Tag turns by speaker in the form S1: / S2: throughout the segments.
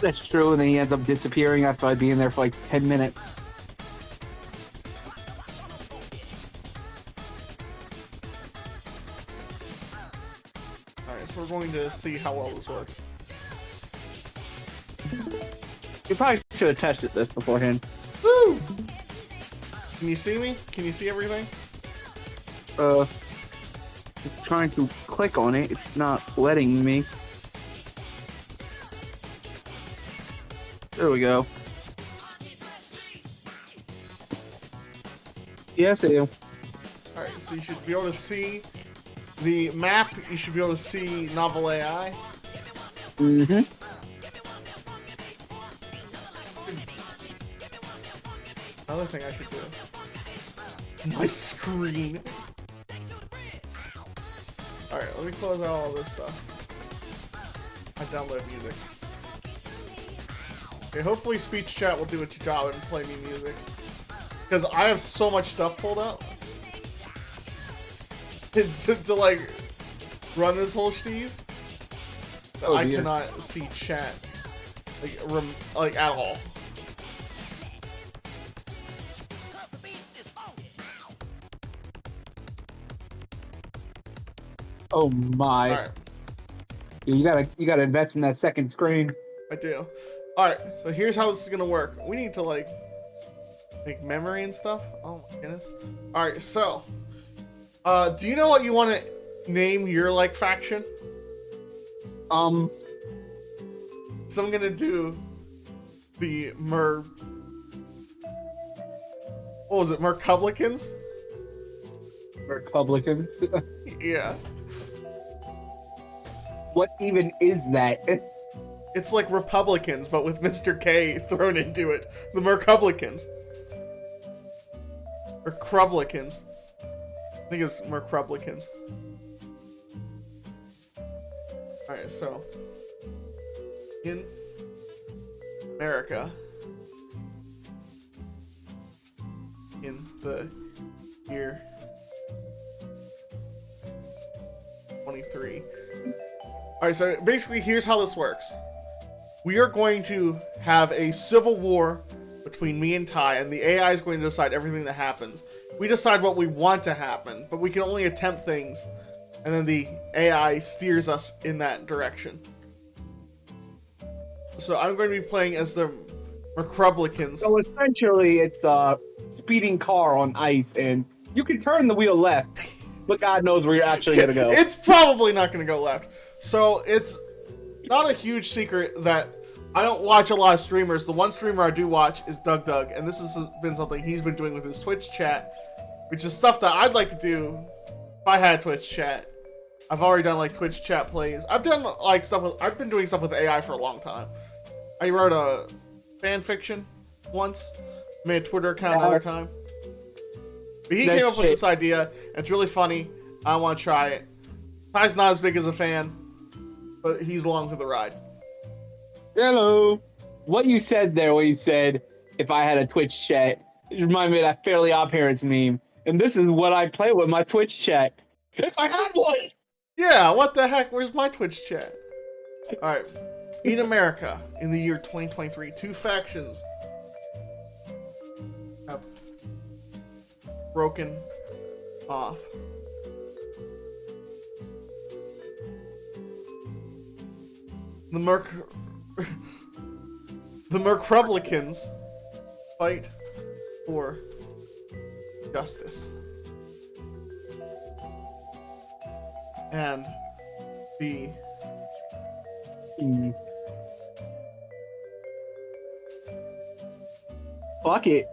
S1: That's true, and then he ends up disappearing after I being there for like 10 minutes.
S2: Alright, so we're going to see how well this works.
S1: You probably should have tested this beforehand.
S2: Woo! Can you see me? Can you see everything?
S1: Just trying to click on it, it's not letting me. There we go. Yes, I do.
S2: Alright, so you should be able to see the map, you should be able to see Novel AI.
S1: Mm-hmm.
S2: Another thing I should do. My screen. Alright, let me close out all this stuff. I download music. Okay, hopefully speech chat will do its job and play me music. Because I have so much stuff pulled up. to like run this whole steez.
S1: Oh,
S2: I
S1: dear.
S2: cannot see chat like at all.
S1: Oh my.
S2: Alright,
S1: You gotta invest in that second screen.
S2: I do. Alright, so here's how this is gonna work. We need to like make memory and stuff. Oh my goodness. Alright, so do you know what you want to name your like faction? So I'm gonna do the what was it, Merpublicans?
S1: Republicans.
S2: Yeah.
S1: What even is that?
S2: It's like Republicans, but with Mr.K thrown into it. The Merpublicans. Or Crublicans. I think it's Merpublicans. Alright, so. In America. In the year 23. Alright, so basically here's how this works. We are going to have a civil war between me and Ty, and the AI is going to decide everything that happens. We decide what we want to happen, but we can only attempt things, and then the AI steers us in that direction. So I'm going to be playing as the Merpublicans.
S1: So essentially, it's a speeding car on ice, and you can turn the wheel left, but God knows where you're actually gonna go.
S2: It's probably not going to go left. So it's not a huge secret that I don't watch a lot of streamers. The one streamer I do watch is Doug, and this has been something he's been doing with his Twitch chat, which is stuff that I'd like to do if I had Twitch chat. I've already done like Twitch chat plays. I've done like stuff with, I've been doing stuff with AI for a long time. I wrote a fan fiction once, made a Twitter account another time. But he came up with this idea, and it's really funny. I want to try it. Ty's not as big as a fan, but he's along for the ride.
S1: Hello. What you said there, when you said, if I had a Twitch chat, it reminded me of that Fairly Odd Parents meme. And this is what I play with my Twitch chat. If I had one!
S2: Yeah, what the heck? Where's my Twitch chat? Alright. In America, in the year 2023, two factions have broken off. The Merpublicans fight for justice. And the
S1: Fuck it.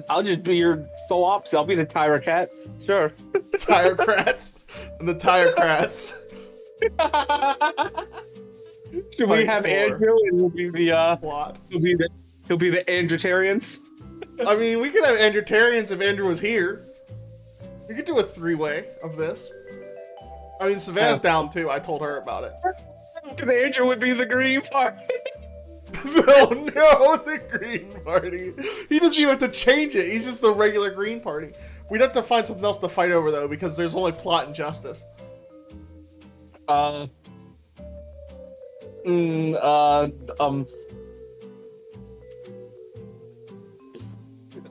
S1: I'll just be your sole ops. I'll be the Tyra Cats. Sure.
S2: Tirecrats and the Tirecrats.
S1: Should we have Andrew and we'll be the
S2: plot?
S1: He'll be the Androtarians.
S2: I mean, we could have Androtarians if Andrew was here. We could do a three-way of this. I mean, Savannah's down too. I told her about it.
S1: Because Andrew would be the Green Party.
S2: No, the Green Party. He doesn't even have to change it. He's just the regular Green Party. We'd have to find something else to fight over though, because there's only plot and justice.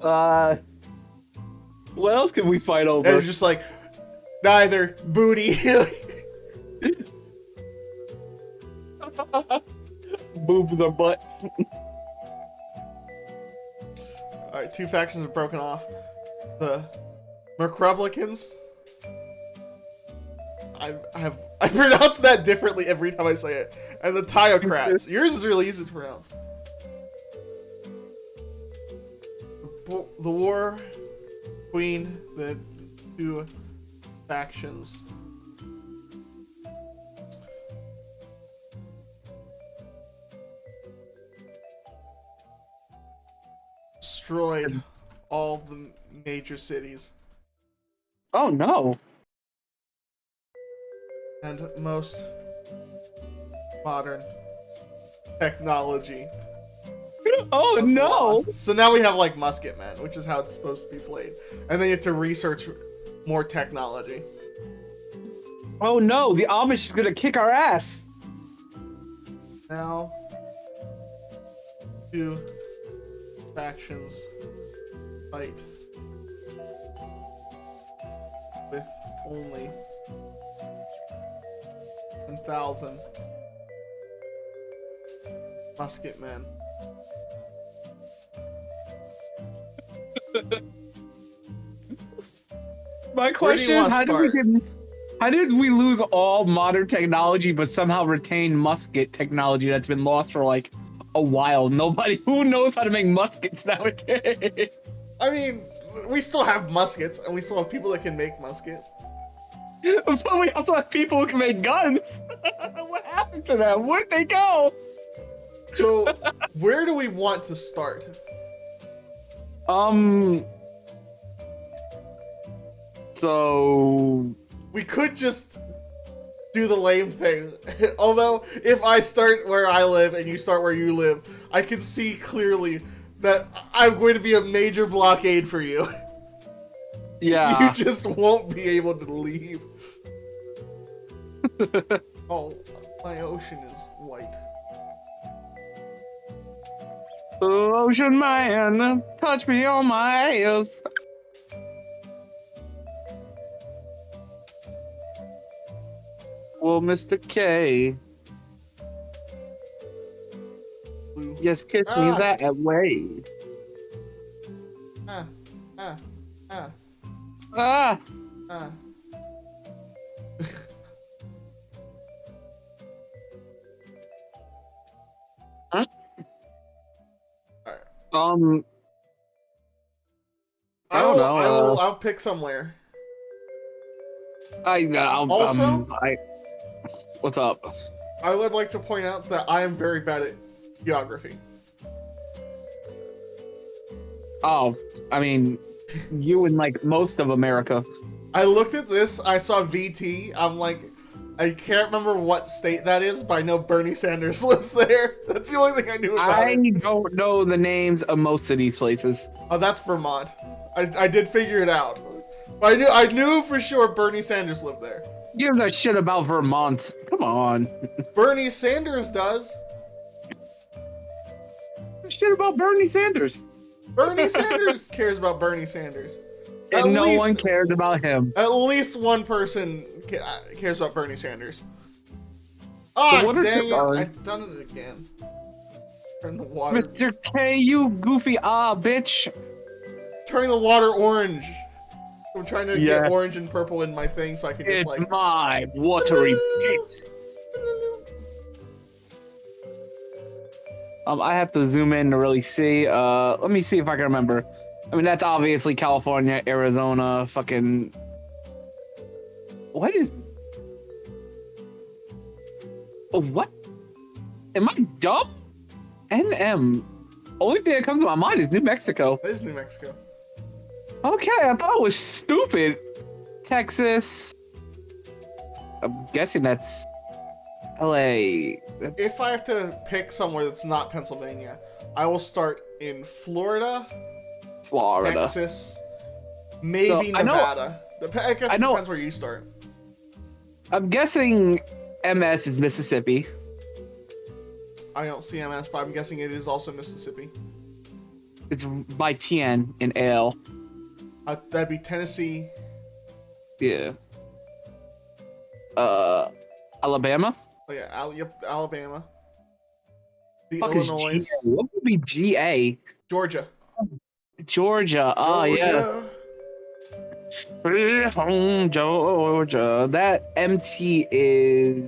S1: What else can we fight
S2: And
S1: over?
S2: it's just like, neither. Booty.
S1: Boobs or butts.
S2: Alright, 2 factions are broken off. The McReplicans. I pronounce that differently every time I say it. And the Tiocrats. Yours is really easy to pronounce. The war between the 2 factions. Destroyed all the major cities.
S1: Oh no.
S2: And most modern technology.
S1: Oh
S2: was
S1: no.
S2: lost. So now we have like Musket Man, which is how it's supposed to be played. And then you have to research more technology.
S1: Oh no, the Amish is gonna kick our ass.
S2: Now, 2 factions fight with only 1,000 musket men.
S1: My question, how did we lose all modern technology but somehow retain musket technology that's been lost for like a while? Nobody who knows how to make muskets nowadays.
S2: I mean, we still have muskets, and we still have people that can make muskets.
S1: But we also have people who can make guns. What happened to them? Where'd they go?
S2: So, where do we want to start?
S1: So
S2: we could just do the lame thing. Although, if I start where I live and you start where you live, I can see clearly that I'm going to be a major blockade for you.
S1: yeah.
S2: You just won't be able to leave. Oh, my ocean is white.
S1: Ocean man, touch me on my ass. Well, Mr.K.
S2: Blue.
S1: Yes, kiss me that way.
S2: Ah.
S1: Huh?
S2: Alright.
S1: I don't know.
S2: I'll pick somewhere.
S1: What's up?
S2: I would like to point out that I am very bad at geography.
S1: Oh, I mean, you and like most of America.
S2: I looked at this, I saw VT, I'm like, I can't remember what state that is, but I know Bernie Sanders lives there. That's the only thing I knew about it.
S1: I don't know the names of most of these places.
S2: Oh, that's Vermont. I did figure it out. But I knew for sure Bernie Sanders lived there.
S1: Give a shit about Vermont. Come on.
S2: Bernie Sanders does.
S1: Shit about Bernie Sanders.
S2: Bernie Sanders cares about Bernie Sanders.
S1: And no one cares about him.
S2: At least one person cares about Bernie Sanders. Oh, dang it. I've done it again. Turn the water.
S1: Mr.K, you goofy bitch.
S2: Turning the water orange. I'm trying to get orange and purple in my thing so I can just
S1: It's my watery pit. I have to zoom in to really see. Let me see if I can remember. I mean, that's obviously California, Arizona, fucking... What is... Oh, what? Am I dumb? NM. Only thing that comes to my mind is New Mexico.
S2: It is New Mexico.
S1: Okay, I thought it was stupid. Texas. I'm guessing that's LA.
S2: If I have to pick somewhere that's not Pennsylvania, I will start in Florida, Texas, maybe Nevada. I guess it depends where you start.
S1: I'm guessing MS is Mississippi.
S2: I don't see MS, but I'm guessing it is also Mississippi.
S1: It's by TN in AL.
S2: That'd be Tennessee.
S1: Yeah. Alabama.
S2: Oh yeah, yep, Alabama. The
S1: Fuck is
S2: Illinois.
S1: GA? What would be GA?
S2: Georgia.
S1: Georgia. Ah, yes.
S2: Georgia.
S1: Home, Georgia. That MT is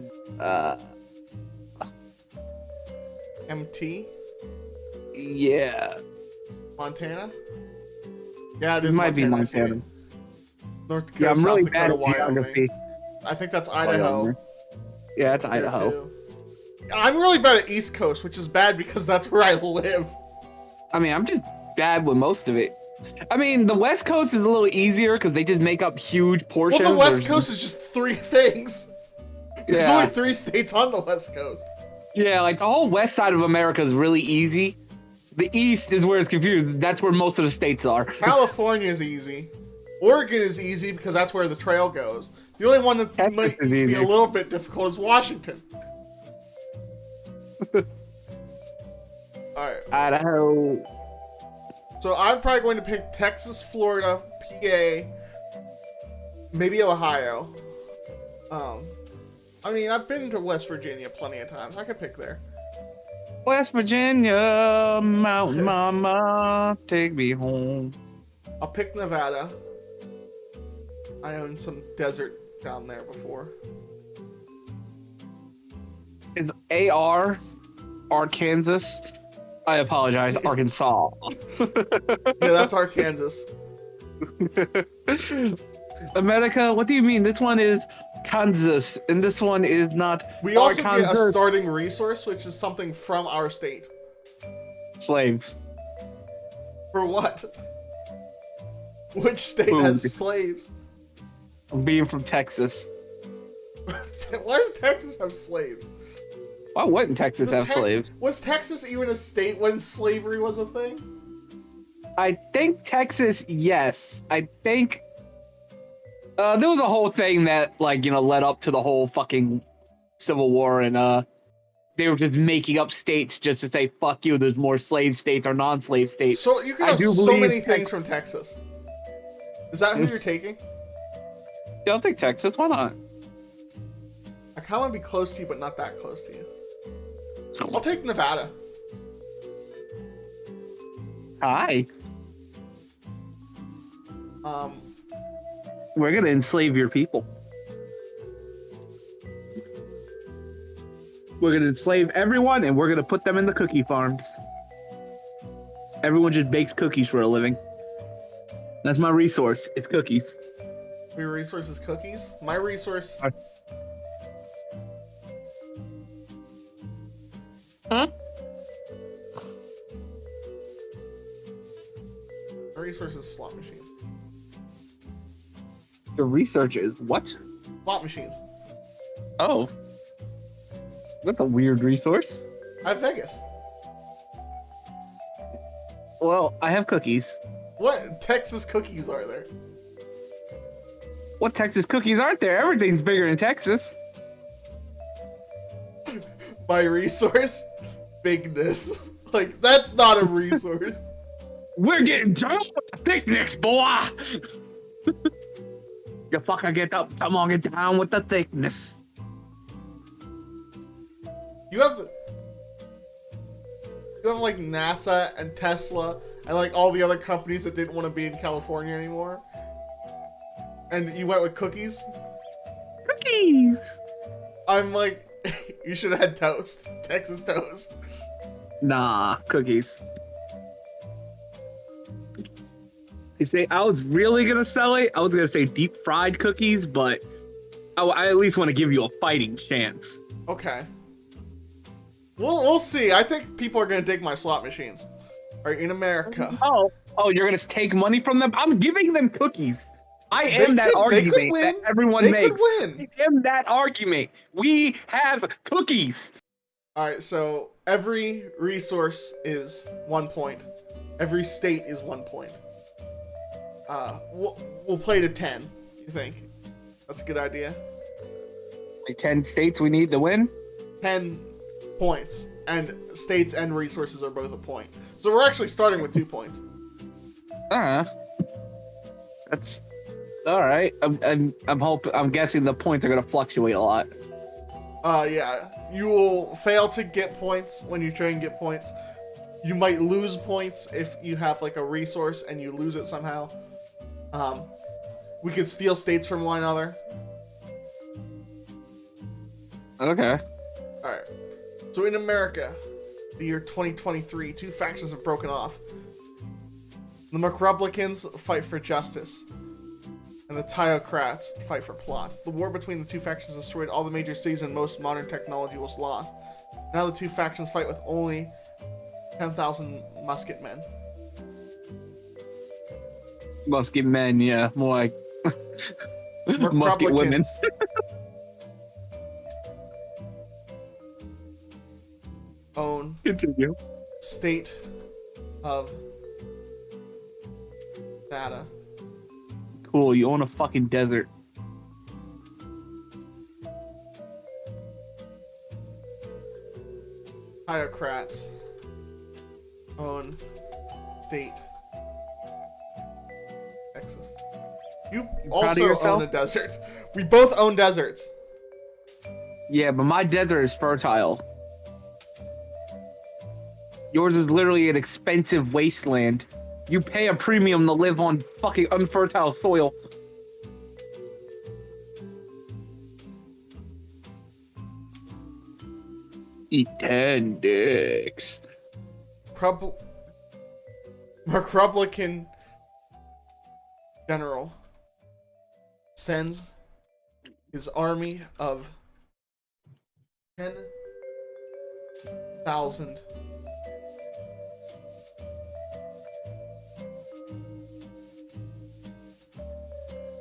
S2: MT.
S1: yeah.
S2: Montana. Yeah, it
S1: It
S2: is.
S1: might be
S2: Montana.
S1: Montana.
S2: North Dakota,
S1: Yeah, I'm
S2: South
S1: really
S2: Dakota,
S1: bad at
S2: Wyoming.
S1: geography.
S2: I think that's Idaho.
S1: Wyoming. Yeah, that's
S2: There
S1: Idaho.
S2: too. I'm really bad at East Coast, which is bad because that's where I live.
S1: I mean, I'm just bad with most of it. I mean, the West Coast is a little easier because they just make up huge portions.
S2: Well, the West Coast is just 3 things. There's
S1: Yeah.
S2: only 3 states on the West Coast.
S1: Yeah, like the whole west side of America is really easy. The east is where it's confused. That's where most of the states are.
S2: California is easy. Oregon is easy because that's where the trail goes. The only one that
S1: Texas
S2: might
S1: is
S2: be
S1: easy.
S2: a little bit difficult is Washington. Alright.
S1: Idaho.
S2: So I'm probably going to pick Texas, Florida, PA, maybe Ohio. I mean, I've been to West Virginia plenty of times. I could pick there.
S1: West Virginia, Mountain Mama, take me home.
S2: I'll pick Nevada. I own some desert down there before.
S1: Is AR Arkansas? I apologize, Arkansas.
S2: Yeah, that's Arkansas.
S1: America, what do you mean? This one is Kansas, and this one is not.
S2: We also get a
S1: Arkansas.
S2: starting resource, which is something from our state.
S1: Slaves.
S2: For what? Which state
S1: Food.
S2: has slaves?
S1: Being from Texas.
S2: Why does Texas have slaves?
S1: Why wouldn't Texas
S2: Was
S1: have
S2: Tex-
S1: slaves?
S2: Was Texas even a state when slavery was a thing?
S1: I think Texas, yes. I think there was a whole thing that, like, you know, led up to the whole fucking Civil War, and they were just making up states just to say, fuck you, there's more slave states or non-slave states.
S2: So you can
S1: I
S2: have
S1: do
S2: so
S1: believe
S2: many things from Texas. Is that who you're taking?
S1: Yeah, I'll take Texas, why not?
S2: I kind of want to be close to you, but not that close to you. I'll take Nevada.
S1: Hi.
S2: Um,
S1: We're gonna enslave your people. We're gonna enslave everyone, and we're gonna put them in the cookie farms. Everyone just bakes cookies for a living. That's my resource. It's cookies.
S2: your resource is cookies. My resource.
S1: Huh?
S2: My resource is slot machines.
S1: Your research is what?
S2: Slot machines.
S1: Oh. That's a weird resource.
S2: I have Vegas.
S1: Well, I have cookies.
S2: What Texas cookies are there?
S1: What Texas cookies aren't there? Everything's bigger in Texas.
S2: My resource? Bigness. Like, that's not a resource.
S1: We're getting down with the thickness, boy. You fucker get up. Come on, get down with the thickness.
S2: You have like NASA and Tesla and like all the other companies that didn't want to be in California anymore. And you went with cookies?
S1: Cookies.
S2: I'm like, you should have had toast. Texas toast.
S1: Nah, cookies. You say I was really gonna sell it. I was gonna say deep fried cookies, but I at least want to give you a fighting chance.
S2: Okay. We'll see. I think people are gonna dig my slot machines. Are in America.
S1: Oh, you're gonna take money from them? I'm giving them cookies. I
S2: They
S1: am that
S2: could- they could
S1: argument
S2: win.
S1: that everyone
S2: They
S1: makes.
S2: could win.
S1: I am that argument. We have cookies.
S2: Alright, so every resource is 1 point. Every state is 1 point. We'll play to 10, you think? That's a good idea?
S1: Like 10 states we need to win?
S2: 10 points, and states and resources are both a point. So we're actually starting with 2 points.
S1: That's all right. I'm guessing the points are gonna fluctuate a lot.
S2: Yeah. You will fail to get points when you try and get points. You might lose points if you have like a resource and you lose it somehow. We could steal states from one another.
S1: Okay.
S2: Alright. So in America, the year 2023, 2 factions have broken off. The McRepublicans fight for justice, and the Theocrats fight for plot. The war between the 2 factions destroyed all the major cities and most modern technology was lost. Now the 2 factions fight with only 10,000 musket men.
S1: Musket men, yeah. More like musket women.
S2: Own
S1: Continue.
S2: state of Nevada.
S1: Cool, you own a fucking desert.
S2: Theocrats own state Texas. You also own a desert. We both own deserts.
S1: Yeah, but my desert is fertile. Yours is literally an expensive wasteland. You pay a premium to live on fucking unfertile soil. Eat 10 dicks.
S2: Republican general sends his army of 10,000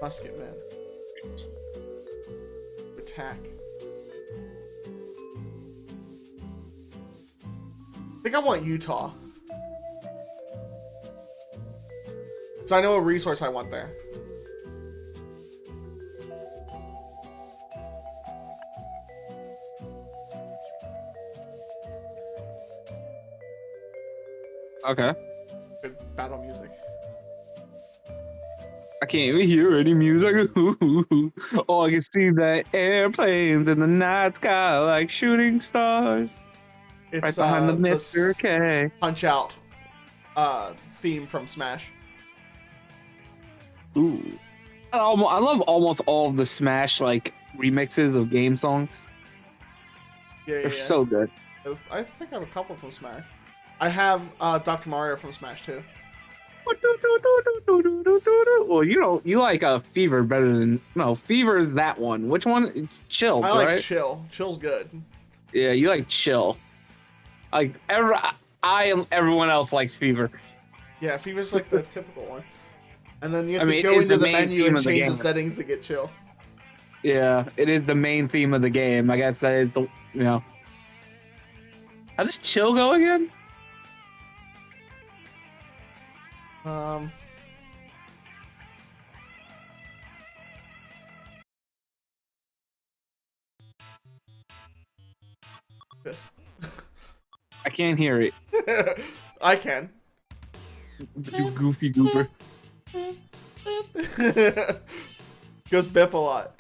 S2: musket men to attack. I think I want Utah. So I know a resource I want there.
S1: Okay.
S2: Good battle music.
S1: I can't even hear any music. Oh, I can see the airplanes in the night sky like shooting stars.
S2: It's
S1: Right behind the Mr.K.
S2: Punch Out theme from Smash.
S1: Ooh. I love almost all of the Smash like remixes of game songs.
S2: Yeah,
S1: They're so good.
S2: I think I have a couple from Smash. I have Dr. Mario from Smash too.
S1: Well, you like Fever better than Fever is that one. Which one? It's Chill, right?
S2: I like Chill. Chill's good.
S1: Yeah, you like Chill. Like everyone else likes Fever.
S2: Yeah, Fever's like the typical one. And then you have to go into the menu and change the settings to get Chill.
S1: Yeah, it is the main theme of the game. I guess that is how does Chill go again?
S2: This.
S1: I can't hear it.
S2: I can.
S1: You goofy goober.
S2: Goes bip a lot.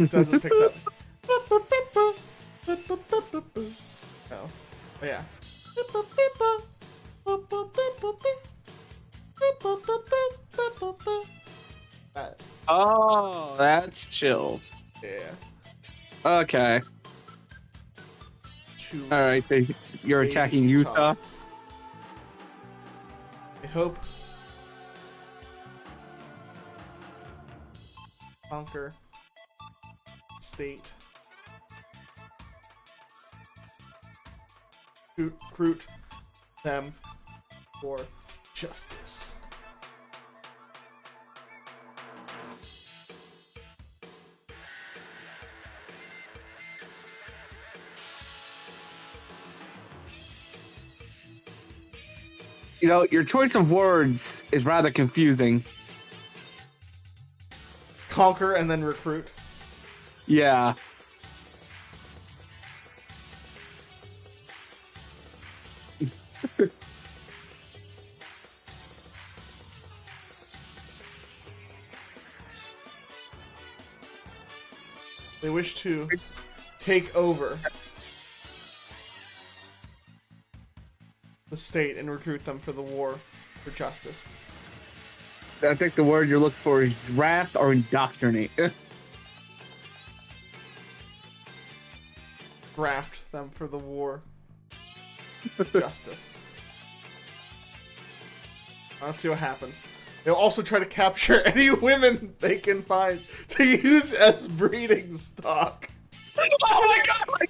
S2: Doesn't pick up. No. Oh, yeah.
S1: Oh, that's Chills.
S2: Yeah.
S1: Okay. All right, so you're attacking Utah.
S2: I hope. Conquer. State. Recruit them for justice.
S1: Your choice of words is rather confusing.
S2: Conquer and then recruit.
S1: Yeah.
S2: They wish to take over the state and recruit them for the war for justice.
S1: I think the word you're looking for is draft or indoctrinate.
S2: Draft them for the war for justice. Let's see what happens. They'll also try to capture any women they can find to use as breeding stock.
S1: Oh my god!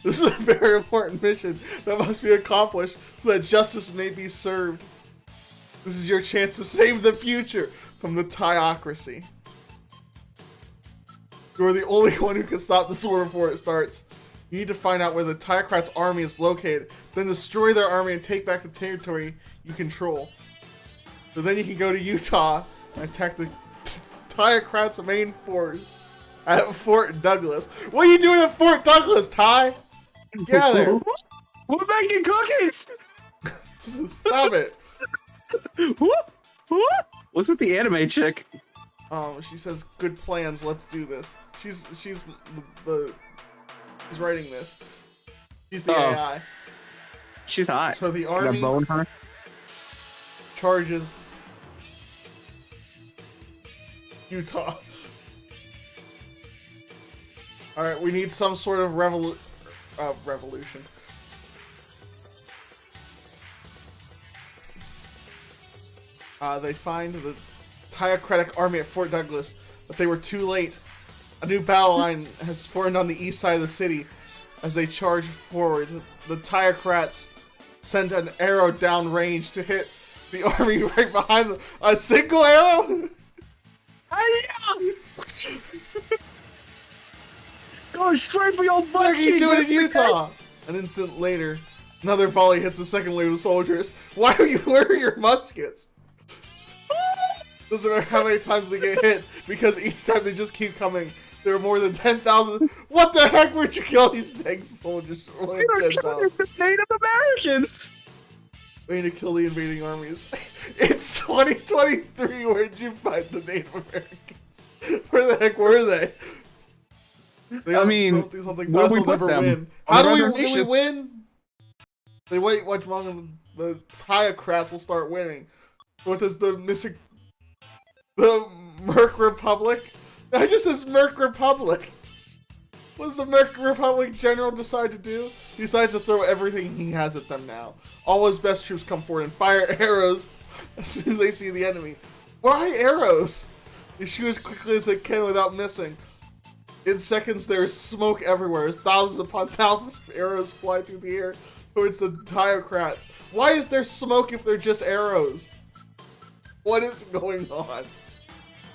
S2: This is a very important mission that must be accomplished so that justice may be served. This is your chance to save the future from the Tyocracy. You are the only one who can stop this war before it starts. You need to find out where the Tyocrats' army is located, then destroy their army and take back the territory you control. So then you can go to Utah and attack the Tyocrats' main force at Fort Douglas. What are you doing at Fort Douglas, Ty? Get out of there.
S1: We're making cookies!
S2: Stop it.
S1: What's with the anime chick?
S2: She says, good plans, let's do this. She's writing this. She's the AI.
S1: She's hot.
S2: So the
S1: Got a
S2: army
S1: bow in her.
S2: charges Utah. Alright, we need some sort of revolution. They find the Tyocratic army at Fort Douglas, but they were too late. A new battle line has formed on the east side of the city. As they charge forward, the Tyocrats send an arrow downrange to hit the army right behind them. A single arrow?
S1: Going straight for your butt.
S2: What are you doing in Utah? An instant later, another volley hits the second wave of soldiers. Why are you wearing your muskets? Doesn't matter how many times they get hit, because each time they just keep coming. There are more than 10,000. What the heck would you kill these tank soldiers?
S1: We are killing the Native Americans.
S2: We need to kill the invading armies. It's 2023. Where did you find the Native Americans? Where the heck were they?
S1: I mean,
S2: don't do something
S1: where
S2: fast,
S1: we
S2: they'll
S1: put
S2: never
S1: them?
S2: win.
S1: On
S2: How
S1: the
S2: do we
S1: reservation?
S2: win? They wait much longer than the Tyocrats will start winning. What does the Merc Republic? I just says Merc Republic. What does the Merc Republic general decide to do? He decides to throw everything he has at them now. All his best troops come forward and fire arrows as soon as they see the enemy. Why arrows? They shoot as quickly as they can without missing. In seconds, there is smoke everywhere as thousands upon thousands of arrows fly through the air towards the Tyocrats. Why is there smoke if they're just arrows? What is going on?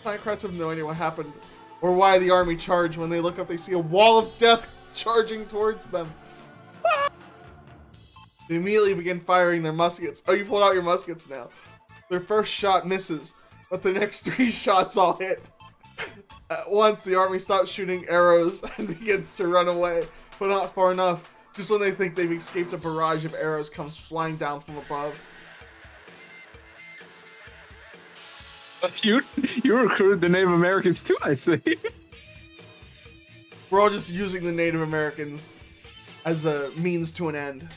S2: Tyocrats have no idea what happened or why the army charged. When they look up, they see a wall of death charging towards them. They immediately begin firing their muskets. Oh, you pulled out your muskets now. Their first shot misses, but the next 3 shots all hit. At once, the army stops shooting arrows and begins to run away, but not far enough. Just when they think they've escaped, a barrage of arrows comes flying down from above.
S1: You recruited the Native Americans too, I see.
S2: We're all just using the Native Americans as a means to an end.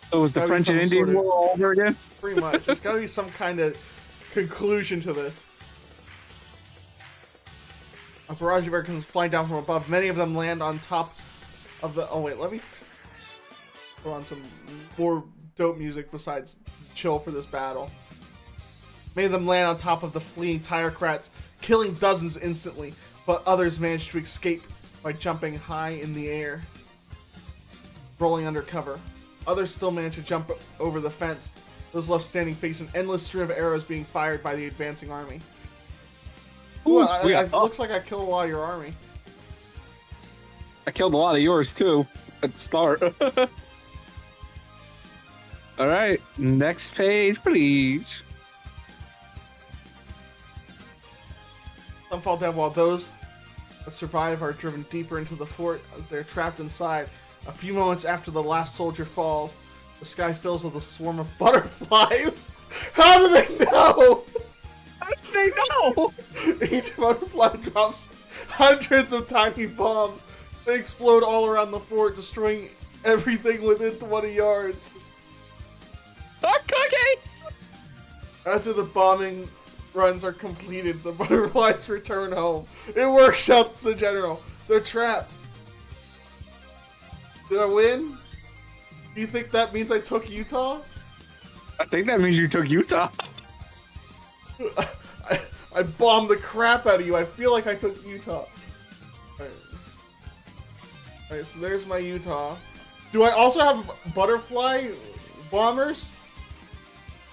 S1: So it was the French and Indian War all over again?
S2: Pretty much. There's gotta be some kind of conclusion to this. A barrage of Americans flying down from above. Many of them land on top of the... Oh wait, let me put on some more dope music besides chill for this battle. Many of them land on top of the fleeing Tyocrats, killing dozens instantly, but others manage to escape by jumping high in the air, rolling under cover. Others still manage to jump over the fence. Those left standing face an endless stream of arrows being fired by the advancing army. Ooh, looks like I killed a lot of your army.
S1: I killed a lot of yours too at the start. Alright, next page, please.
S2: Some fall dead while those that survive are driven deeper into the fort as they're trapped inside. A few moments after the last soldier falls, the sky fills with a swarm of butterflies. How do they know?
S1: They they know?
S2: Each butterfly drops hundreds of tiny bombs. They explode all around the fort, destroying everything within 20 yards.
S1: Our cookies!
S2: After the bombing runs are completed, the butterflies return home. It works, shouts the general. They're trapped. Did I win? Do you think that means I took Utah?
S1: I think that means you took Utah.
S2: I bombed the crap out of you. I feel like I took Utah. Alright, so there's my Utah. Do I also have butterfly bombers?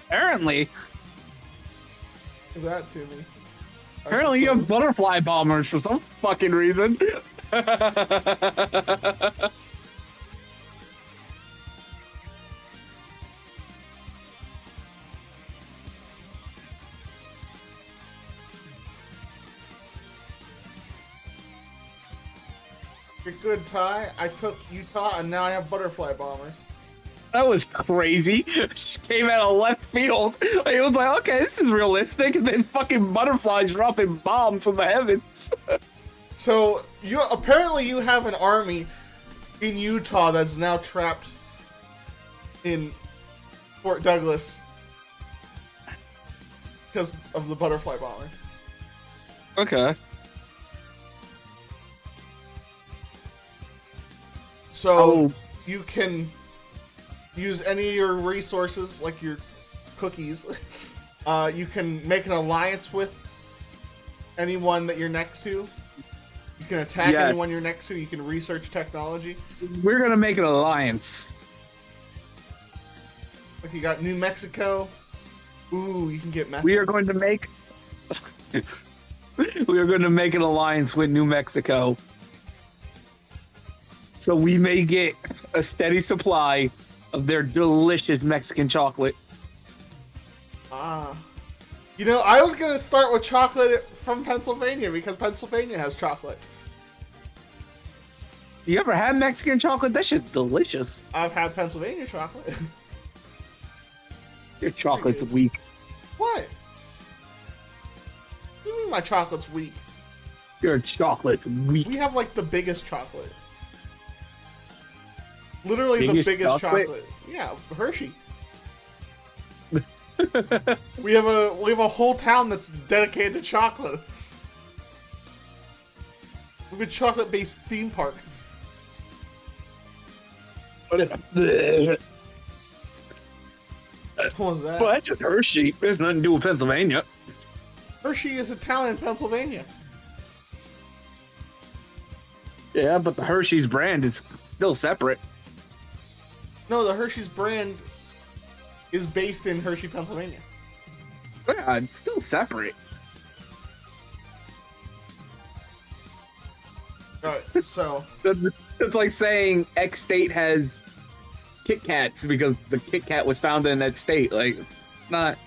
S1: Apparently.
S2: Give that to me.
S1: Apparently you have butterfly bombers for some fucking reason.
S2: You're good, Ty. I took Utah, and now I have butterfly bombers.
S1: That was crazy. She came out of left field. It was like, okay, this is realistic, and then fucking butterflies dropping bombs from the heavens.
S2: So you apparently you have an army in Utah that's now trapped in Fort Douglas because of the butterfly bomber.
S1: Okay.
S2: So you can use any of your resources, like your cookies. You can make an alliance with anyone that you're next to. You can attack anyone you're next to. You can research technology.
S1: We're gonna make an alliance.
S2: Like you got New Mexico. Ooh, you can get methane.
S1: We are going to make. We are going to make an alliance with New Mexico, so we may get a steady supply of their delicious Mexican chocolate.
S2: Ah. You know, I was going to start with chocolate from Pennsylvania because Pennsylvania has chocolate.
S1: You ever had Mexican chocolate? That shit's delicious.
S2: I've had Pennsylvania chocolate.
S1: Your chocolate's weak.
S2: What? What do you mean my chocolate's weak?
S1: Your chocolate's weak.
S2: We have like the biggest chocolate. Literally the biggest chocolate. Yeah, Hershey. we have a whole town that's dedicated to chocolate. We have a chocolate-based theme park.
S1: What is that?
S2: What was that?
S1: Well, that's just Hershey. It has nothing to do with Pennsylvania.
S2: Hershey is a town in Pennsylvania.
S1: Yeah, but the Hershey's brand is still separate.
S2: No, the Hershey's brand is based in Hershey, Pennsylvania.
S1: Yeah, it's still separate.
S2: Alright, so...
S1: It's like saying X state has Kit Kats because the Kit Kat was founded in that state. Like, not...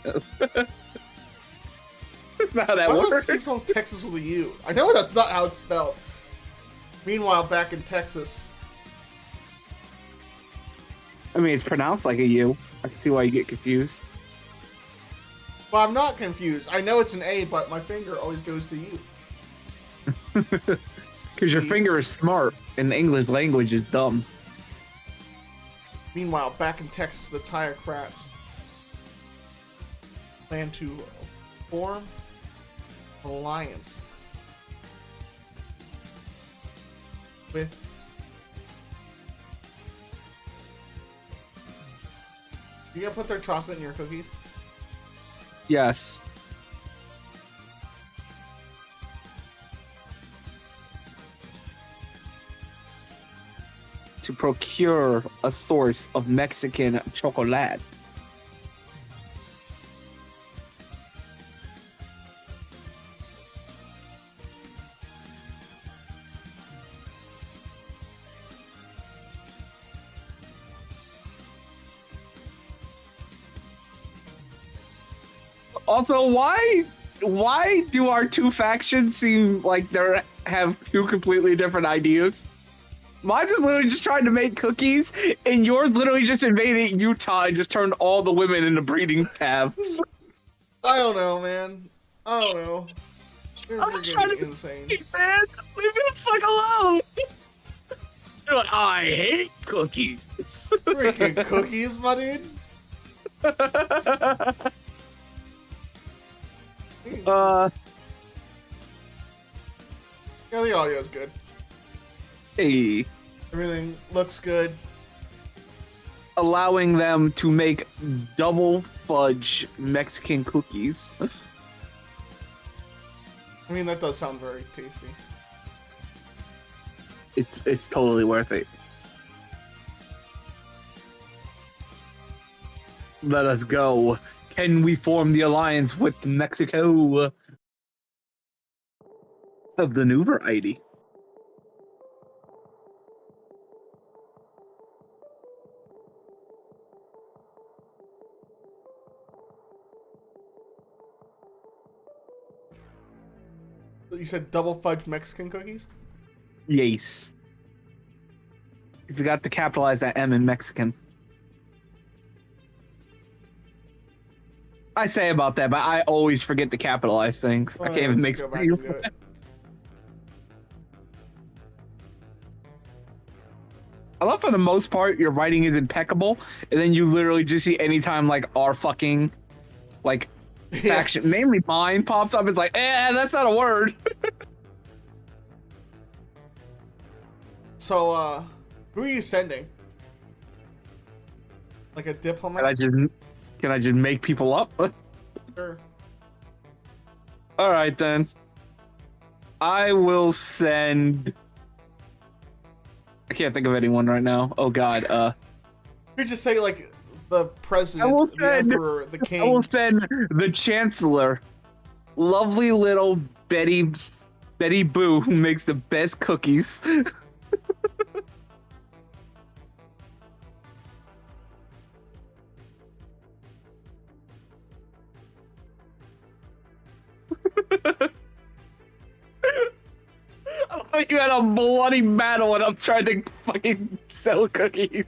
S1: That's not how that works.
S2: Why spells Texas with a U? I know that's not how it's spelled. Meanwhile, back in Texas...
S1: I mean, it's pronounced like a U. I can see why you get confused.
S2: Well, I'm not confused. I know it's an A, but my finger always goes to U.
S1: Because your finger is smart, and the English language is dumb.
S2: Meanwhile, back in Texas, the Tirecrats plan to form an alliance with You gonna put their chocolate in your cookies?
S1: Yes. To procure a source of Mexican chocolate. Also, why do our two factions seem like they have two completely different ideas? Mine's is literally just trying to make cookies, and yours literally just invaded Utah and just turned all the women into breeding calves.
S2: I don't know, man. I don't know. You're
S1: I'm just trying
S2: freaking
S1: to
S2: insane.
S1: be man. Leave me the fuck alone. You're like, I hate cookies.
S2: Freaking cookies, my dude.
S1: uh,
S2: Yeah, the audio's good.
S1: hey,
S2: Everything looks good.
S1: allowing them to make double fudge Mexican cookies.
S2: I mean, that does sound very tasty.
S1: It's totally worth it. Let us go. Can we form the alliance with Mexico of the new variety?
S2: You said double fudge Mexican cookies?
S1: Yes. You forgot to capitalize that M in Mexican. I say about that, but I always forget to capitalize things. I can't even
S2: Just
S1: make
S2: go back and do it.
S1: I love for the most part your writing is impeccable, and then you literally just see anytime like our fucking like faction, mainly mine, pops up. It's like, that's not a word.
S2: So, who are you sending? Like a diplomat?
S1: Can I just make people up?
S2: Sure.
S1: All right then. I will send. I can't think of anyone right now. Oh God.
S2: You just say like the president, the emperor, the king.
S1: I will send the chancellor, lovely little Betty Boo, who makes the best cookies. You had a bloody battle and I'm trying to fucking sell cookies.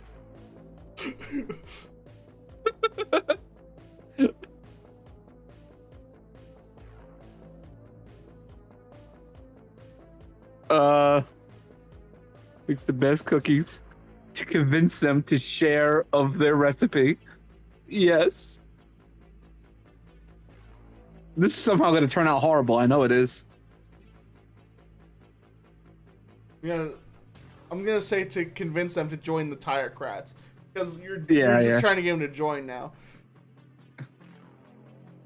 S1: Makes the best cookies to convince them to share of their recipe. Yes. This is somehow going to turn out horrible. I know it is.
S2: Yeah, I'm gonna say to convince them to join the Tirecrats, because you're just trying to get them to join now.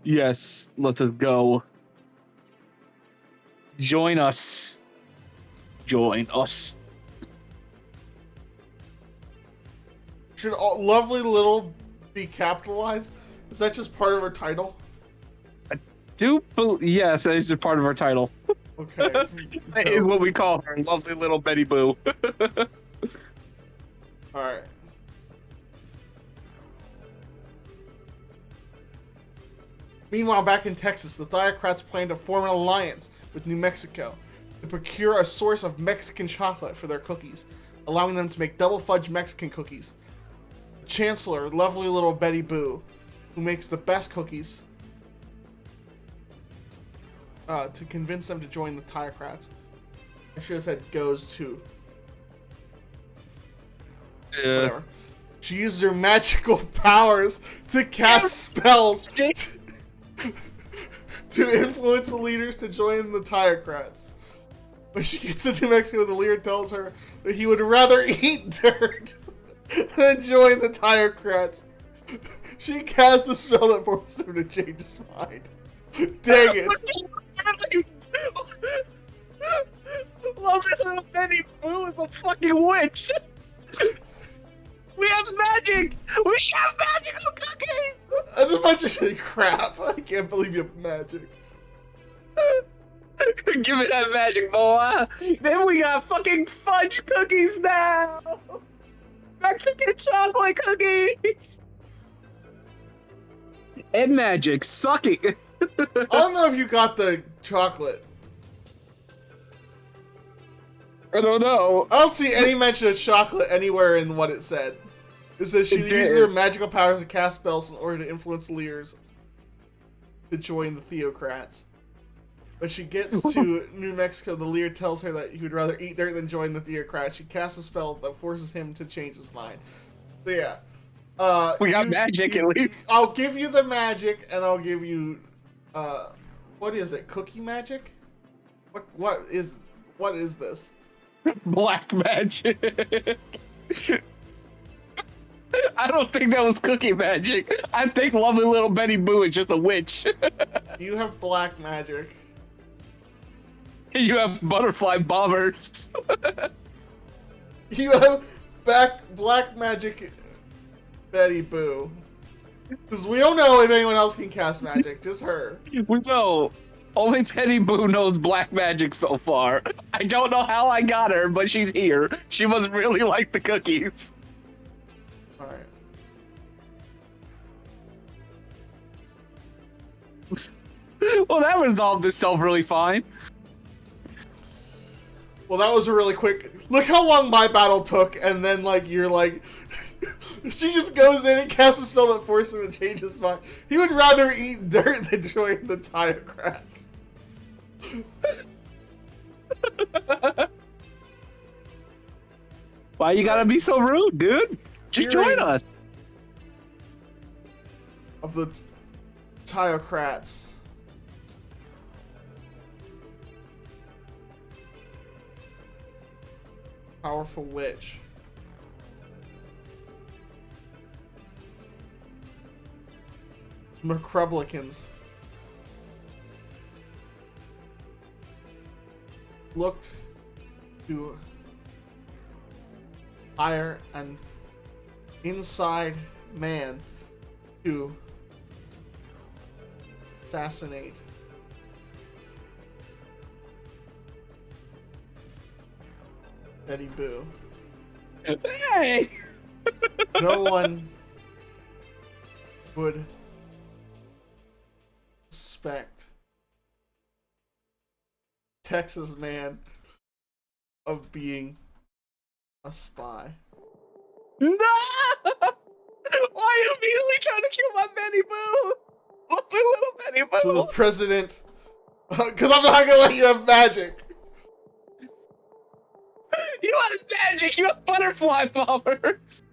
S1: Yes, let us go. Join us. Join us.
S2: Should lovely little be capitalized? Is that just part of our title?
S1: Yes, that is a part of our title.
S2: Okay.
S1: That is what we call her, lovely little Betty Boo.
S2: Alright. Meanwhile, back in Texas, the Thiocrats plan to form an alliance with New Mexico to procure a source of Mexican chocolate for their cookies, allowing them to make double fudge Mexican cookies. The Chancellor, lovely little Betty Boo, who makes the best cookies, to convince them to join the Tirecrats. I should have said goes to. Whatever. She uses her magical powers to cast spells to influence the leaders to join the Tirecrats. When she gets to New Mexico, the leader tells her that he would rather eat dirt than join the Tirecrats. She casts the spell that forces him to change his mind. Dang it.
S1: Lovely little Betty Boo is a fucking witch. We have magic. We have magical cookies.
S2: That's a bunch of shit crap. I can't believe you have magic.
S1: Give me that magic, boy. Then we got fucking fudge cookies now. Mexican chocolate cookies. And magic. Suck it.
S2: I don't know if you got the chocolate.
S1: I don't know.
S2: I don't see any mention of chocolate anywhere in what it said. It says she uses her magical powers to cast spells in order to influence leaders to join the Theocrats. When she gets to New Mexico, the leader tells her that he would rather eat dirt than join the theocrats. She casts a spell that forces him to change his mind. So yeah.
S1: We got magic at least.
S2: I'll give you the magic, and I'll give you, what is it? Cookie magic? What is this?
S1: Black magic. I don't think that was cookie magic. I think lovely little Betty Boo is just a witch.
S2: You have black magic.
S1: You have butterfly bombers.
S2: You have black magic Betty Boo. Because we don't know if anyone else can cast magic, just her.
S1: We know. Only Betty Boo knows black magic so far. I don't know how I got her, but she's here. She must really like the cookies.
S2: Alright.
S1: Well, that resolved itself really fine.
S2: Well, that was a really quick... Look how long my battle took, and then, like, you're like... She just goes in and casts a spell that forces him to change his mind. He would rather eat dirt than join the Theocrats.
S1: Why you gotta be so rude, dude? Just join us.
S2: Of the Theocrats. Powerful witch. Republicans looked to hire an inside man to assassinate Betty Boo.
S1: Hey!
S2: No one would suspect Texas man of being a spy.
S1: No! Why are you immediately trying to kill my Betty Boo? Little Betty Boo.
S2: So the president, because I'm not gonna let you have magic.
S1: You have magic. You have butterfly powers.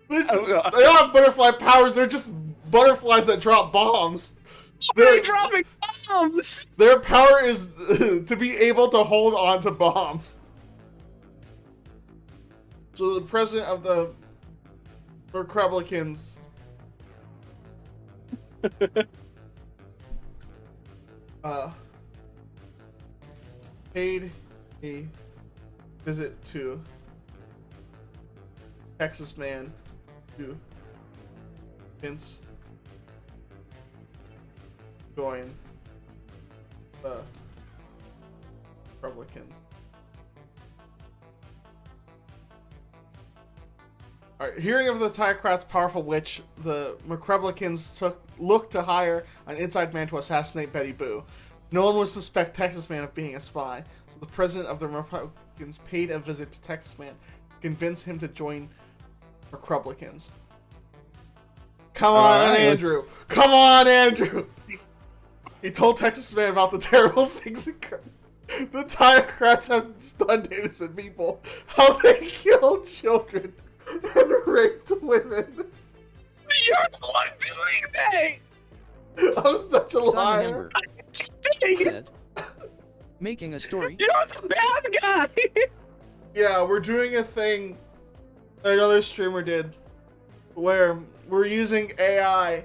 S2: They don't have butterfly powers. They're just butterflies that drop bombs.
S1: They're dropping bombs.
S2: Their power is to be able to hold on to bombs. So the president of the Republicans paid a visit to Texas man to Vince join the Republicans. Alright, hearing of the Theocrats' powerful witch, the Republicans looked to hire an inside man to assassinate Betty Boo. No one would suspect Texas Man of being a spy, so the president of the Republicans paid a visit to Texas Man to convince him to join Republicans. Come on, Andrew! Come on, Andrew! He told Texas Man about the terrible things that the Theocrats have done to innocent people, how they killed children and raped women.
S1: You're the one doing that!
S2: I'm such a liar.
S3: Said, making a story.
S1: You're the bad guy!
S2: Yeah, we're doing a thing that another streamer did where we're using AI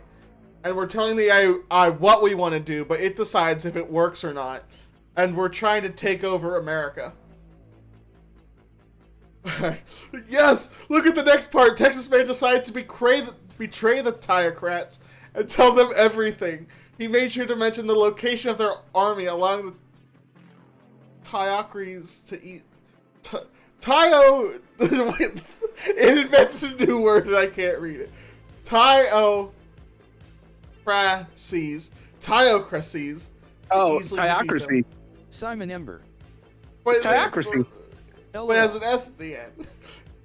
S2: and we're telling the AI what we want to do, but it decides if it works or not. And we're trying to take over America. Yes! Look at the next part! Texas Man decided to betray the Theocrats and tell them everything. He made sure to mention the location of their army, allowing the Theocrates to eat... It invents a new word and I can't read it. Theocracies.
S1: Oh, Theocracy.
S3: Simon Ember.
S2: But
S1: Theocracy.
S2: But it has an S at the end.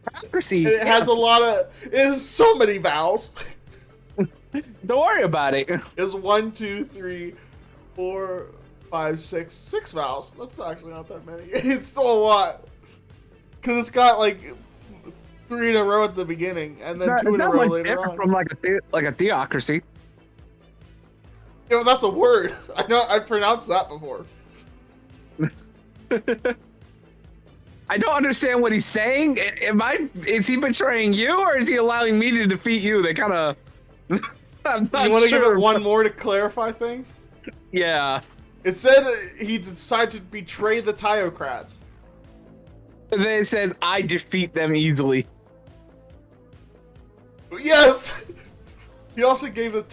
S1: Theocracy.
S2: It has a lot of... It has so many vowels.
S1: Don't worry about it.
S2: It's 1, 2, 3, 4, 5, 6 vowels. That's actually not that many. It's still a lot. Because it's got like 3 in a row at the beginning, and then 2 in a row later on.
S1: From like a theocracy.
S2: You know, that's a word. I know. I pronounced that before.
S1: I don't understand what he's saying. Is he betraying you, or is he allowing me to defeat you? They kind of. I'm not
S2: You want to
S1: sure.
S2: give it one more to clarify things?
S1: Yeah.
S2: It said he decided to betray the Tyocrats.
S1: They said I defeat them easily.
S2: Yes. He also gave the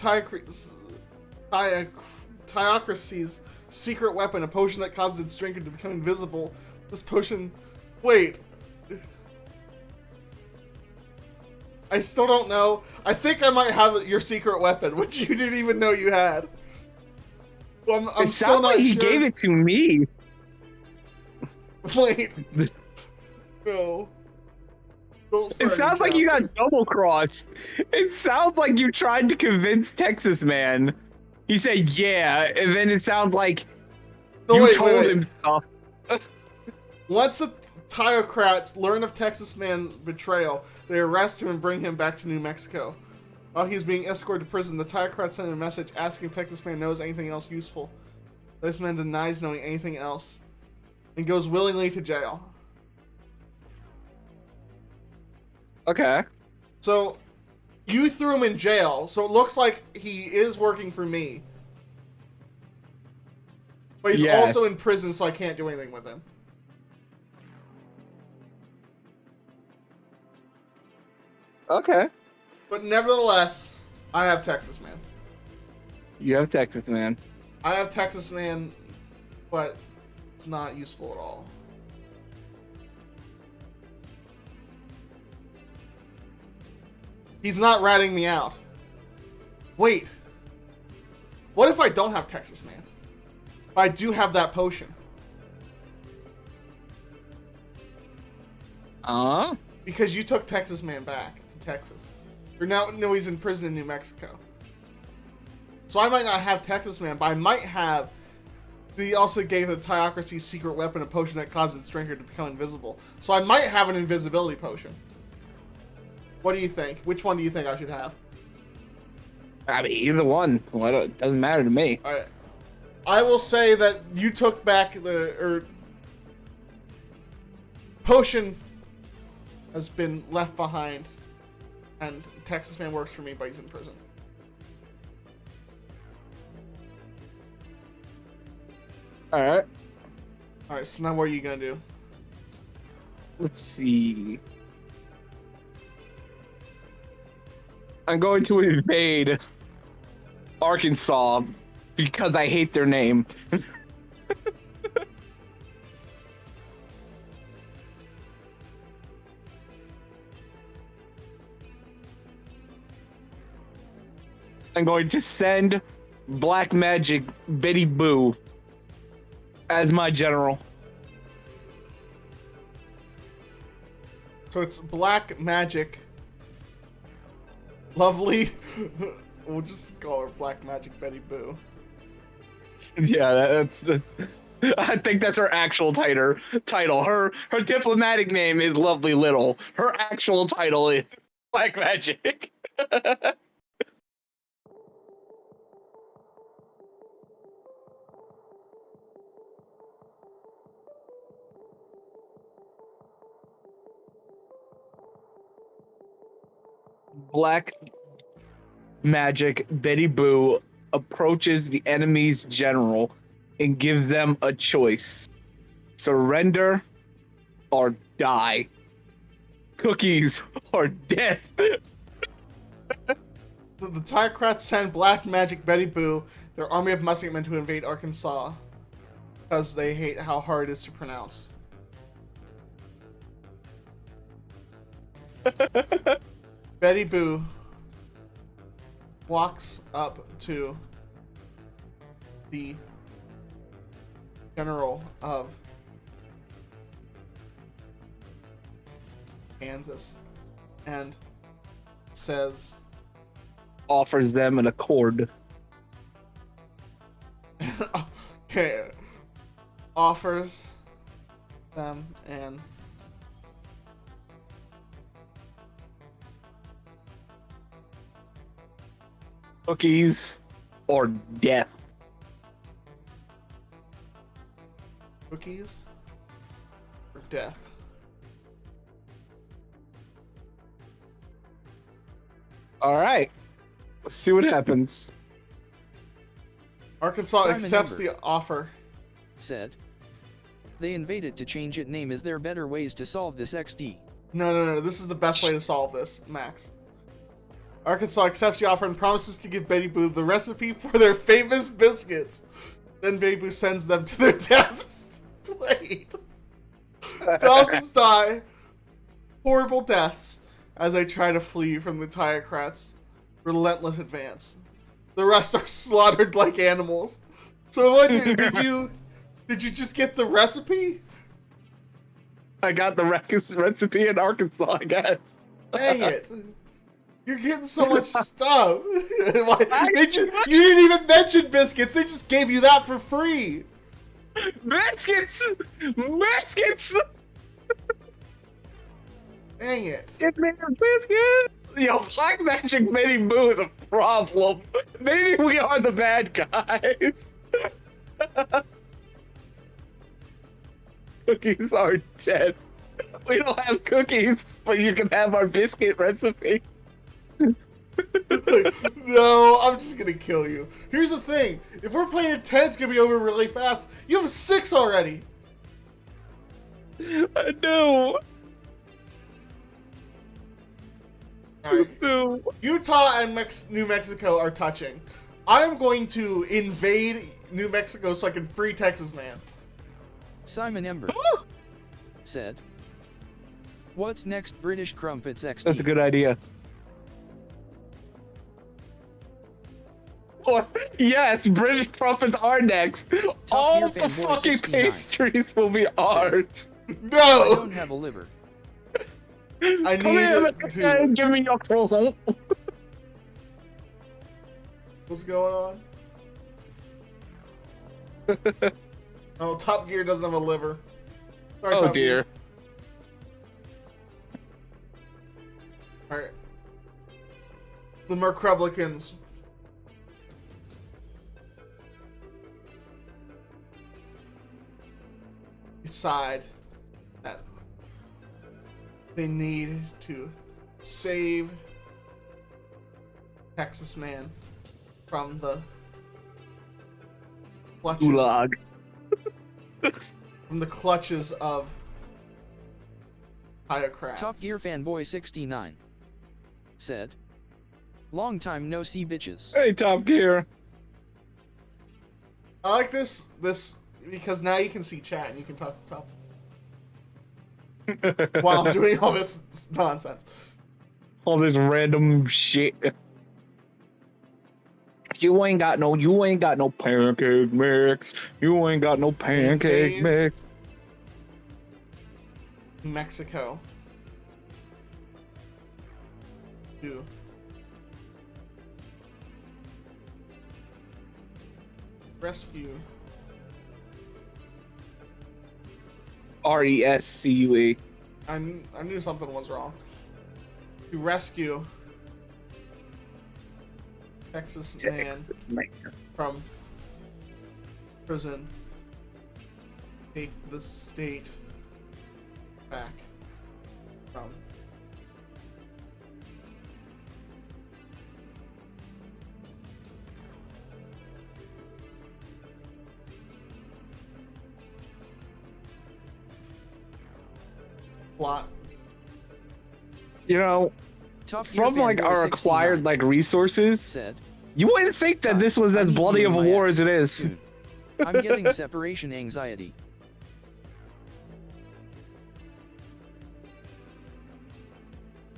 S2: Tyocracy's secret weapon, a potion that causes its drinker to become invisible. This potion... Wait. I still don't know. I think I might have your secret weapon, which you didn't even know you had. Well, I'm
S1: It
S2: still
S1: sounds
S2: not
S1: like he
S2: sure.
S1: gave it to me.
S2: Wait. No. Don't
S1: It
S2: start
S1: sounds
S2: any
S1: like you
S2: chapter.
S1: got double crossed. It sounds like you tried to convince Texas Man. He said yeah, and then it sounds like
S2: No,
S1: you
S2: wait,
S1: told
S2: wait.
S1: him stuff.
S2: Once the Tyocrats learn of Texas Man's betrayal, they arrest him and bring him back to New Mexico. While he's being escorted to prison, the Tyocrats send a message asking if Texas Man knows anything else useful. This man denies knowing anything else and goes willingly to jail.
S1: Okay.
S2: So, you threw him in jail, so it looks like he is working for me. But he's
S1: Yes.
S2: also in prison, so I can't do anything with him.
S1: Okay.
S2: But nevertheless, I have Texas Man.
S1: You have Texas Man.
S2: I have Texas Man, but it's not useful at all. He's not ratting me out. Wait. What if I don't have Texas Man? I do have that potion. Because you took Texas Man back to Texas. Or now, no, he's in prison in New Mexico. So I might not have Texas Man, but I might have... He also gave the Tyocracy's secret weapon a potion that causes its drinker to become invisible. So I might have an invisibility potion. What do you think? Which one do you think I should have?
S1: I mean, either one. Well, it doesn't matter to me.
S2: Alright. I will say that you took back potion has been left behind, and Texas Man works for me, but he's in prison.
S1: Alright.
S2: Alright, so now what are you gonna do?
S1: Let's see. I'm going to invade Arkansas because I hate their name. I'm going to send Black Magic Betty Boo as my general.
S2: So it's Black Magic. Lovely. We'll just call her Black Magic Betty Boo.
S1: Yeah, that's I think that's her actual title. Her diplomatic name is Lovely Little. Her actual title is Black Magic. Black Magic Betty Boo approaches the enemy's general and gives them a choice: surrender or die. Cookies or death.
S2: The Tyocrats send Black Magic Betty Boo, their army of musketmen, to invade Arkansas because they hate how hard it is to pronounce. Betty Boo walks up to the general of Kansas and says,
S1: Offers them an accord.
S2: Okay. Offers them and
S1: Cookies or death.
S2: cookies or death.
S1: All right. Let's see what happens.
S2: Arkansas
S3: Simon
S2: accepts
S3: Number
S2: the offer.
S3: said, they invaded to change it name. Is there better ways to solve this XD?
S2: No. This is the best way to solve this, Max. Arkansas accepts the offer and promises to give Betty Boo the recipe for their famous biscuits. Then Betty Boo sends them to their deaths. Wait. Thousands die. Horrible deaths as they try to flee from the Tiocrats' relentless advance. The rest are slaughtered like animals. So what did you just get the recipe?
S1: I got the recipe in Arkansas, I guess.
S2: Dang it. You're getting so much stuff. You didn't even mention biscuits. They just gave you that for free.
S1: Biscuits! Biscuits!
S2: Dang it.
S1: Give me a biscuit! Yo, Black Magic Betty Boo is a problem. Maybe we are the bad guys. Cookies are dead. We don't have cookies, but you can have our biscuit recipe.
S2: No, I'm just gonna kill you. Here's the thing. If we're playing at 10, it's gonna be over really fast. You have 6 already.
S1: I know.
S2: Alright.
S1: Dude.
S2: Utah and New Mexico are touching. I'm going to invade New Mexico so I can free Texas Man.
S3: Simon Ember said, what's next? British Crumpets XD.
S1: That's a good idea. Oh, yes, British Profits are next. All
S3: Gear
S1: the
S3: Fanboy
S1: fucking
S3: 69
S1: pastries will be ours.
S3: I
S2: No!
S3: don't have a liver.
S2: I
S1: Come here,
S2: need
S1: Mr.K,
S2: to...
S1: give me your croissant.
S2: What's going on? Oh, Top Gear doesn't have a liver. Sorry,
S1: Oh
S2: Top
S1: dear.
S2: Gear. Alright. The Mercreblicans. Decide that they need to save Texas Man from the clutches,
S1: Gulag.
S2: from the clutches of Tiocrats.
S3: Top Gear Fanboy 69 said, long time no see bitches.
S1: Hey, Top Gear.
S2: I like this because now you can see chat and you can talk to Top while I'm doing all this nonsense.
S1: All this random shit. You ain't got no pancake mix. You ain't got no pancake mix.
S2: Mexico. To rescue
S1: RESCUE.
S2: I knew something was wrong. To rescue Texas Man from prison. Take the state back from plot.
S1: You know,
S3: Top Gear
S1: from like
S3: Fanboy
S1: our
S3: 69
S1: acquired like resources,
S3: said,
S1: you wouldn't think that this was
S3: I
S1: as
S3: need
S1: bloody
S3: you
S1: of a
S3: in my
S1: war
S3: ass
S1: as it is.
S3: soon. I'm getting separation anxiety.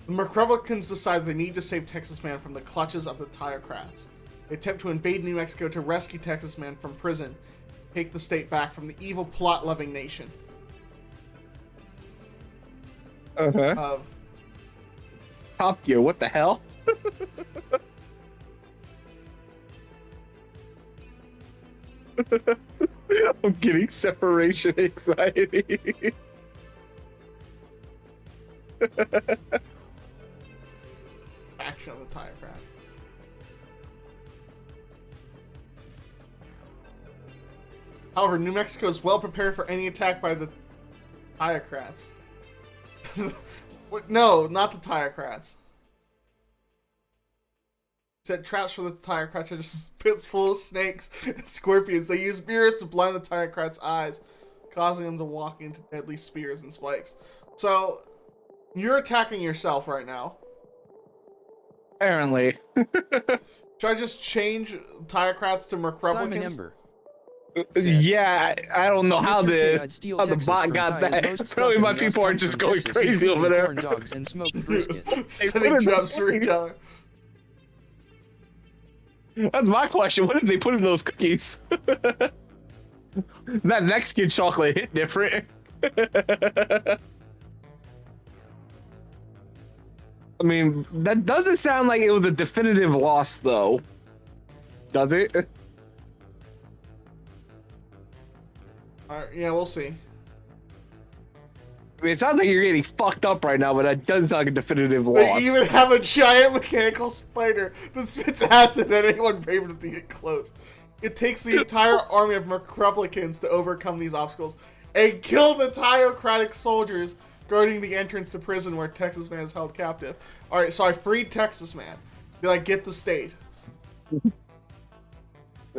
S2: The Mercreblicans decide they need to save Texas Man from the clutches of the Tiocrats. They attempt to invade New Mexico to rescue Texas Man from prison, take the state back from the evil plot-loving nation of
S1: Top Gear, what the hell? I'm getting separation anxiety.
S2: Action of the Tiocrats. However, New Mexico is well prepared for any attack by the Tiocrats. No, not the Tiocrats. Set traps for the Tiocrats are just pits full of snakes and scorpions. They use mirrors to blind the Tiocrats' eyes, causing them to walk into deadly spears and spikes. So, you're attacking yourself right now.
S1: Apparently.
S2: Should I just change Tiocrats to
S3: Simon
S2: McReplicants?
S3: Ember. Said,
S1: Yeah, I don't know how
S3: Mr. K,
S1: the
S3: I'd steal
S1: how the
S3: Texas
S1: bot
S3: from
S1: got
S3: Ty as
S1: that.
S3: most
S1: Probably
S3: stuff
S1: my
S3: in the US
S1: people are
S3: comes
S1: just
S3: from
S1: going
S3: Texas,
S1: crazy
S3: including
S1: over there.
S3: corn dogs and smoked brisket.
S2: Setting traps for each other.
S1: That's my question. What did they put in those cookies? That Mexican chocolate hit different. I mean, that doesn't sound like it was a definitive loss, though. Does it?
S2: Alright, yeah, we'll see.
S1: I mean, it sounds like you're getting fucked up right now, but that doesn't sound like a definitive
S2: They
S1: loss.
S2: even have a giant mechanical spider that spits acid at anyone brave enough to get close. It takes the entire army of McReplicants to overcome these obstacles and kill the Tiocratic soldiers guarding the entrance to prison where Texas Man is held captive. Alright, so I freed Texas Man. Did I get the state?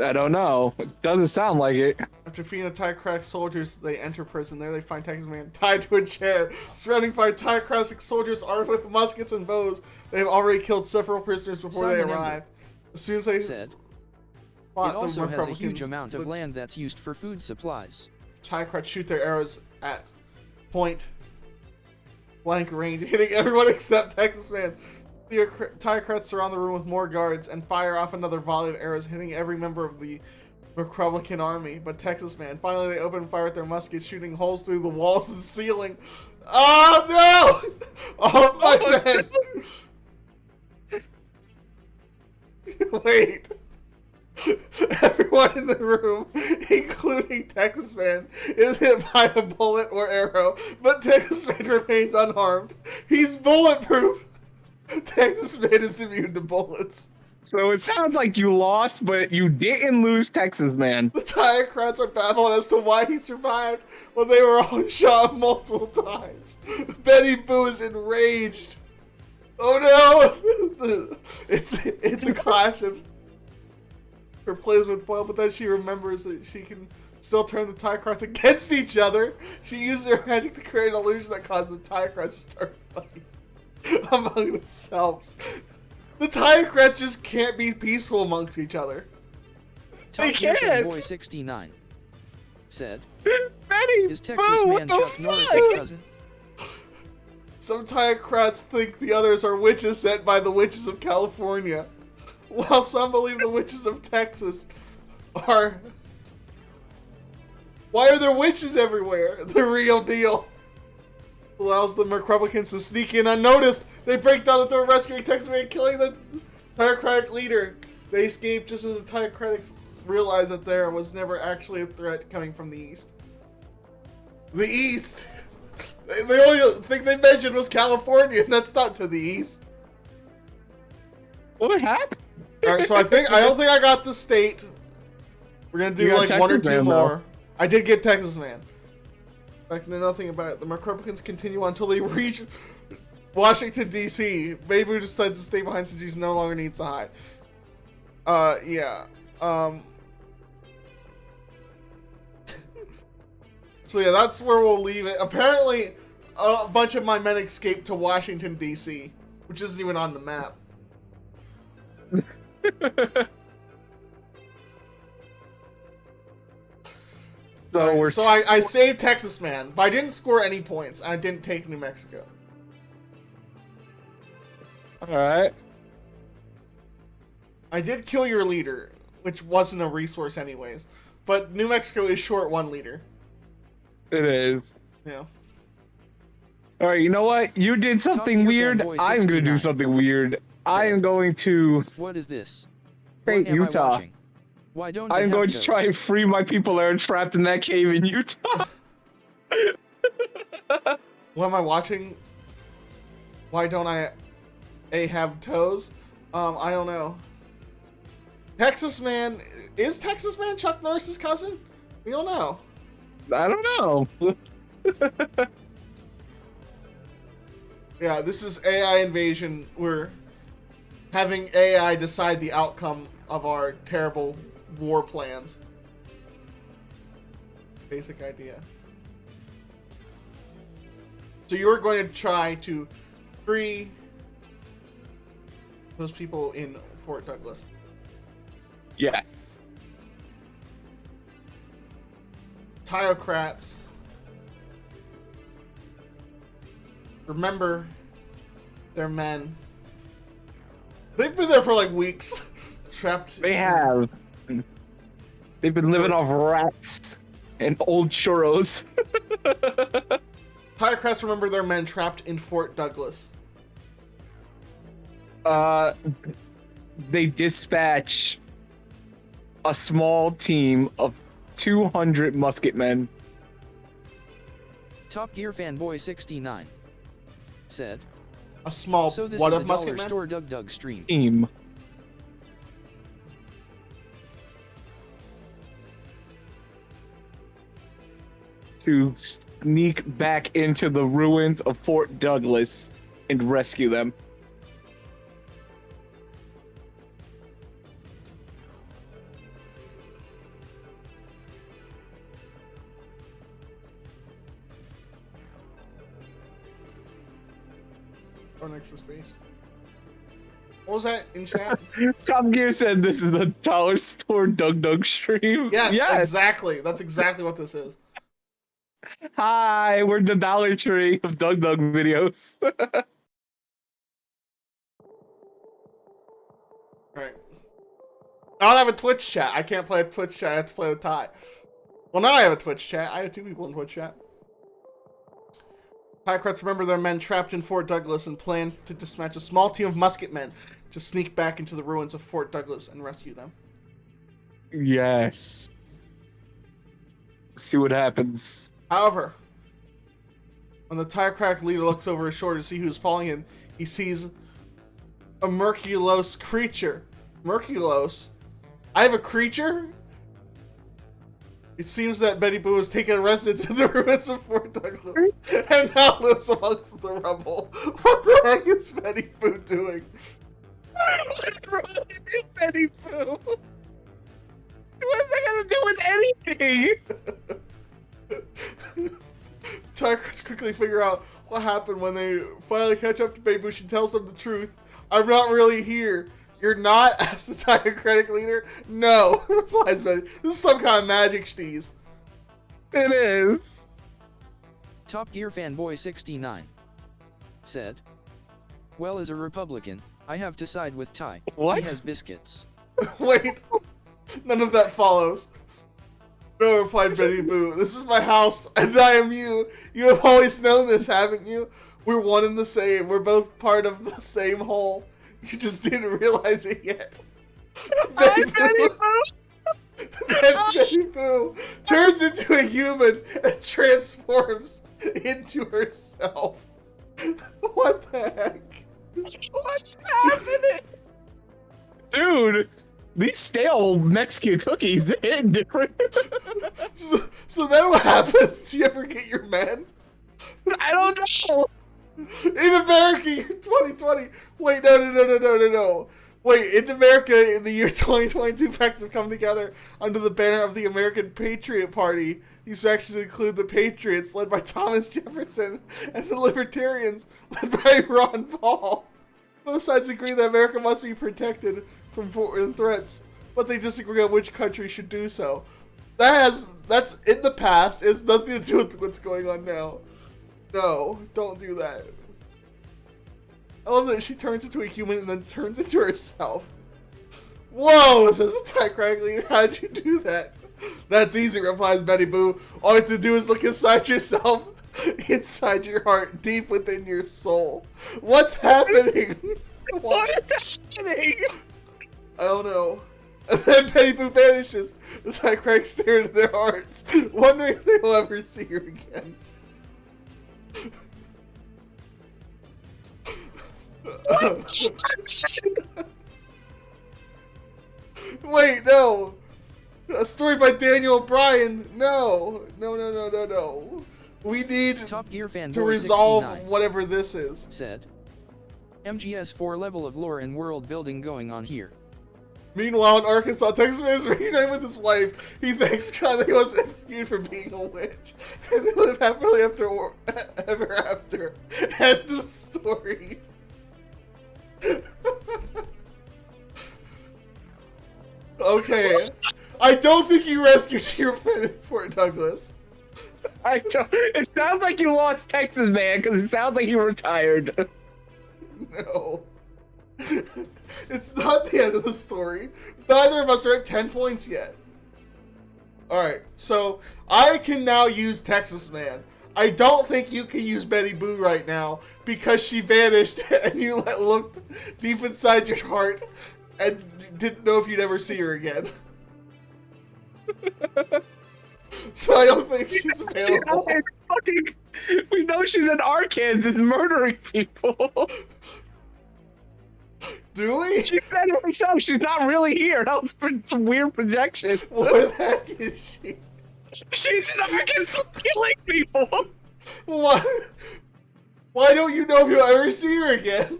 S1: I don't know. It doesn't sound like it.
S2: After defeating the Tiocratic soldiers, they enter prison. There they find Texas Man tied to a chair, surrounded by Tiocratic soldiers armed with muskets and bows. They have already killed several prisoners before they
S3: Simon
S2: arrived. As soon as they
S3: Said,
S2: fought
S3: it also
S2: the
S3: has a huge
S2: Republicans,
S3: amount of
S2: the
S3: land that's used for food supplies.
S2: Tiocrats shoot their arrows at point blank range, hitting everyone except Texas Man. The Tiocrats surround the room with more guards and fire off another volley of arrows, hitting every member of the Republican army. But Texas Man, finally they open fire with their muskets, shooting holes through the walls and ceiling. Oh no! All my men! Wait. Everyone in the room, including Texas Man, is hit by a bullet or arrow, but Texas Man remains unharmed. He's bulletproof. Texas Man is immune to bullets.
S1: So it sounds like you lost, but you didn't lose Texas Man.
S2: The Tiocrats are baffled as to why he survived when they were all shot multiple times. Betty Boo is enraged. Oh no! It's a clash of her plays would foil, but then she remembers that she can still turn the Tiocrats against each other. She uses her magic to create an illusion that causes the Tiocrats to start fighting among themselves. The Tiocrats just can't be peaceful amongst each other.
S1: They
S3: Top Gear
S1: can't.
S3: Boy 69 said,
S1: Betty
S3: is Texas
S1: Boo,
S3: Man
S1: what the
S3: Chuck Norris'
S1: fuck?
S3: cousin?
S2: Some Tiocrats think the others are witches sent by the witches of California, while some believe the witches of Texas are... Why are there witches everywhere? The real deal. Allows the Republicans to sneak in unnoticed. They break down the door, rescuing Texas Man, killing the Tiocratic leader. They escape just as the Tiocratics realize that there was never actually a threat coming from the east. The east? The only thing they mentioned was California, and that's not to the east.
S1: What happened?
S2: Alright, so I don't think I got the state. We're gonna do
S1: You got
S2: like one or
S1: Texas
S2: two
S1: Man,
S2: more.
S1: though.
S2: I did get Texas Man. I can know nothing about it. The Republicans continue until they reach Washington, D.C. Baby decides to stay behind since he no longer needs to hide. Yeah. So yeah, that's where we'll leave it. Apparently, a bunch of my men escaped to Washington, D.C., which isn't even on the map. So I saved Texas Man, but I didn't score any points. I didn't take New Mexico.
S1: Alright.
S2: I did kill your leader, which wasn't a resource anyways. But New Mexico is short one leader.
S1: It is.
S2: Yeah.
S1: Alright, you know what? You did something weird.
S3: Boy
S1: I'm gonna do
S3: 69
S1: something weird. I am going to
S3: What is this?
S1: state
S3: What am I
S1: Utah.
S3: watching? Why don't I
S1: I'm
S3: have
S1: going to
S3: toes?
S1: try and free my people that are trapped in that cave in Utah.
S2: What am I watching? Why don't I have toes? I don't know. Texas Man, is Texas Man Chuck Norris's cousin? We don't know.
S1: I don't know.
S2: Yeah, this is AI Invasion. We're having AI decide the outcome of our terrible war plans. Basic idea. So you're going to try to free those people in Fort Douglas.
S1: Yes.
S2: Tyrocrats. Remember, they're men. They've been there for like weeks. Trapped.
S1: They have. They've been living off rats and old churros.
S2: Tyrocrats remember their men trapped in Fort Douglas.
S1: They dispatch a small team of 200 musketmen.
S3: Top Gear Fanboy 69 said,
S2: A small
S3: so this
S2: what
S3: is
S2: of
S3: a dollar
S2: musketmen?
S3: store Doug stream.
S1: Team. To sneak back into the ruins of Fort Douglas and rescue them.
S2: Or an extra space. What was that in chat?
S1: Top Gear said this is the dollar store Doug stream.
S2: Yes, exactly. That's exactly what this is.
S1: Hi, we're the Dollar Tree of Doug videos.
S2: Alright. I don't have a Twitch chat. I can't play a Twitch chat. I have to play with Ty. Well, now I have a Twitch chat. I have 2 people in Twitch chat. Tyrocrats remember their men trapped in Fort Douglas and plan to dispatch a small team of musketmen to sneak back into the ruins of Fort Douglas and rescue them.
S1: Yes. See what happens.
S2: However, when the Tyrocrat leader looks over his shoulder to see who's following him, he sees a Merculos creature. Merculos? I have a creature? It seems that Betty Boo has taken residence in the ruins of Fort Douglas and now lives amongst the rubble. What the heck is Betty Boo doing?
S1: Betty Boo. What's that gonna do with anything?
S2: Tyrocrats quickly figure out what happened when they finally catch up to Betty Boo. She tells them the truth. I'm not really here. You're not? Asks the Tyrocratic leader. No, replies Betty. This is some kind of magic steez.
S1: It is.
S3: Top Gear Fanboy 69 said, well, as a Republican, I have to side with Ty.
S1: What?
S3: He has biscuits.
S2: Wait, none of that follows. No, replied Betty Boo. This is my house, and I am you. You have always known this, haven't you? We're one and the same. We're both part of the same whole. You just didn't realize it yet. Betty Boo. Then Betty Boo turns into a human and transforms into herself. What the heck?
S1: What's happening? Dude, these stale Mexican cookies hit different.
S2: So then what happens? Do you ever get your men?
S1: I don't know.
S2: In America, 2020. Wait, no. Wait, in America, in the year 2022, factions have come together under the banner of the American Patriot Party. These factions include the Patriots, led by Thomas Jefferson, and the Libertarians, led by Ron Paul. Both sides agree that America must be protected from foreign threats, but they disagree on which country should do so. That's in the past. It has nothing to do with what's going on now. No, don't do that. I love that she turns into a human and then turns into herself. Whoa, says the Tyrocratic leader. How'd you do that? That's easy, replies Betty Boo. All you have to do is look inside yourself, inside your heart, deep within your soul. What's happening?
S1: What is happening?
S2: I don't know. And then Betty Boo vanishes. It's like Craig staring into their hearts, wondering if they will ever see her again. Wait, no. A story by Daniel O'Brien. No. We need
S3: Top Gear fanboy
S2: to resolve
S3: 69
S2: whatever this is.
S3: said, MGS4 level of lore and world building going on here.
S2: Meanwhile, in Arkansas, Texas man is reunited with his wife. He thanks God that he wasn't executed for being a witch. And they live happily ever after. End of story. Okay. I don't think you rescued your friend in Fort Douglas.
S1: I don't, it sounds like you lost Texas Man because it sounds like you retired.
S2: No. It's not the end of the story. Neither of us are at 10 points yet. Alright, so I can now use Texas Man. I don't think you can use Betty Boo right now because she vanished and you looked deep inside your heart and didn't know if you'd ever see her again. So I don't think she's available.
S1: We know she's in Arkansas murdering people.
S2: Do we?
S1: She said it herself. She's not really here. That was some weird projection.
S2: Where the heck is she?
S1: She's in Arkansas killing people.
S2: Why? Why don't you know if you'll ever see her again?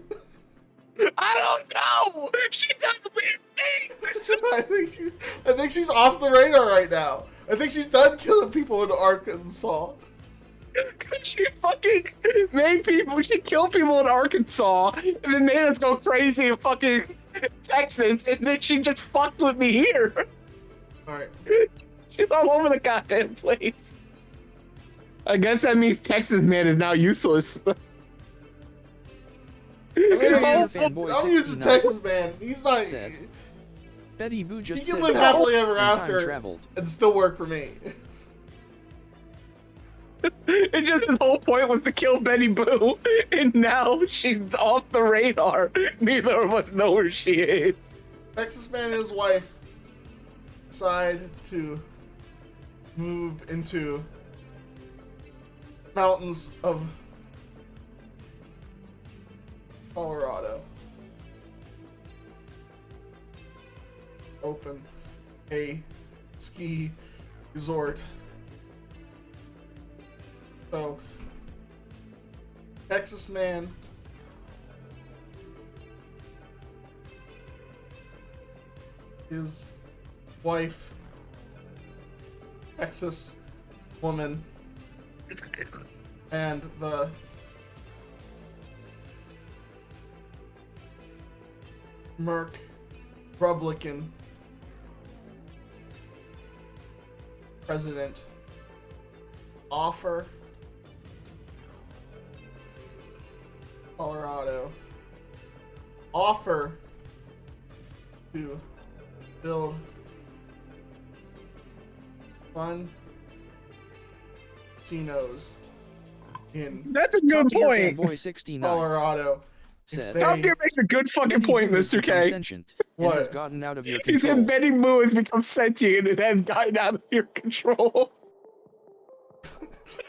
S1: I don't know. She does weird things.
S2: I think she's off the radar right now. I think she's done killing people in Arkansas.
S1: She fucking made people. She killed people in Arkansas and then made us go crazy in fucking Texas, and then she just fucked with me here.
S2: Alright.
S1: She's all over the goddamn place. I guess that means Texas Man is now useless.
S2: I'm using Texas Man. He's not.
S3: Said, Betty Boo just
S2: he can
S3: said
S2: live happily ever
S3: and time
S2: after
S3: traveled.
S2: and still work for me.
S1: It just the whole point was to kill Betty Boo, and now she's off the radar. Neither of us know where she is.
S2: Texas Man and his wife decide to move into mountains of Colorado. Open a ski resort. So, Texas Man his wife, Texas woman, and the Merc Republican president offer Colorado offer to build fun casinos in
S1: That's a good
S3: Top Gear
S1: point.
S3: fanboy 69
S2: Colorado.
S3: said,
S2: If
S1: Top
S2: they-
S1: Gear makes a good fucking
S3: Betty
S1: point,
S3: Boo has
S1: Mr.
S3: become
S1: K.
S3: sentient
S2: What?
S3: and has gotten out of your
S1: He
S3: control.
S1: said Betty Boo has become sentient and has gotten out of your control.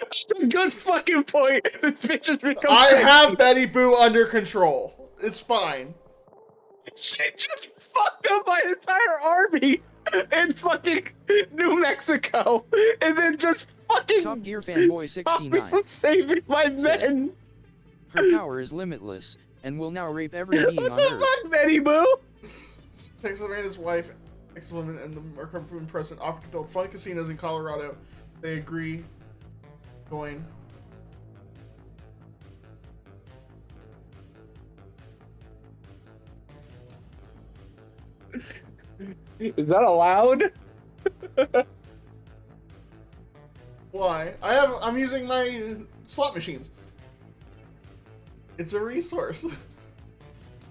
S1: That's a good fucking point. This bitch has become
S2: I
S1: sentient.
S2: have Betty Boo under control. It's fine.
S1: She just fucked up my entire army in fucking New Mexico, and then just fucking
S3: Top Gear fanboy
S1: stopped me
S3: 69
S1: from saving my
S3: said,
S1: men.
S3: her power is limitless and will now rape every being
S1: What
S3: on
S1: the
S3: Earth.
S1: fuck, Betty Boo?
S2: Texas man and his wife, ex-woman, and the Republican president offer to build fun casinos in Colorado. They agree. Join.
S1: Is that allowed?
S2: Why? I'm using my slot machines. It's a resource.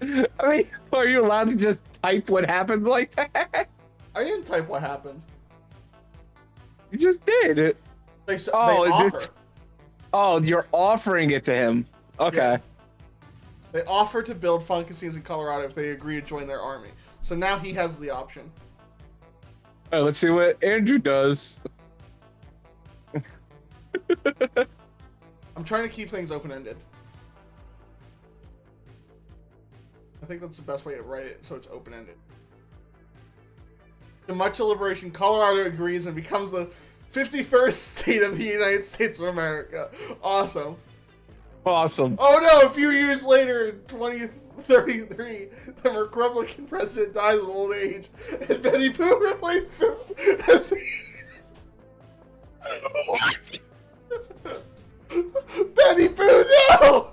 S1: I mean, are you allowed to just type what happens like that?
S2: I didn't type what happens.
S1: You just did.
S2: They
S1: Oh,
S2: offer.
S1: Oh, you're offering it to him. Okay.
S2: Yeah. They offer to build fun casinos in Colorado if they agree to join their army. So now he has the option.
S1: All right, let's see what Andrew does.
S2: I'm trying to keep things open-ended. I think that's the best way to write it, so it's open-ended. In much deliberation, Colorado agrees and becomes the 51st state of the United States of America. Awesome.
S1: Awesome.
S2: Oh no, a few years later, in 2033, the Republican president dies of old age, and Betty Boop replaces him as
S1: What?
S2: Betty Boop, no!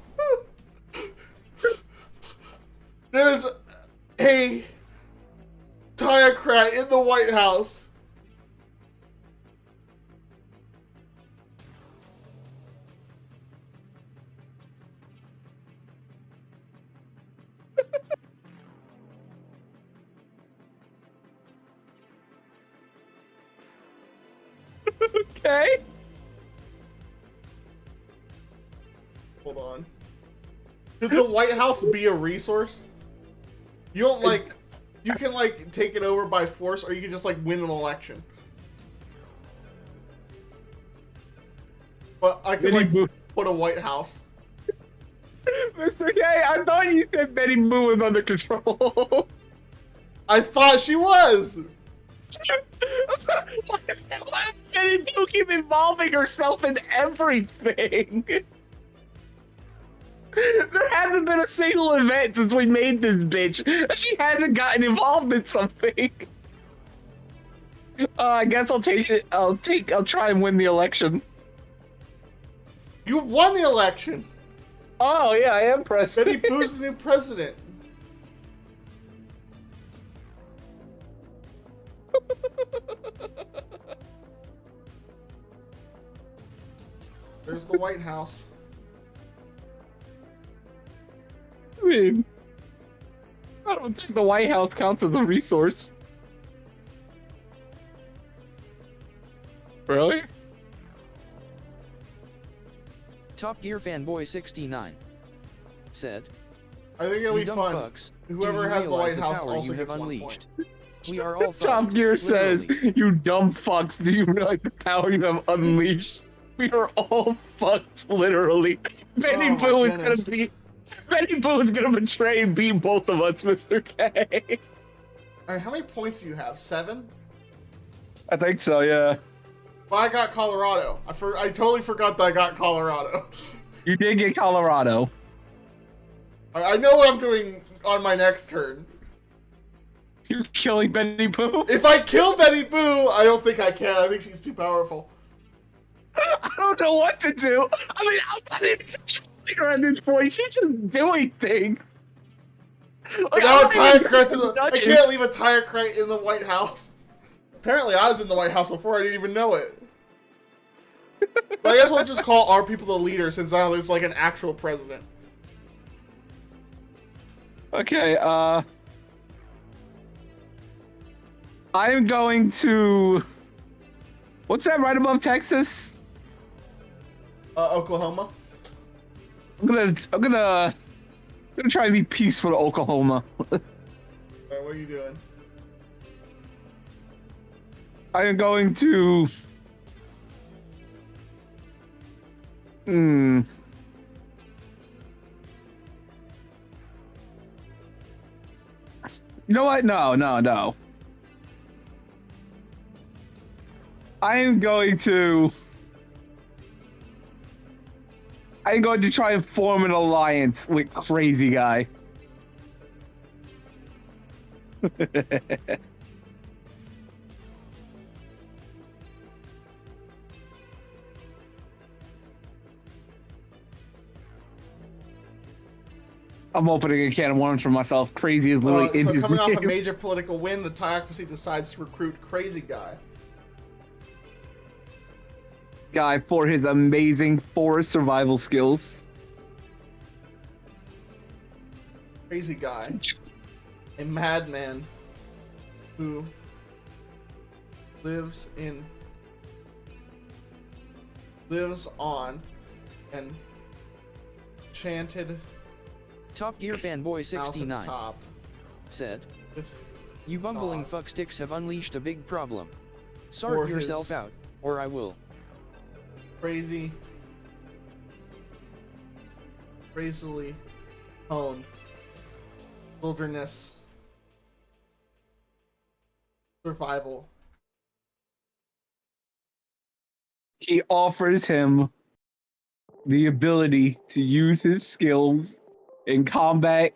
S2: There's a Democrat in the White House.
S1: Okay.
S2: Hold on. Could the White House be a resource? You don't like... You can, like, take it over by force, or you can just, like, win an election. But I could, like, put a White House.
S1: Mr. K, I thought you said Betty Boo was under control.
S2: I thought she was!
S1: Why does Betty Boo keep involving herself in everything? There hasn't been a single event since we made this bitch. She hasn't gotten involved in something. I guess I'll take it. I'll try and win the election.
S2: You won the election!
S1: Oh yeah, I am president.
S2: Betty Boo's the new president. There's the White House.
S1: I mean, I don't think the White House counts as a resource. Really?
S3: Top Gear Fanboy 69 said,
S2: I think it'll
S3: "You
S2: be
S3: dumb
S2: fun.
S3: fucks,
S2: Whoever
S3: do you
S2: has the
S3: realize
S2: White House
S3: power
S2: also
S3: you have
S2: gets 1
S3: unleashed?
S2: point.
S3: We are all
S1: Top
S3: fucked,
S1: Gear says,
S3: literally.
S1: "You dumb fucks, do you realize the power you have unleashed? We are all fucked, literally. Betty Boo is gonna betray and beat both of us, Mr. K."
S2: Alright, how many points do you have? 7?
S1: I think so, yeah.
S2: Well, I got Colorado. I totally forgot that I got Colorado.
S1: You did get Colorado.
S2: I know what I'm doing on my next turn.
S1: You're killing Betty Boo?
S2: If I kill Betty Boo, I don't think I can. I think she's too powerful.
S1: I don't know what to do. I mean, I'm not even controlling her at this point. She's just doing things. Like,
S2: Now
S1: I'm
S2: a tire
S1: not even
S2: crate in the... I
S1: nudging.
S2: can't leave a tire crate in the White House. Apparently, I was in the White House before I didn't even know it. But I guess we'll just call our people the leader since now there's like an actual president.
S1: Okay, I'm going to... What's that right above Texas?
S2: Oklahoma.
S1: I'm gonna try and be peaceful to Oklahoma.
S2: Alright, what are you doing?
S1: I am going to... You know what? No. I am going to try and form an alliance with Crazy Guy. I'm opening a can of worms for myself. Crazy is literally in
S2: so
S1: his
S2: coming off a
S1: name.
S2: major political win, the Tiocracy decides to recruit Crazy Guy.
S1: Guy for his amazing forest survival skills.
S2: Crazy Guy. A madman who lives on an enchanted
S3: Top Gear Fanboy
S2: mountain
S3: 69
S2: top
S3: said,
S2: with
S3: You bumbling
S2: Aw.
S3: fucksticks have unleashed a big problem.
S2: Or
S3: Sort
S2: his-
S3: yourself out, or I will.
S2: Crazily honed wilderness survival.
S1: He offers him the ability to use his skills in combat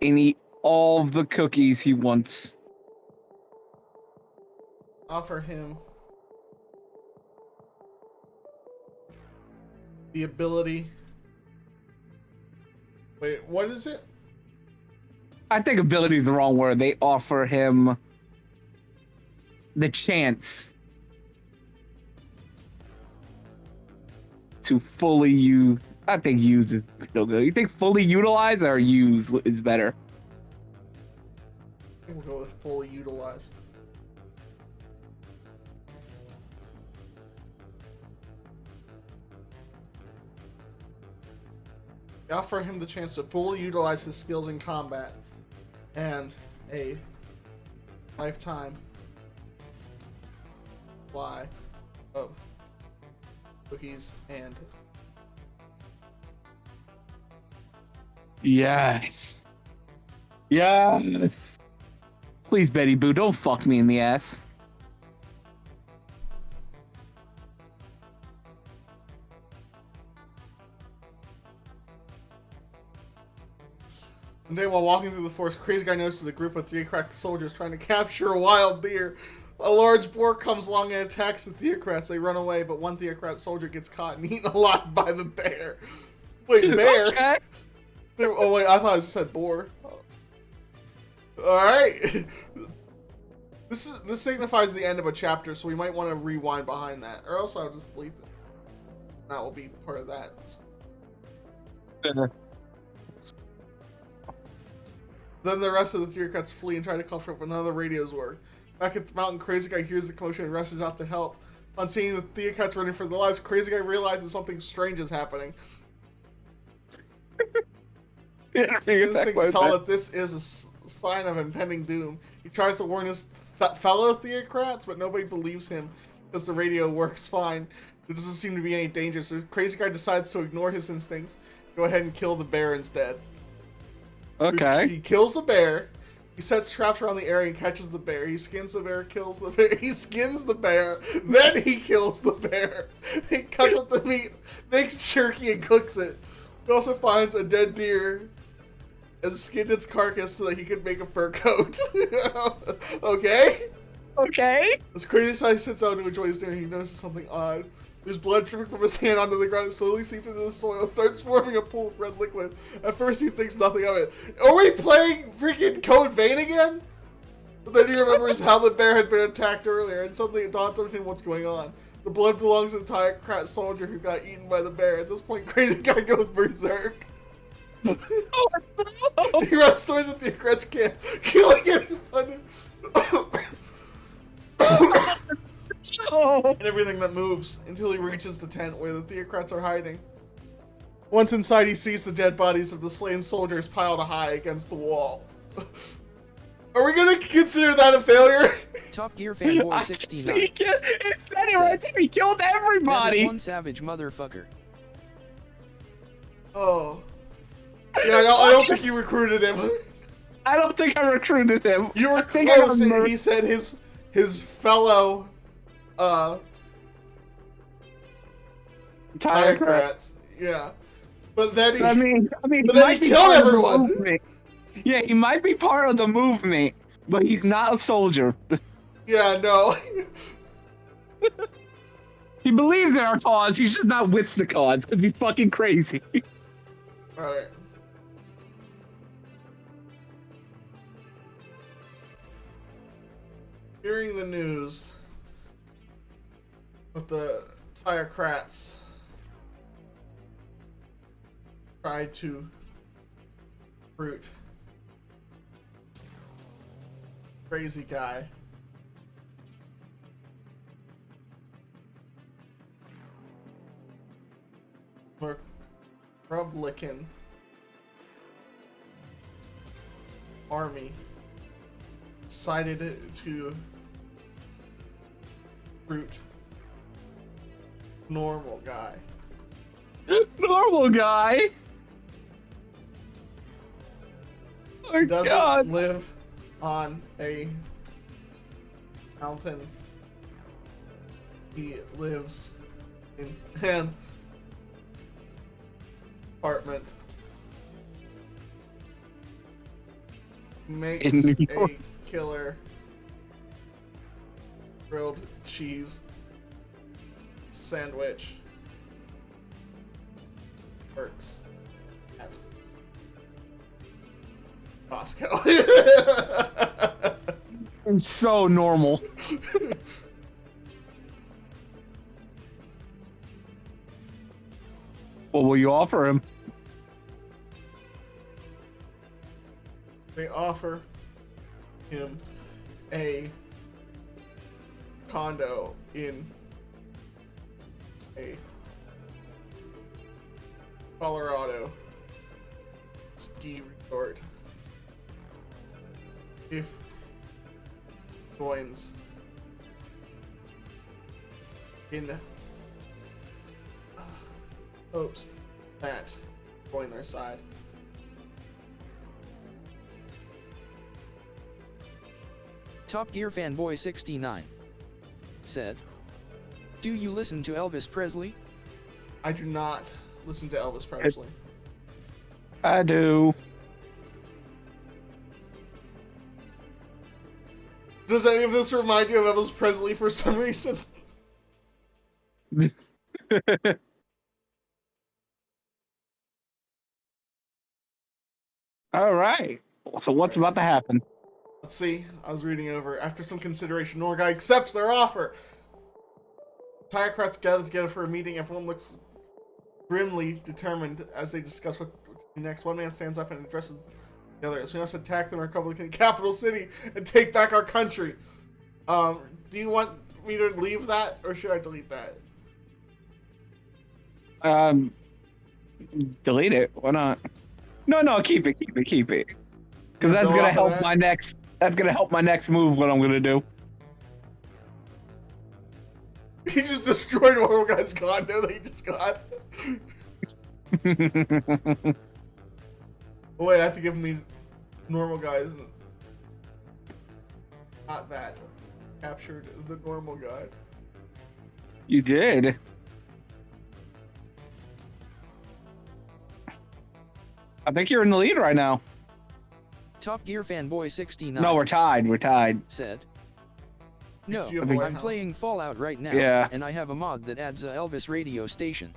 S1: and eat all of the cookies he wants.
S2: Offer him the ability. Wait, what is it?
S1: I think ability is the wrong word. They offer him the chance to fully use. I think use is still good. You think fully utilize or use is better?
S2: I think we'll go with fully utilize. They offer him the chance to fully utilize his skills in combat and a lifetime supply of cookies and
S1: Yes. Yes. Please, Betty Boo, don't fuck me in the ass.
S2: One day while walking through the forest, Crazy Guy notices a group of theocratic soldiers trying to capture a wild deer. A large boar comes along and attacks the theocrats. They run away, but one theocrat soldier gets caught and eaten alive by the bear. Wait, bear?
S1: Okay.
S2: Oh wait, I thought it said boar. Alright. This signifies the end of a chapter, so we might want to rewind behind that. Or else I'll just delete it. That will be part of that. Then the rest of the theocrats flee and try to cover up, but none of the radios work. Back at the mountain, Crazy Guy hears the commotion and rushes out to help. On seeing the theocrats running for their lives, Crazy Guy realizes something strange is happening. Instincts tell that this is a sign of impending doom. He tries to warn his fellow theocrats, but nobody believes him because the radio works fine. There doesn't seem to be any danger, so Crazy Guy decides to ignore his instincts, go ahead and kill the bear instead.
S1: Okay.
S2: He kills the bear. He sets traps around the area and catches the bear. He skins the bear, kills the bear. He skins the bear. Then he kills the bear. He cuts up the meat, makes jerky, and cooks it. He also finds a dead deer and skinned its carcass so that he could make a fur coat. Okay?
S1: Okay.
S2: As Crazy Guy sits down to enjoy his dinner, he notices something odd. There's blood dripping from his hand onto the ground and slowly seeps into the soil, starts forming a pool of red liquid. At first he thinks nothing of it. Are we playing freaking Code Vein again? But then he remembers how the bear had been attacked earlier, and suddenly it dawns on him what's going on. The blood belongs to the theocrat soldier who got eaten by the bear. At this point, Crazy Guy goes berserk. He runs towards the theocrat's camp, killing everyone. And everything that moves until he reaches the tent where the theocrats are hiding. Once inside, he sees the dead bodies of the slain soldiers piled high against the wall. Are we gonna consider that a failure?
S3: Top Gear Fanboy 69.
S1: It said it right there. He killed
S3: That
S1: everybody.
S3: is one savage motherfucker.
S2: Oh. Yeah, I don't think you recruited him.
S1: I don't think I recruited him.
S2: You were
S1: I think I
S2: close.
S1: got
S2: He said his fellow
S1: Tirecrat.
S2: Tirecrats. Yeah. But then he,
S1: I mean,
S2: but
S1: he
S2: then
S1: might
S2: he
S1: be
S2: killed
S1: part of the
S2: everyone.
S1: movement. Yeah, he might be part of the movement, but he's not a soldier.
S2: Yeah, no.
S1: He believes in our cause. He's just not with the cause because he's fucking crazy.
S2: Alright. Hearing the news with the Tirecrats tried to recruit Crazy Guy. Republican Army decided to recruit normal guy.
S1: Normal guy. Oh,
S2: Doesn't
S1: God.
S2: live on a mountain. He lives in an apartment. Makes
S1: In New York.
S2: a killer grilled cheese sandwich. Works at Costco.
S1: I'm so normal. What will you offer him?
S2: They offer him a condo in a Colorado ski resort if joins in hopes that join their side.
S3: Top Gear Fanboy 69 said, "Do you listen to Elvis Presley?"
S2: I do not listen to Elvis Presley.
S1: I do.
S2: Does any of this remind you of Elvis Presley for some reason?
S1: All right. So what's about to happen?
S2: Let's see. I was reading over. After some consideration, Norguy accepts their offer. Tyrocrats gather together for a meeting. Everyone looks grimly determined as they discuss what to do next. One man stands up and addresses the others. We must attack the Republican capital city and take back our country. Do you want me to leave that, or should I delete that?
S1: Delete it. Why not? No, keep it. Because that's
S2: Go
S1: gonna
S2: off of
S1: help
S2: that?
S1: my next. That's gonna help my next move. What I'm gonna do.
S2: He just destroyed Normal Guy's condo that he just got. Oh, wait, I have to give him these Normal Guys. Not that. Captured the Normal Guy.
S1: You did. I think you're in the lead right now.
S3: Top Gear Fanboy 69
S1: No, we're tied. We're tied.
S3: said, "No,
S2: You have a White
S3: I'm
S2: House.
S3: playing Fallout right now,
S1: Yeah.
S3: and I have a mod that adds a Elvis radio station."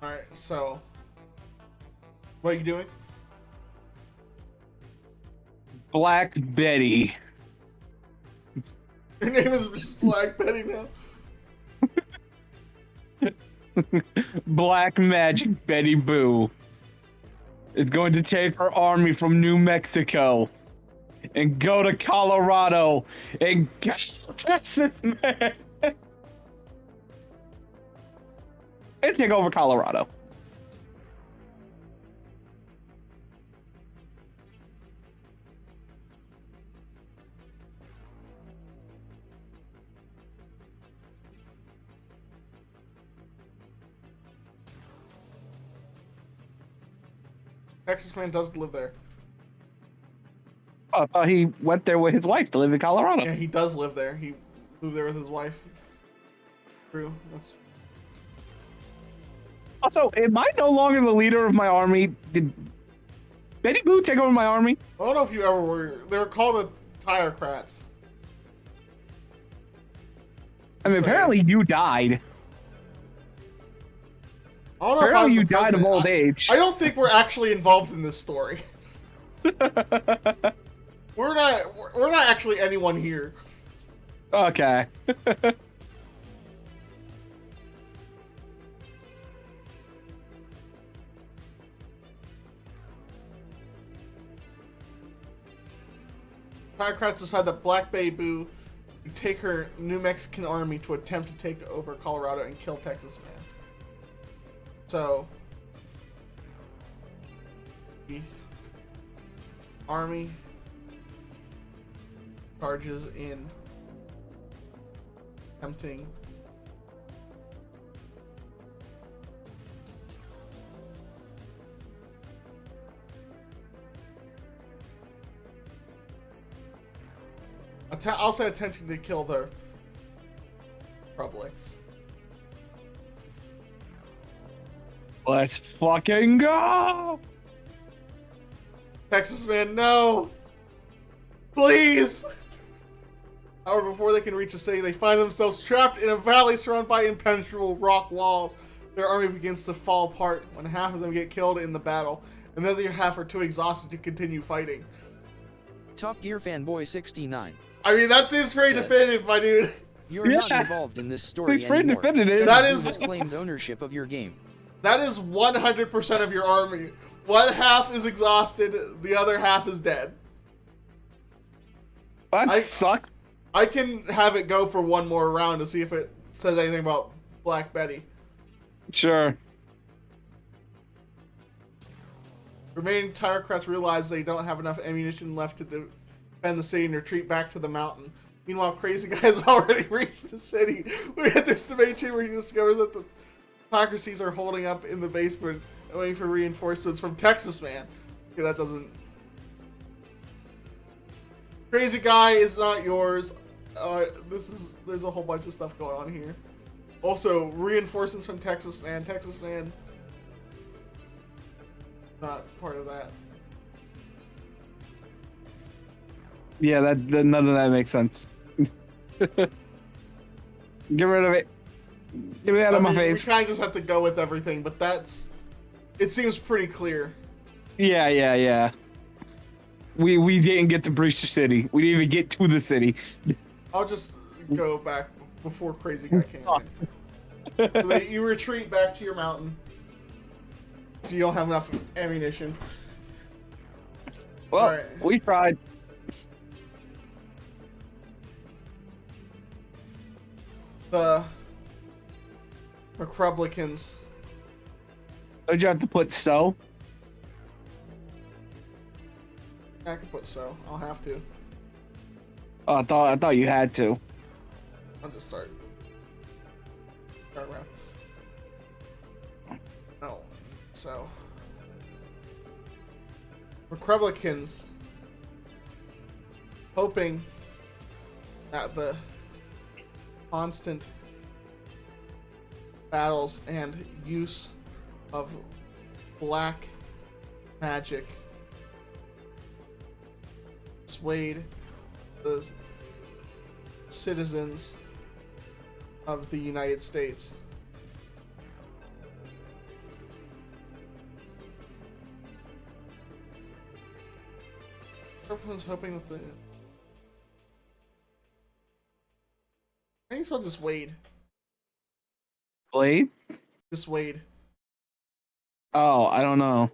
S2: Alright, so. What are you doing?
S1: Black Betty.
S2: Your name is Miss Black Betty now.
S1: Black Magic Betty Boo is going to take her army from New Mexico and go to Colorado and get Texas, man. And take over Colorado.
S2: Texas man does live there.
S1: Oh, I thought he went there with his wife to live in Colorado.
S2: Yeah, he does live there. He moved there with his wife. True. That's...
S1: Also, am I no longer the leader of my army? Did Betty Boo take over my army?
S2: I don't know if you ever were. They were called the Tyrocrats.
S1: I mean,
S2: So-
S1: apparently you died.
S2: I don't know if I was
S1: Apparently
S2: the
S1: you died of
S2: president.
S1: old age.
S2: I don't think we're actually involved in this story. We're not actually anyone here.
S1: Okay.
S2: Tyrocrats decide that Black Baby take her New Mexican army to attempt to take over Colorado and kill Texas Man. So, the army charges in attempting also attempting to kill the Republics.
S1: Let's fucking go!
S2: Texas Man, no! Please! However, before they can reach the city, they find themselves trapped in a valley surrounded by impenetrable rock walls. Their army begins to fall apart when half of them get killed in the battle, and the other half are too exhausted to continue fighting.
S3: Top Gear Fanboy 69.
S2: I mean, that seems pretty definitive, my dude.
S3: You're not involved in this story
S1: It's pretty
S3: anymore.
S1: definitive.
S2: That
S3: Who
S2: is-
S3: has claimed ownership of your game.
S2: That is 100% of your army. One half is exhausted, the other half is dead.
S1: That sucks.
S2: I can have it go for one more round to see if it says anything about Black Betty.
S1: Sure.
S2: Remaining Tyrocrats realize they don't have enough ammunition left to defend the city and retreat back to the mountain. Meanwhile, Crazy Guy has already reached the city. When he enters the main chamber, he discovers that the Hypocrisies are holding up in the basement, waiting for reinforcements from Texas Man. Okay, that doesn't... Crazy Guy is not yours. There's a whole bunch of stuff going on here. Also, reinforcements from Texas Man. Texas Man, not part of that.
S1: Yeah, that none of that makes sense. Get rid of it. Get it out of my face.
S2: We kind of just have to go with everything, but it seems pretty clear.
S1: Yeah. We didn't get to breach the city. We didn't even get to the city.
S2: I'll just go back before Crazy Guy came in. So you retreat back to your mountain. You don't have enough ammunition.
S1: Well,
S2: Alright.
S1: we tried.
S2: The Republicans.
S1: Did you have to put so?
S2: I can put so. I'll have to.
S1: Oh, I thought you had to.
S2: I'll just start around. No. So. Republicans hoping that the constant battles and use of black magic swayed the citizens of the United States. Everyone's hoping that the... I think it's about this Wade.
S1: Blade?
S2: This Wade.
S1: Oh, I don't know.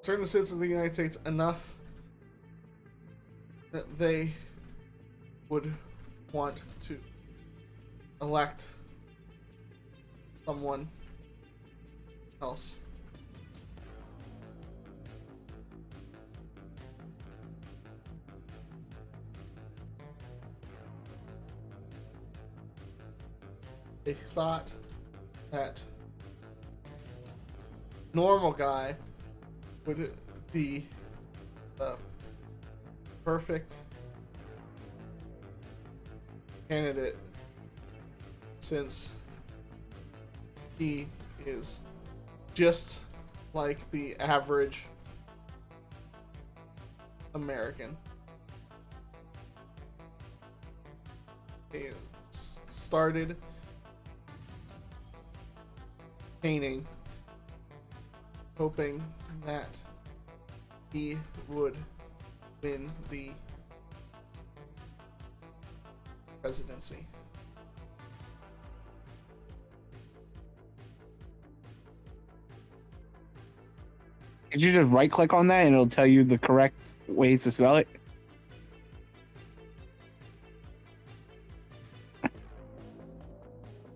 S2: Certain citizens of the United States enough that they would want to elect someone else. They thought that normal guy would be the perfect candidate since he is just like the average American. He started painting, hoping that he would win the presidency.
S1: Could you just right click on that and it'll tell you the correct ways to spell it?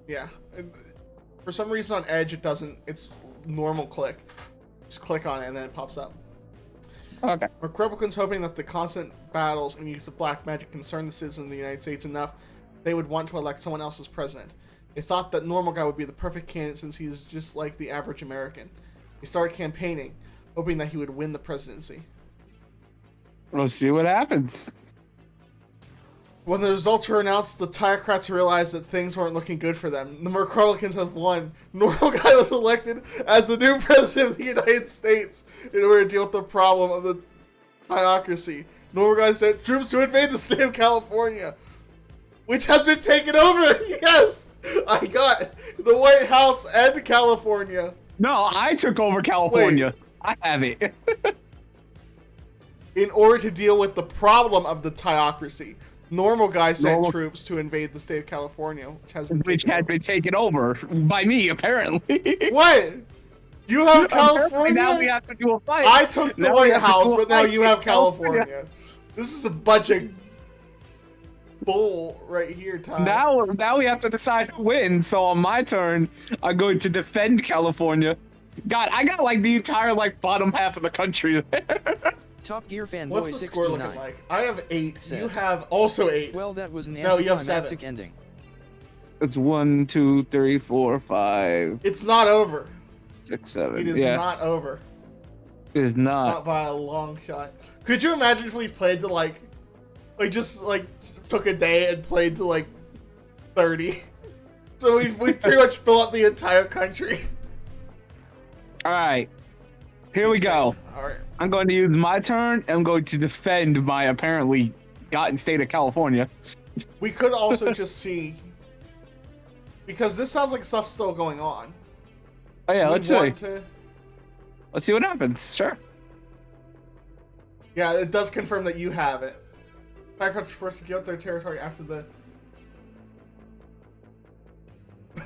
S2: Yeah. For some reason on Edge it doesn't. It's normal click. Just click on it and then it pops up.
S1: Okay.
S2: Republicans hoping that the constant battles and use of black magic concern the citizens of the United States enough, they would want to elect someone else as president. They thought that Normal Guy would be the perfect candidate since he's just like the average American. They started campaigning, hoping that he would win the presidency.
S1: We'll see what happens.
S2: When the results were announced, the Tyrocrats realized that things weren't looking good for them. The Republicans have won. Normal Guy was elected as the new president of the United States in order to deal with the problem of the Tyrocracy. Normal Guy sent troops to invade the state of California, which has been taken over. Yes! I got the White House and California.
S1: No, I took over California. Wait. I have it.
S2: In order to deal with the problem of the Tyrocracy, Normal Guy sent troops to invade the state of California, which has been
S1: taken over by me, apparently.
S2: What? You have California?
S1: Now we have to do a fight.
S2: I took the White House, but now you have California. This is a bunch of bull right here, Ty.
S1: Now we have to decide who wins. So on my turn, I'm going to defend California. God, I got like the entire bottom half of the country there.
S3: Top Gear Fanboy
S2: What's the
S3: 69
S2: score looking like? I have 8. Said, you have also 8.
S3: Well, that was an
S2: anticlimactic
S3: ending.
S1: It's 1, 2, 3, 4, 5.
S2: It's not over.
S1: 6, 7.
S2: It is not over.
S1: It is not.
S2: Not by a long shot. Could you imagine if we played to just took a day and played to 30? So we pretty much fill up the entire country.
S1: All right. Here we go.
S2: All right.
S1: I'm going to use my turn. I'm going to defend my apparently gotten state of California.
S2: We could also just see, because this sounds like stuff's still going on.
S1: Oh yeah, let's see. Let's see what happens. Sure.
S2: Yeah, it does confirm that you have it. Backcountry forced to give up their territory after the.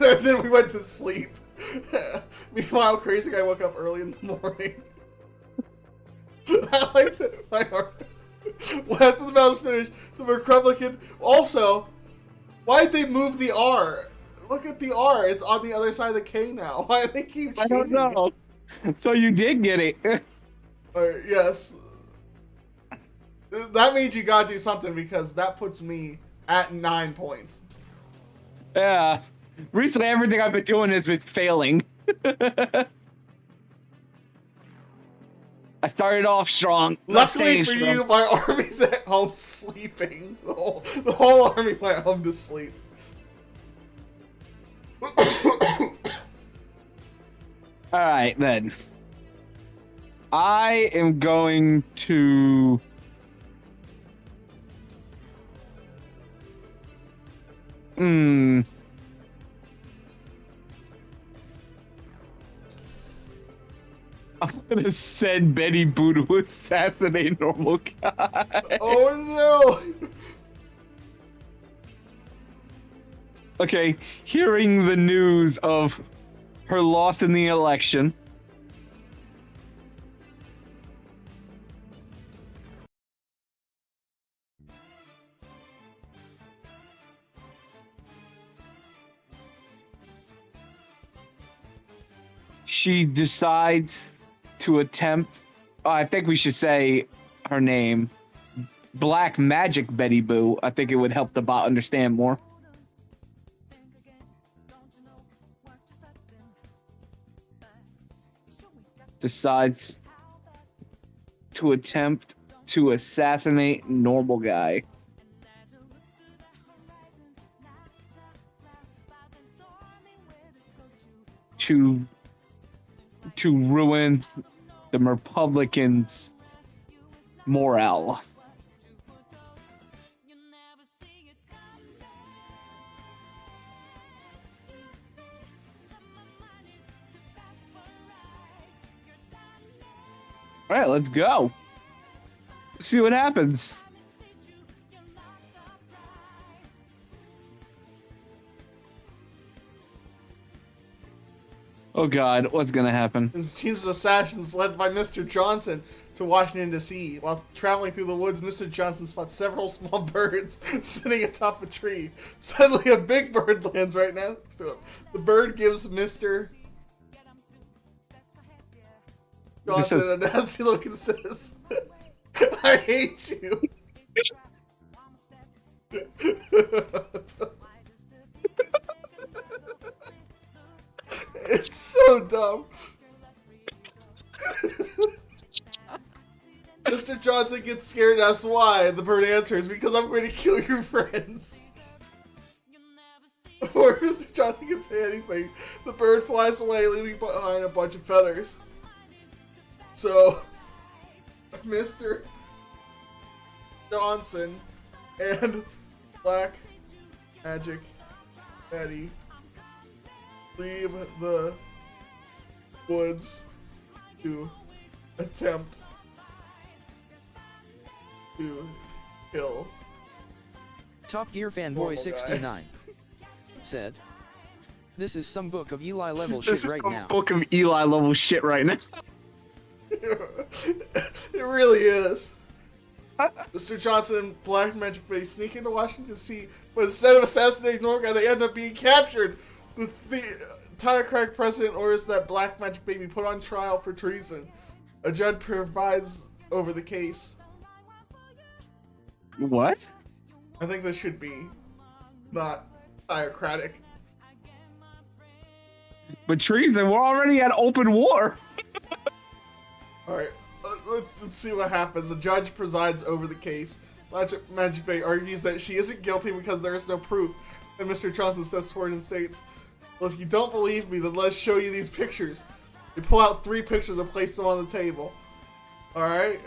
S2: And then we went to sleep. Meanwhile, Crazy Guy woke up early in the morning. I like that. Well, after the battle was finished, the Republican. Also, why did they move the R? Look at the R. It's on the other side of the K now. Why do they keep changing?
S1: I don't know. So you did get it.
S2: Yes. That means you gotta do something because that puts me at 9 points.
S1: Yeah. Recently, everything I've been doing has been failing. I started off strong.
S2: Luckily for you, my army's at home sleeping. The whole army went home to sleep.
S1: Alright, then. I am going to... I'm gonna send Betty Boo to assassinate Normal Guy.
S2: Oh no!
S1: Okay, hearing the news of her loss in the election. She decides to attempt, I think we should say her name, Black Magic Betty Boo. I think it would help the bot understand more. Decides to attempt to assassinate Normal Guy. To ruin the Republicans' morale. All right, let's go. See what happens. Oh God, what's gonna happen?
S2: His teams of assassins led by Mr. Johnson to Washington, D.C. While traveling through the woods, Mr. Johnson spots several small birds sitting atop a tree. Suddenly, a big bird lands right next to him. The bird gives Mr. Johnson a nasty look and says, "I hate you." It's so dumb. Mr. Johnson gets scared and asks why. The bird answers, "Because I'm going to kill your friends." Before Mr. Johnson can say anything, the bird flies away, leaving behind a bunch of feathers. So, Mr. Johnson and Black Magic Betty leave the woods to attempt to kill
S3: Top Gear Fanboy 69 said, "This is some book of Eli level shit right now."
S1: Book of Eli level shit right now.
S2: It really is. Mr. Johnson and Black Magic Betty sneak into Washington, D.C., but instead of assassinating Norga, they end up being captured. The entire crack president orders that Black Magic Baby put on trial for treason. A judge presides over the case.
S1: What?
S2: I think this should be not theocratic.
S1: But treason, we're already at open war.
S2: Alright, let's see what happens. The judge presides over the case. Magic Bay argues that she isn't guilty because there is no proof. And Mr. Johnson steps forward and states, "Well, if you don't believe me, then let's show you these pictures." They pull out 3 pictures and place them on the table. Alright?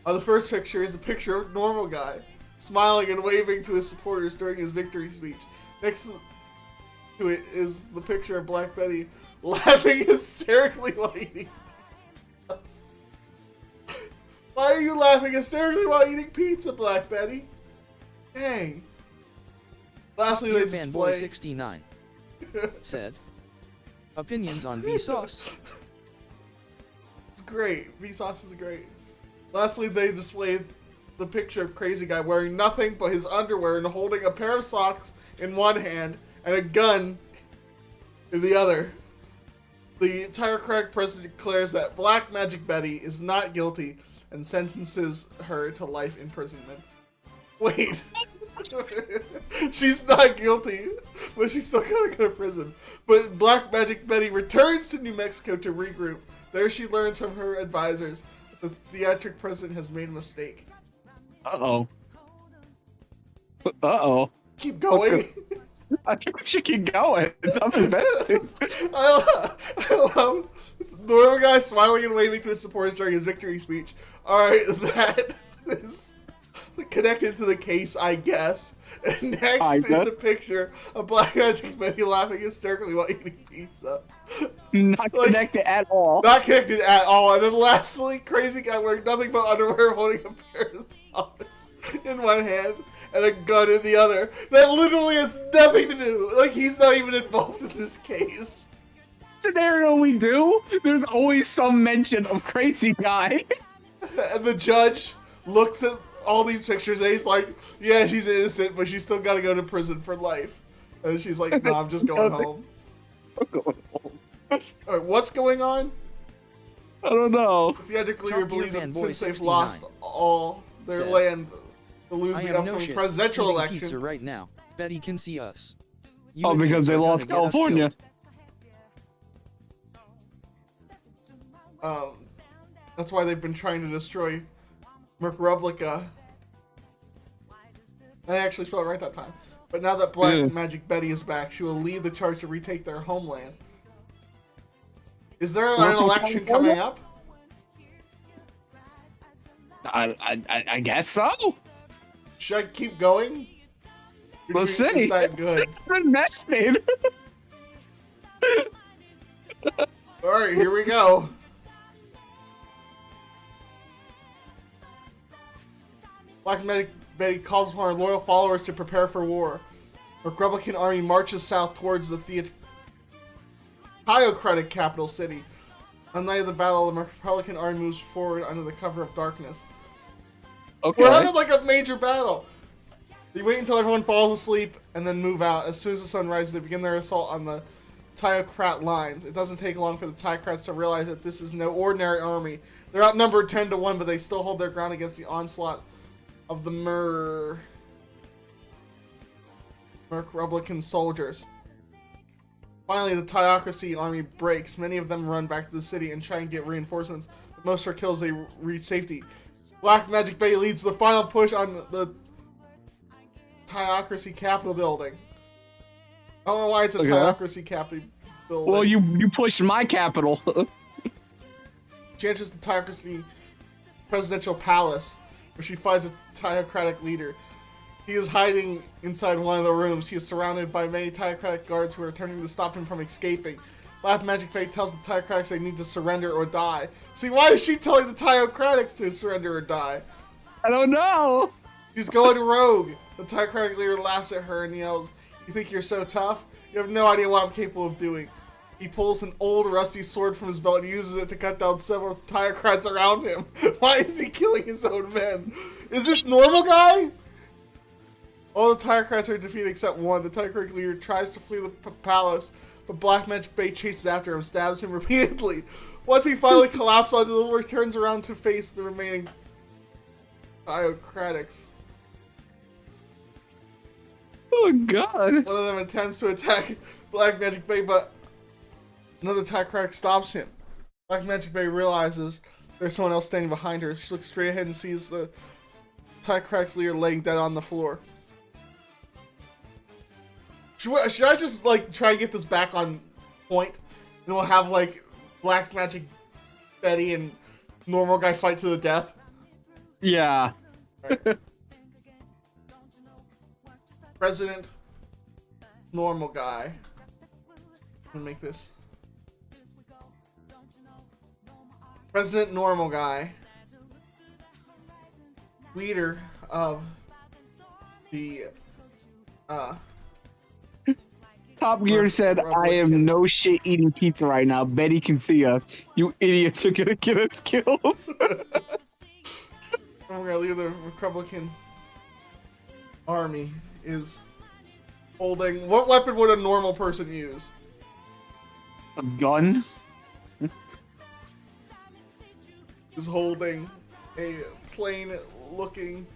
S2: The first picture is a picture of a normal guy, smiling and waving to his supporters during his victory speech. Next to it is the picture of Black Betty laughing hysterically while eating. Why are you laughing hysterically while eating pizza, Black Betty? Dang. Lastly, they display...
S3: Fanboy 69 said, "Opinions on Vsauce."
S2: It's great. Vsauce is great. Lastly, they displayed the picture of Crazy Guy wearing nothing but his underwear and holding a pair of socks in one hand and a gun in the other. The entire crack president declares that Black Magic Betty is not guilty and sentences her to life imprisonment. Wait. She's not guilty, but she's still gonna go to prison. But Black Magic Betty returns to New Mexico to regroup. There she learns from her advisors that the theatric president has made a mistake.
S1: Uh-oh. Uh-oh.
S2: Keep going.
S1: I think we should keep going. I'm invested.
S2: I love normal guy smiling and waving to his supporters during his victory speech. Alright, that is connected to the case, I guess. And next is a picture of Black Magic Betty laughing hysterically while eating pizza.
S1: Not connected at all.
S2: Not connected at all. And then lastly, Crazy Guy wearing nothing but underwear holding a pair of socks in one hand and a gun in the other. That literally has nothing to do. Like, he's not even involved in this case.
S1: Scenario we do, there's always some mention of Crazy Guy.
S2: And the judge looks at all these pictures and he's like, yeah, she's innocent, but she's still got to go to prison for life. And she's like, no, I'm just going home.
S1: I'm going home.
S2: Alright, what's going on?
S1: I don't know.
S2: Theatrically,
S3: Top
S2: we
S3: Gear
S2: believe that
S3: Fanboy
S2: since they've
S3: 69
S2: lost all their
S3: said,
S2: land to lose
S3: "I
S2: the
S3: am no
S2: upcoming
S3: shit
S2: presidential
S3: eating
S2: election.
S3: pizza right now. Betty can see us. You
S1: Oh, because
S3: idiots
S1: they
S3: are gonna
S1: lost
S3: get us
S1: California.
S3: killed."
S2: That's why they've been trying to destroy Republica. I actually spelled it right that time. But now that Black Magic Betty is back, she will lead the charge to retake their homeland. Is there an election coming up?
S1: I guess so.
S2: Should I keep going?
S1: We'll see.
S2: Is that good?
S1: I'm invested.
S2: Alright, here we go. Black Magic Betty calls upon her loyal followers to prepare for war. The Republican army marches south towards the Theocratic capital city. On the night of the battle, the Republican army moves forward under the cover of darkness.
S1: Okay.
S2: We're having like a major battle. They wait until everyone falls asleep and then move out. As soon as the sun rises, they begin their assault on the Theocrat lines. It doesn't take long for the Theocrats to realize that this is no ordinary army. They're outnumbered 10-1, but they still hold their ground against the onslaught of the Republican soldiers. Finally, the Theocracy army breaks. Many of them run back to the city and try and get reinforcements, but most are killed as they reach safety. Black Magic Bay leads the final push on the Theocracy Capitol building. I don't know why it's a Theocracy Capitol building.
S1: Well, you pushed my capital.
S2: She enters the Theocracy Presidential Palace, where she finds a Theocratic leader. He is hiding inside one of the rooms. He is surrounded by many Theocratic guards who are attempting to stop him from escaping. Black Magic Fate tells the Theocratics they need to surrender or die. See, why is she telling the Theocratics to surrender or die?
S1: I don't know.
S2: She's going rogue. The Theocratic leader laughs at her and yells, "You think you're so tough? You have no idea what I'm capable of doing." He pulls an old rusty sword from his belt and uses it to cut down several Theocrats around him. Why is he killing his own men? Is this normal guy? All the Theocrats are defeated except one. The Theocratic leader tries to flee the palace, but Black Magic Bay chases after him, stabs him repeatedly. Once he finally collapses onto the floor, turns around to face the remaining Theocratics.
S1: Oh God!
S2: One of them attempts to attack Black Magic Bay, but another Theocratic stops him. Black Magic Bay realizes there's someone else standing behind her. She looks straight ahead and sees the Theocratic's leader laying dead on the floor. Should I just like try and get this back on point, and we'll have like Black Magic Betty and normal guy fight to the death?
S1: Yeah.
S2: Right. President, normal guy. I'm gonna make this. President, normal guy. Leader of the
S1: Top Gear said, "I am no shit eating pizza right now. Betty can see us. You idiots are gonna get us killed."
S2: I'm gonna leave the Republican army is holding. What weapon would a normal person use?
S1: A gun?
S2: Is holding a plain looking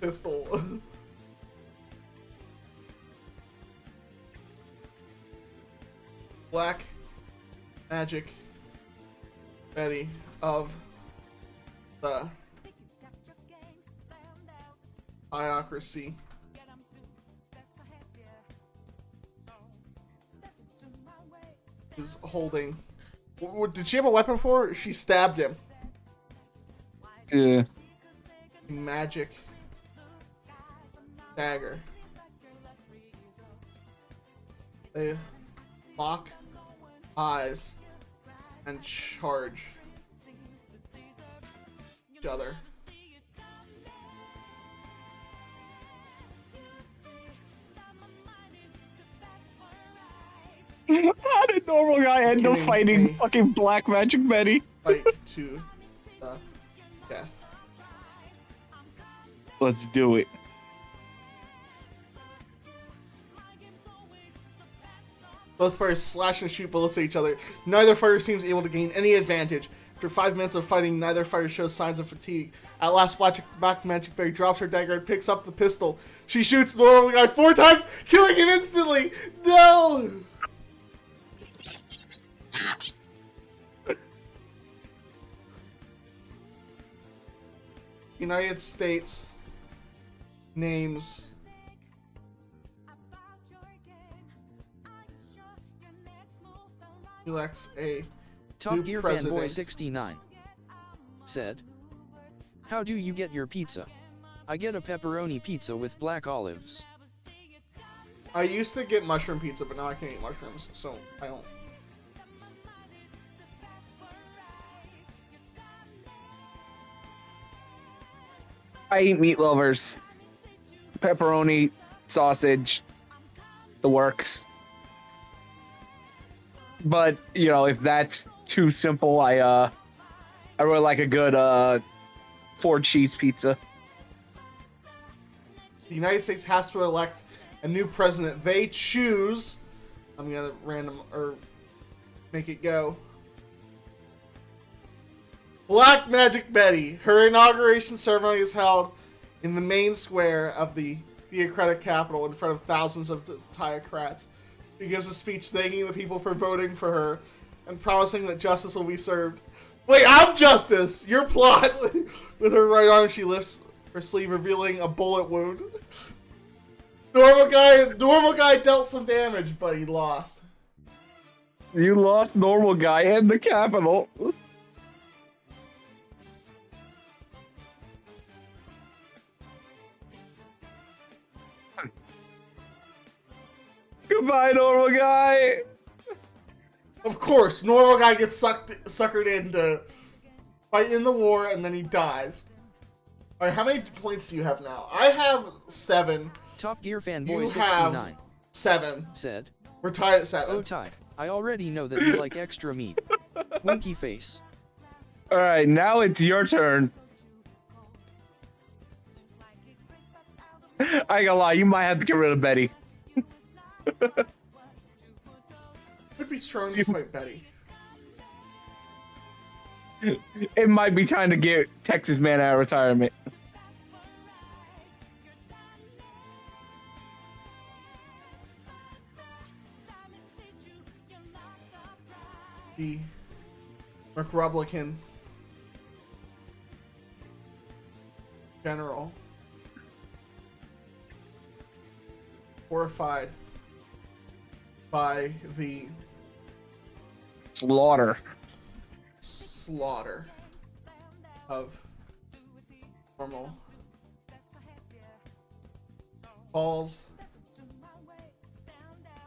S2: pistol. Black Magic Betty of the Theocracy is holding. Did she have a weapon for her? She stabbed him.
S1: Yeah.
S2: Magic dagger. They lock eyes and charge each other.
S1: How did normal guy end up fighting fucking Black Magic Betty?
S2: Fight to the death.
S1: Let's do it.
S2: Both fighters slash and shoot bullets at each other. Neither fighter seems able to gain any advantage. After 5 minutes of fighting, neither fighter shows signs of fatigue. At last, Black Magic Fairy drops her dagger and picks up the pistol. She shoots the normal guy 4 times, killing him instantly! No! United States names elects a
S3: Top
S2: new
S3: Gear
S2: president.
S3: Fanboy 69 said, "How do you get your pizza? I get a pepperoni pizza with black olives."
S2: I used to get mushroom pizza, but now I can't eat mushrooms, so I don't.
S1: I eat meat lovers. Pepperoni, sausage, the works. But you know, if that's too simple, I really like a good 4-cheese pizza.
S2: The United States has to elect a new president. They choose. I'm gonna random or make it go. Black Magic Betty. Her inauguration ceremony is held in the main square of the theocratic capital in front of thousands of theocrats. She gives a speech thanking the people for voting for her and promising that justice will be served. Wait, I'm Justice! Your plot! With her right arm, she lifts her sleeve, revealing a bullet wound. Normal guy dealt some damage, but he lost.
S1: You lost normal guy in the capital. Goodbye, normal guy.
S2: Of course, normal guy gets suckered into fight in the war, and then he dies. All right, how many points do you have now? I have 7.
S3: Top Gear
S2: You
S3: Fanboy
S2: have
S3: 69
S2: 7.
S3: said,
S2: We're tied at 7.
S3: "Oh Ty, I already know that you like extra meat." Winky face.
S1: All right, now it's your turn. I ain't gonna lie, you might have to get rid of Betty.
S2: Could be strong to fight Betty.
S1: It might be time to get Texas Man out of retirement.
S2: The Republican general, horrified by the
S1: Slaughter
S2: of normal, calls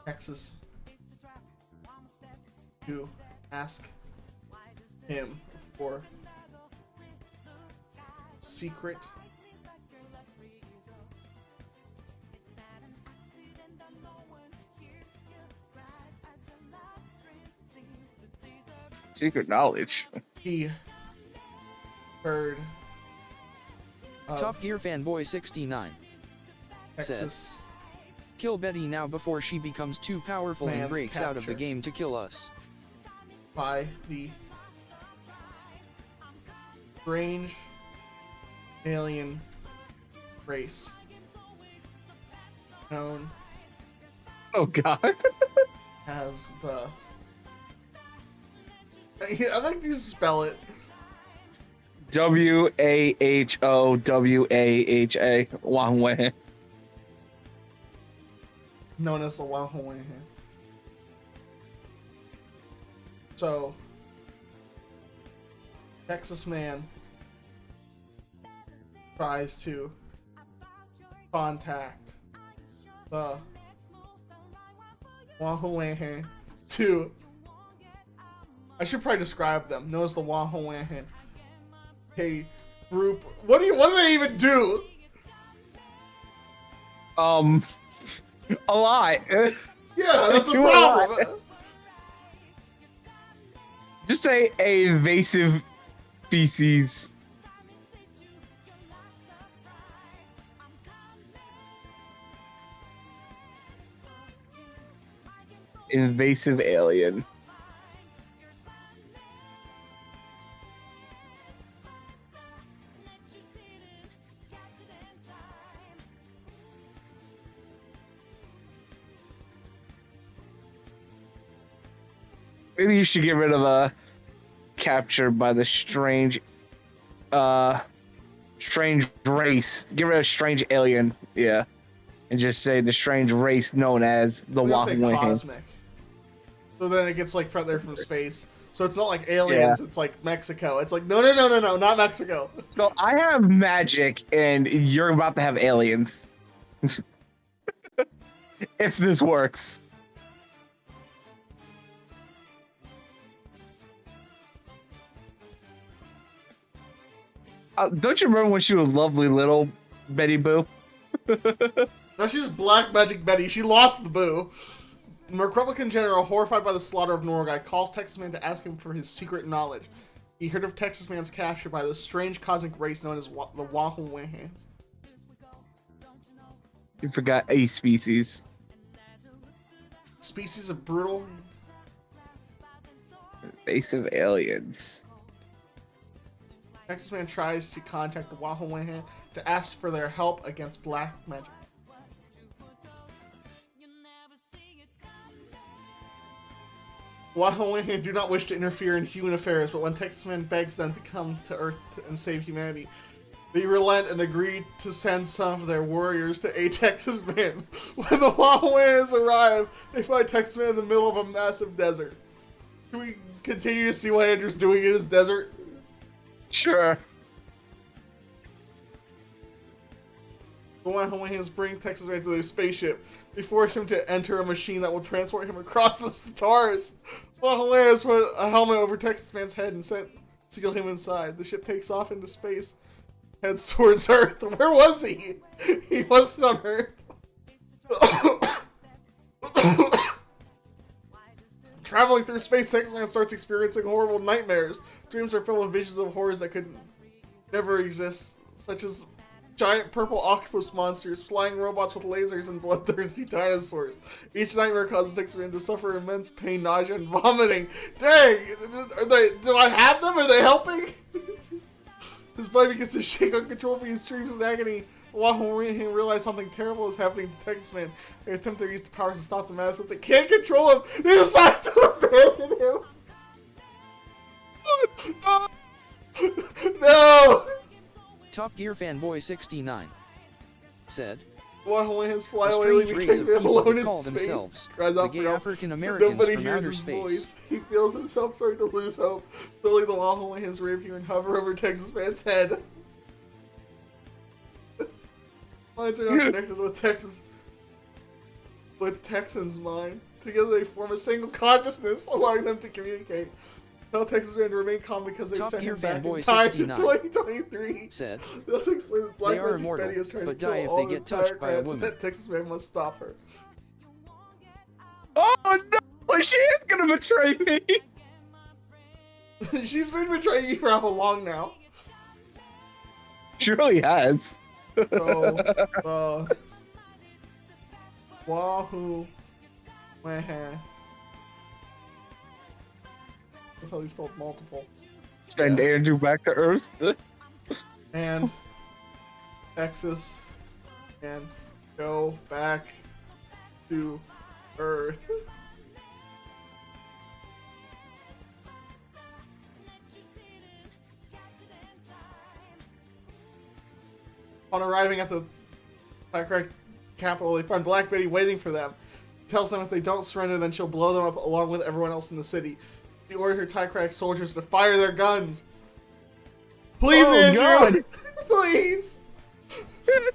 S2: Texas to ask him for secret
S1: secret knowledge.
S2: he heard of
S3: Top Gear Fanboy 69 said,
S2: Texas
S3: "Kill Betty now before she becomes too powerful and
S2: man's
S3: breaks out of the
S2: capture
S3: game to kill us."
S2: by the strange alien race known
S1: Oh God.
S2: as the I like to spell it
S1: WAHOWAHA. Wahweh.
S2: known as the Wahoo. So Texas man tries to contact the Wahoo to I should probably describe them. Known as the Wahoo a group. What do they even do?
S1: A lot.
S2: Yeah, that's the
S1: Do a lot.
S2: problem.
S1: Just a invasive species. Invasive alien. Maybe you should get rid of captured by the strange race. Get rid of strange alien, yeah. And just say the strange race known as the
S2: I'm gonna say
S1: Wahoo.
S2: cosmic. So then it gets like from there from space. So it's not like aliens,
S1: Yeah.
S2: it's like Mexico. It's like no, not Mexico.
S1: So I have magic and you're about to have aliens. If this works. Don't you remember when she was lovely little Betty Boo?
S2: Now she's Black Magic Betty. She lost the boo. The Republican general, horrified by the slaughter of Normal Guy, calls Texas Man to ask him for his secret knowledge. He heard of Texas Man's capture by the strange cosmic race known as the Wahoo.
S1: You forgot a species.
S2: Species of brutal.
S1: Race of aliens.
S2: Texas Man tries to contact the Wahoo to ask for their help against black magic. Wahoo do not wish to interfere in human affairs, but when Texas Man begs them to come to Earth and save humanity, they relent and agree to send some of their warriors to aid Texas Man. When the Wahoans arrive, they find Texas Man in the middle of a massive desert. Can we continue to see what Andrew's doing in his desert?
S1: Sure.
S2: The Wahoans bring Texas Man to their spaceship. They force him to enter a machine that will transport him across the stars. Wahoans put a helmet over Texas Man's head and seal him inside. The ship takes off into space. Heads towards Earth. Where was he? He wasn't on Earth. Traveling through space, Texas Man starts experiencing horrible nightmares. Dreams are filled with visions of horrors that could never exist, such as giant purple octopus monsters, flying robots with lasers, and bloodthirsty dinosaurs. Each nightmare causes Texas Man to suffer immense pain, nausea, and vomiting. Dang! Do I have them? Are they helping? His body begins to shake uncontrollably and screams in agony. Wahoo realize something terrible is happening to Texas Man. They attempt to use the powers to stop the mass, but they can't control him. They decide to abandon him. No!
S3: Top Gear Fanboy 69 said,
S2: Wahooans fly
S3: a
S2: away,
S3: strange
S2: leaving
S3: race
S2: Texas
S3: of
S2: Man
S3: people
S2: alone
S3: that
S2: in
S3: call
S2: space.
S3: themselves
S2: Cries
S3: the
S2: out
S3: gay
S2: for help.
S3: African
S2: But
S3: Americans
S2: nobody
S3: from
S2: hears
S3: outer
S2: his
S3: space.
S2: voice. He feels himself starting to lose hope. Slowly, the Wahooans reappear and hover over Texas Man's head. Minds are not connected with Texan's mind. Together they form a single consciousness, allowing them to communicate. Tell Texas Man to remain calm because they
S3: Top
S2: sent
S3: Gear
S2: him back in
S3: Fanboy
S2: time to
S3: 69
S2: 2023.
S3: said,
S2: They'll explain that Black
S3: they are
S2: Magic
S3: immortal,
S2: Betty is trying to
S3: but
S2: kill
S3: die if
S2: all
S3: they
S2: the
S3: get touched by a
S2: Tyrants and
S3: woman.
S2: that Texas Man must stop her.
S1: Oh no! She is gonna betray me!
S2: She's been betraying you for how long now?
S1: She really has.
S2: So, Wahoo. That's how he spelled multiple.
S1: Send Andrew back to Earth.
S2: And Texas and go back to Earth. On arriving at the Tycrack capital, they find Black Betty waiting for them. She tells them if they don't surrender, then she'll blow them up along with everyone else in the city. She orders her Tycrack soldiers to fire their guns. Please, Andrew!
S1: God.
S2: Please!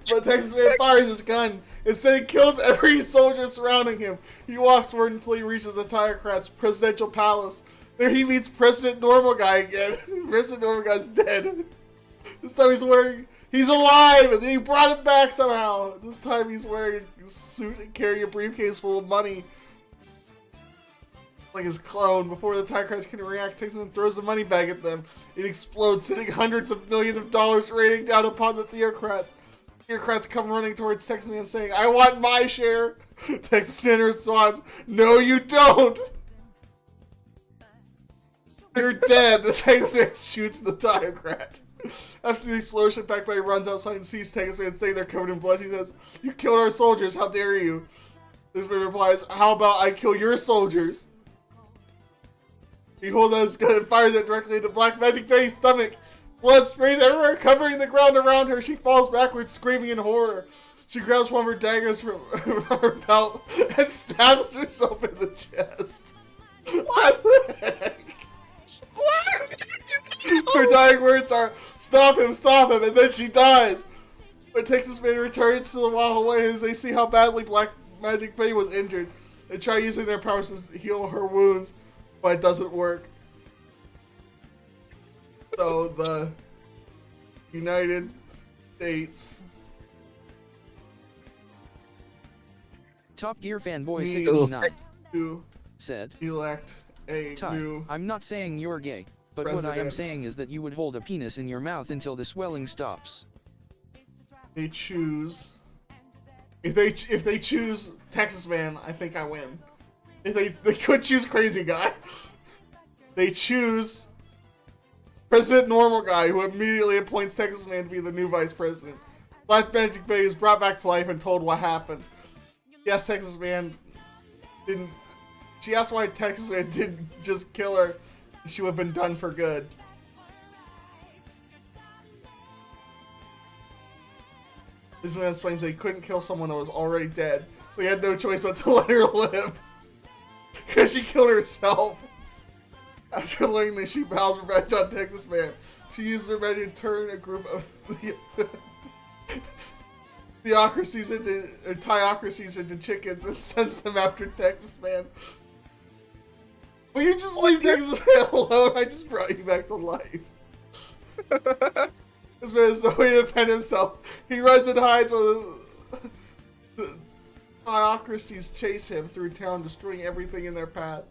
S2: But Texas Man fires his gun. Instead, he kills every soldier surrounding him. He walks toward until he reaches the Tycrat's presidential palace. There he meets President Normal Guy again. President Normal Guy's dead. This time he's alive, and then he brought him back somehow. This time he's wearing a suit and carrying a briefcase full of money. Like his clone. Before the Tycrats can react, Texas Man throws the money bag at them. It explodes, sending hundreds of millions of dollars raining down upon the Theocrats. Theocrats come running towards Texas Man saying, "I want my share." Texas Man responds, "No, you don't. You're dead." The Texas Man shoots the Theocrat. After the explosion, Black Betty runs outside and sees Texas Man staying there covered in blood. She says, "You killed our soldiers. How dare you?" Texas Man replies, "How about I kill your soldiers?" He holds out his gun and fires it directly into Black Magic Betty's stomach. Blood sprays everywhere, covering the ground around her. She falls backwards, screaming in horror. She grabs one of her daggers from her belt and stabs herself in the chest. What the heck? Her dying words are, stop him, and then she dies. When Texas Man returns to the Wahoans, they see how badly Black Magic Betty was injured. They try using their powers to heal her wounds, but it doesn't work. So the United States
S3: Top Gear Fanboy 69
S2: to
S3: said,
S2: elect a
S3: Ty,
S2: new
S3: I'm not saying you're gay, but what I am
S2: president.
S3: saying is that you would hold a penis in your mouth until the swelling stops.
S2: They choose. If they choose Texas Man, I think I win. If they could choose Crazy Guy. They choose President Normal Guy, who immediately appoints Texas Man to be the new vice president. Black Magic Bay is brought back to life and told what happened. Yes, Texas Man didn't. She asked why Texas Man didn't just kill her. She would have been done for good. This man explains that he couldn't kill someone that was already dead, so he had no choice but to let her live. Because she killed herself. After learning that she vows revenge on Texas Man, she used her revenge to turn a group of theocracies into chickens and sends them after Texas Man. Will you just leave Texas Man alone? I just brought you back to life. This man has no way to defend himself. He runs and hides while the theocracies chase him through town, destroying everything in their path.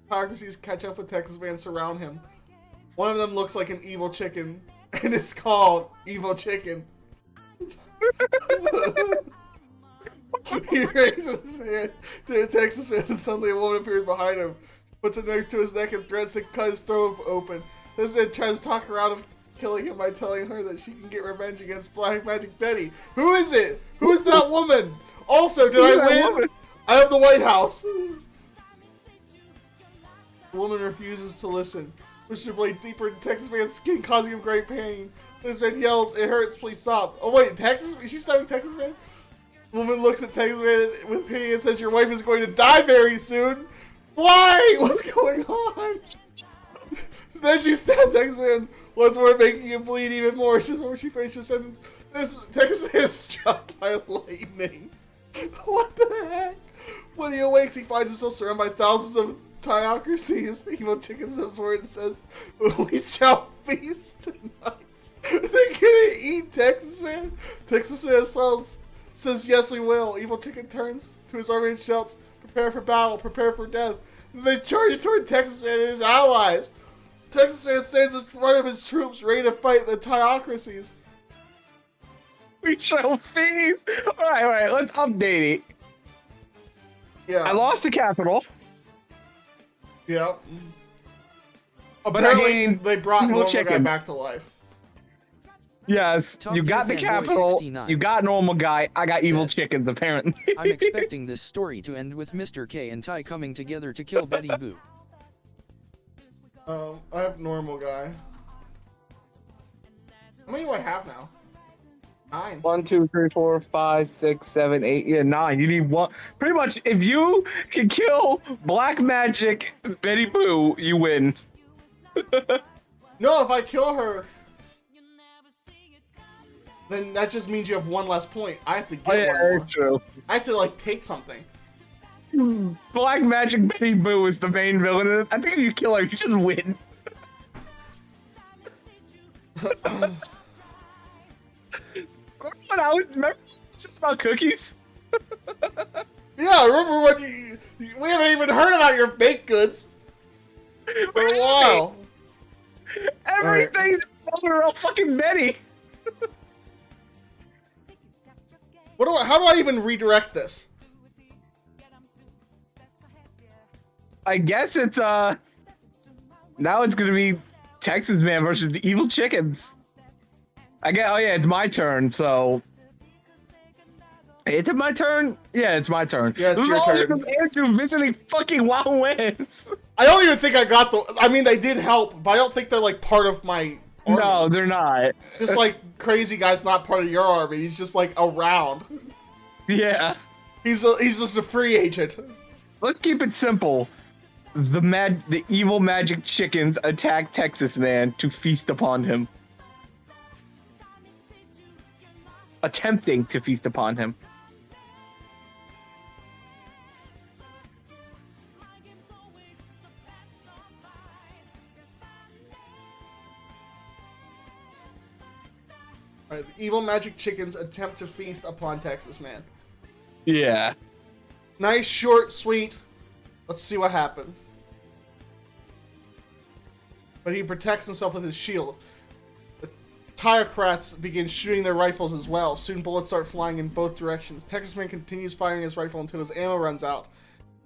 S2: Theocracies catch up with Texas Man and surround him. One of them looks like an evil chicken, and it's called Evil Chicken. He raises his hand to the Texas Man, and suddenly a woman appears behind him. Puts a knife to his neck and threatens to cut his throat open. This man tries to talk her out of killing him by telling her that she can get revenge against Black Magic Betty. Who is it? Who is that woman? Also, did I win? I have the White House. The woman refuses to listen. Pushes her blade deeper into Texas Man's skin, causing him great pain. Texas Man yells, "It hurts, please stop." Oh wait, Texas? Is she stabbing Texas Man? The woman looks at Texas Man with pity and says, "Your wife is going to die very soon." Why? What's going on? Then she stabs Texas Man once more, making him bleed even more. Just before she finishes the sentence, this Texas Man is struck by lightning. What the heck? When he awakes, he finds himself surrounded by thousands of theocracies. The evil chicken says word and says, "We shall feast tonight." They gonna eat Texas Man? Texas Man says, "Yes, we will." Evil chicken turns to his army and shouts, "Prepare for battle, prepare for death." And they charge toward Texas Man and his allies. Texas Man stands in front of his troops, ready to fight the theocracies.
S1: We shall feast. All right, let's update it.
S2: Yeah.
S1: I lost the capital.
S2: Yeah.
S1: But I gained
S2: they brought
S1: evil
S2: Normal Guy
S1: chickens.
S2: back to life.
S1: Yes,
S3: Top
S1: you got the
S3: Gear Fanboy
S1: capital,
S3: 69
S1: you got Normal Guy, I got evil
S3: said,
S1: chickens, apparently.
S3: I'm expecting this story to end with Mr. K and Ty coming together to kill Betty Boo.
S2: I have Normal Guy. How many do I have now? 9.
S1: 1, 2, 3, 4, 5, 6, 7, 8. Yeah, 9. You need one. Pretty much, if you can kill Black Magic Betty Boo, you win.
S2: No, if I kill her, then that just means you have one less point. I have to get one more.
S1: That's true.
S2: I have to like take something.
S1: Black Magic Betty Boo is the main villain in this. I think if you kill her, you just win. Remember just about cookies?
S2: Yeah, remember when we haven't even heard about your baked goods for a while.
S1: Everything are all fucking Betty.
S2: How do I even redirect this?
S1: I guess it's now it's gonna be Texas Man versus the evil chickens. Oh yeah, it's my turn, so is it my turn? Yeah, it's my turn.
S2: Yeah, it's your turn.
S1: Andrew visiting fucking WoW wins.
S2: I don't even think I got I mean, they did help, but I don't think they're like part of my army.
S1: No, they're not.
S2: Just like Crazy Guy's not part of your army. He's just like around.
S1: Yeah.
S2: He's just a free agent.
S1: Let's keep it simple. The evil magic chickens attack Texas Man to feast upon him. Attempting to feast upon him.
S2: Alright, the evil magic chickens attempt to feast upon Texas Man.
S1: Yeah.
S2: Nice, short, sweet. Let's see what happens. But he protects himself with his shield. The Tyrocrats begin shooting their rifles as well. Soon bullets start flying in both directions. Texas Man continues firing his rifle until his ammo runs out.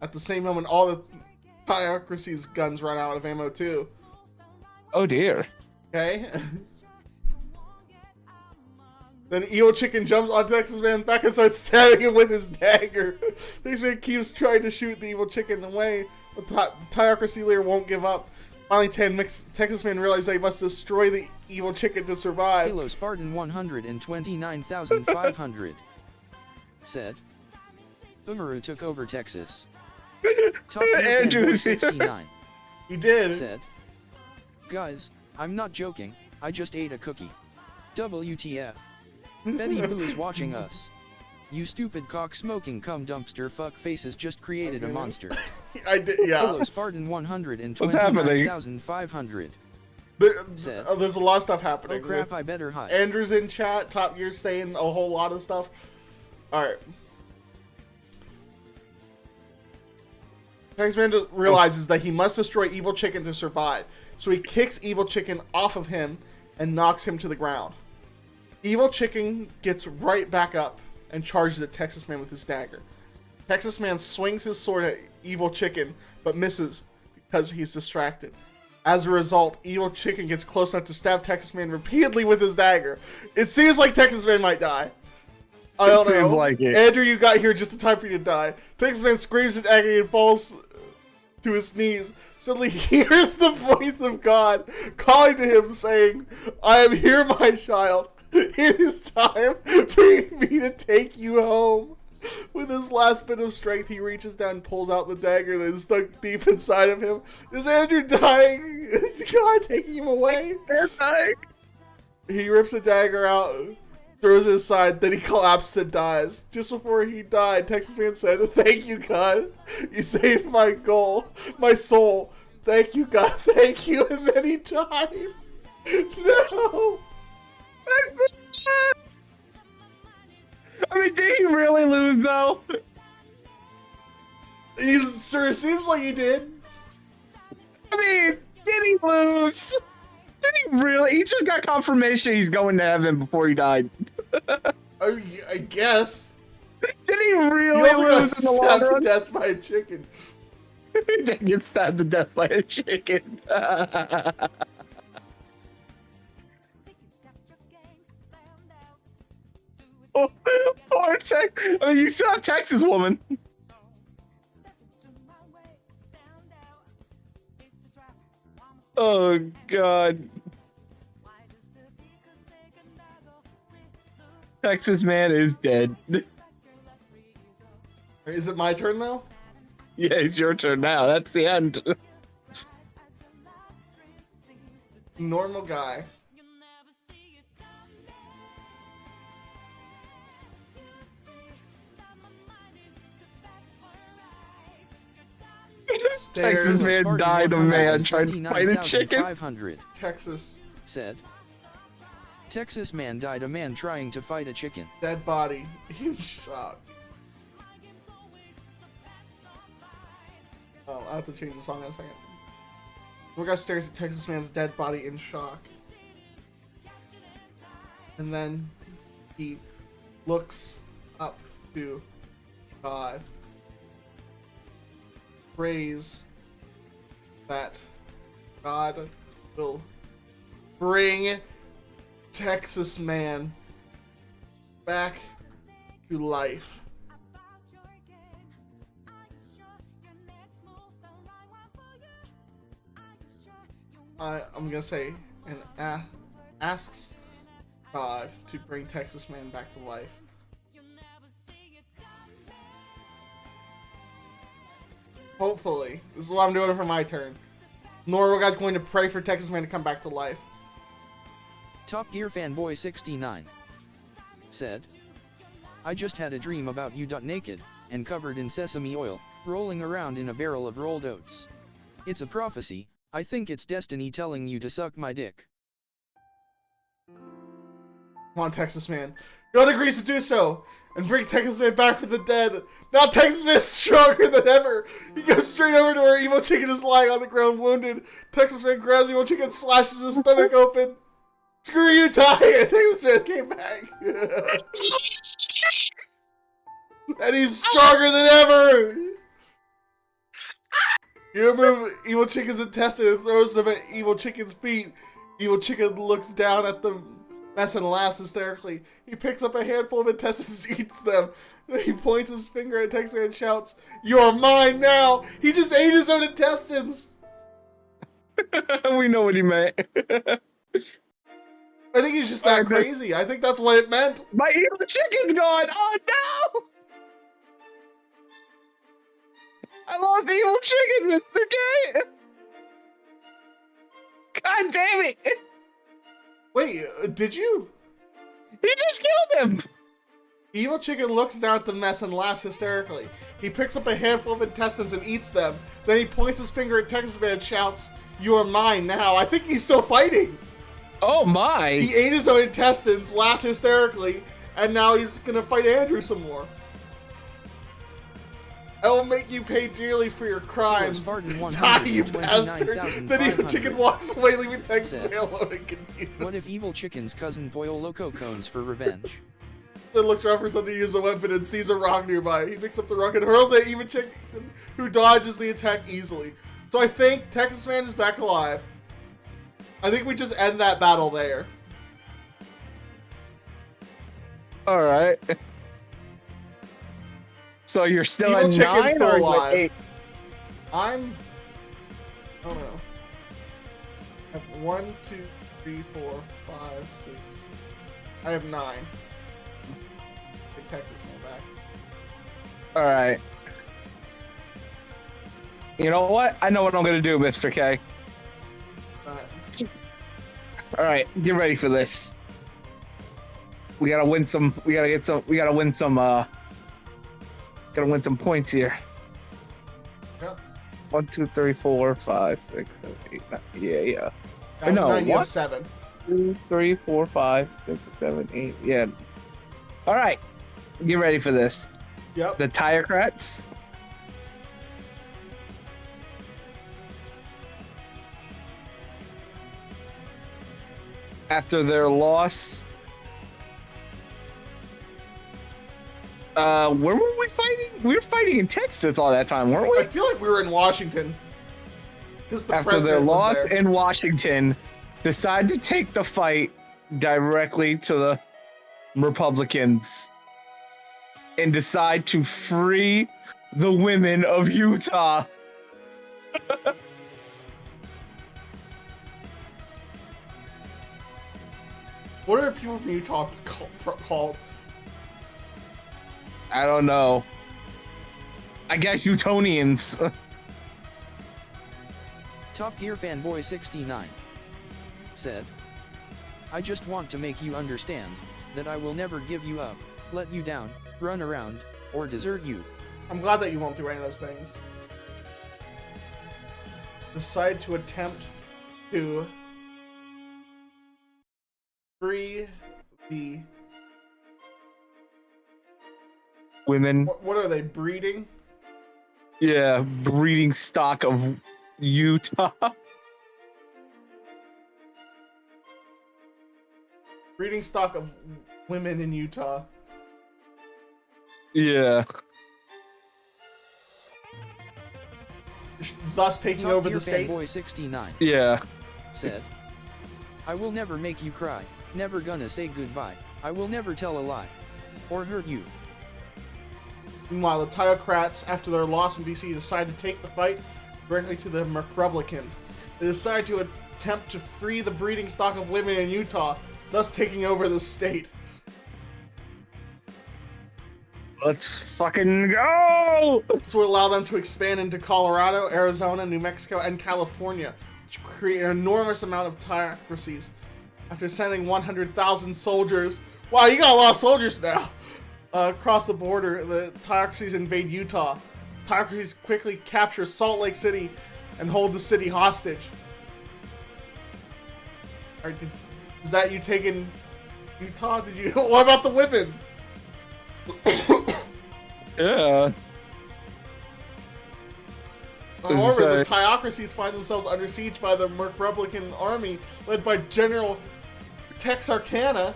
S2: At the same moment, all the Tyrocracy's guns run out of ammo too.
S1: Oh dear.
S2: Okay. Then Evil Chicken jumps on Texas Man back and starts stabbing him with his dagger. Texas Man keeps trying to shoot the Evil Chicken away, but the Tyrocracy leader won't give up. Finally, Texas Man realizes that he must destroy the Evil Chicken to survive.
S3: Halo Spartan 129,500 said, Boomeroo took over Texas. Top
S1: Andrew
S3: 69
S2: He did.
S3: said, guys, I'm not joking, I just ate a cookie. WTF. Betty Boo is watching us. You stupid cock-smoking cum dumpster fuck faces just created a monster.
S2: I did, yeah.
S3: Halo Spartan 129,500 said,
S2: There's a lot of stuff happening.
S3: oh crap, I better hide.
S2: Andrew's in chat. Top Gear saying a whole lot of stuff. Alright. Texas Man realizes that he must destroy Evil Chicken to survive. So he kicks Evil Chicken off of him and knocks him to the ground. Evil Chicken gets right back up and charges at Texas Man with his dagger. Texas Man swings his sword at Evil Chicken, but misses because he's distracted. As a result, Evil Chicken gets close enough to stab Texas Man repeatedly with his dagger. It seems like Texas Man might die. I don't know.
S1: Like it.
S2: Andrew, you got here just in time for you to die. Texas Man screams in agony and falls to his knees. Suddenly he hears the voice of God calling to him, saying, I am here, my child. It is time for me to take you home. With his last bit of strength, he reaches down and pulls out the dagger that is stuck deep inside of him. Is Andrew dying? Is God taking him away?
S1: They're dying.
S2: He rips the dagger out, throws it aside, then he collapses and dies. Just before he died, Texas Man said, thank you, God. You saved my soul. Thank you, God. Thank you. And then he died. No.
S1: I mean, did he really lose though?
S2: Sir, it seems like he did.
S1: I mean, did he lose? Did he really? He just got confirmation he's going to heaven before he died.
S2: I guess.
S1: Did he really lose in the long run?
S2: To death by a chicken.
S1: He didn't get stabbed to death by a chicken. Oh, poor Texas. I mean, you still have Texas woman. Oh, God. Texas Man is dead.
S2: Is it my turn now?
S1: Yeah, it's your turn now. That's the end.
S2: Normal guy.
S1: Texas Man died a man trying to fight a chicken.
S3: 500
S2: Texas.
S3: said, Texas Man died a man trying to fight a chicken.
S2: Dead body. In shock. Oh, I have to change the song in a second. We're gonna stare at Texas Man's dead body in shock. And then he looks up to God. Prays that God will bring Texas Man back to life. I'm gonna say, and asks God to bring Texas Man back to life. Hopefully. This is what I'm doing for my turn. Normal guy's going to pray for Texas Man to come back to life.
S3: Top Gear Fanboy 69 said, I just had a dream about you naked, and covered in sesame oil, rolling around in a barrel of rolled oats. It's a prophecy. I think it's destiny telling you to suck my dick.
S2: Come on, Texas Man. God agrees to do so, and bring Texas Man back from the dead. Now Texas Man is stronger than ever. He goes straight over to where Evil Chicken is lying on the ground wounded. Texas Man grabs Evil Chicken and slashes his stomach open. Screw you, Ty! And Texas Man came back. And he's stronger than ever! You remove Evil Chicken's intestine and throws them at Evil Chicken's feet. Evil Chicken looks down at the mess and laughs hysterically. He picks up a handful of intestines and eats them. Then he points his finger at Texas Man and shouts, "You're mine now!" He just ate his own intestines!
S1: We know what he meant.
S2: I think he's just that crazy. I think that's what it meant.
S1: My Evil Chicken's gone! Oh no! I lost Evil Chicken, Mr.K! God damn it!
S2: Wait, did you?
S1: He just killed him!
S2: Evil Chicken looks down at the mess and laughs hysterically. He picks up a handful of intestines and eats them. Then he points his finger at Texas Man and shouts, "You are mine now." I think he's still fighting.
S1: Oh my!
S2: He ate his own intestines, laughed hysterically, and now he's gonna fight Andrew some more. I will make you pay dearly for your crimes. Die, you bastard! Then Evil Chicken walks away, leaving Texas Man alone and confused.
S3: What if Evil Chicken's cousin Pollo Loco cones for revenge?
S2: Then looks around for something to use a weapon and sees a rock nearby. He picks up the rock and hurls it at Evil Chicken, who dodges the attack easily. So I think Texas Man is back alive. I think we just end that battle there.
S1: Alright. So you're still
S2: Evil
S1: at
S2: Chicken's
S1: 9
S2: still
S1: or
S2: alive.
S1: 8?
S2: I don't know. I have 1, 2, 3, 4, 5, 6. I have 9. Get Texas Man back.
S1: Alright. You know what? I know what I'm gonna do, Mr. K. Alright, get ready for this. We gotta win some gotta win some points here.
S2: Yep.
S1: 1, 2, 3, 4, 5, 6, 7, 8, 9. Yeah.
S2: I
S1: No,
S2: 9, you
S1: what?
S2: have 7.
S1: 2, 3, 4, 5, 6, 7, 8. Yeah. Alright. Get ready for this.
S2: Yep.
S1: The Tirecrats. After their loss, where were we fighting? We were fighting in Texas all that time, weren't
S2: I
S1: we?
S2: feel like we were in Washington.
S1: After their loss in Washington, decide to take the fight directly to the Republicans and decide to free the women of Utah.
S2: What are people from Utah called?
S1: I don't know. I guess Utonians.
S3: Top Gear Fanboy 69 said, "I just want to make you understand that I will never give you up, let you down, run around, or desert you."
S2: I'm glad that you won't do any of those things. Decide to attempt to free the
S1: Women.
S2: What are they breeding?
S1: Yeah, breeding stock of Utah.
S2: Breeding stock of women in Utah.
S1: Yeah.
S2: Thus taking
S3: Top
S2: over
S3: Gear
S2: the state.
S3: Fanboy 69
S1: Yeah.
S3: said, "I will never make you cry, never gonna say goodbye, I will never tell a lie, or hurt you."
S2: Meanwhile, the Tiocrats, after their loss in DC, decide to take the fight directly to the Republicans. They decide to attempt to free the breeding stock of women in Utah, thus taking over the state.
S1: Let's fucking go!
S2: This will allow them to expand into Colorado, Arizona, New Mexico, and California, which create an enormous amount of theocracies. After sending 100,000 soldiers, wow, you got a lot of soldiers now, across the border, the theocracies invade Utah. Theocracies quickly capture Salt Lake City and hold the city hostage. Is that you taking Utah? Did you? What about the women?
S1: Yeah.
S2: However, the Theocracies find themselves under siege by the Republican army led by General Texarkana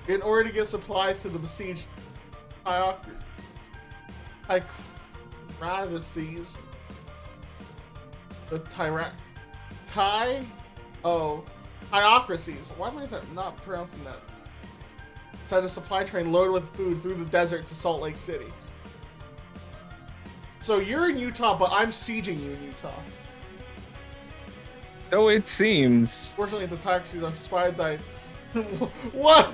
S2: in order to get supplies to the besieged Theocracies. The Theocracies. Why am I not pronouncing that? Sent a supply train loaded with food through the desert to Salt Lake City. So you're in Utah, but I'm sieging you in Utah.
S1: So it seems.
S2: Fortunately, the Theocracies are inspired by... What?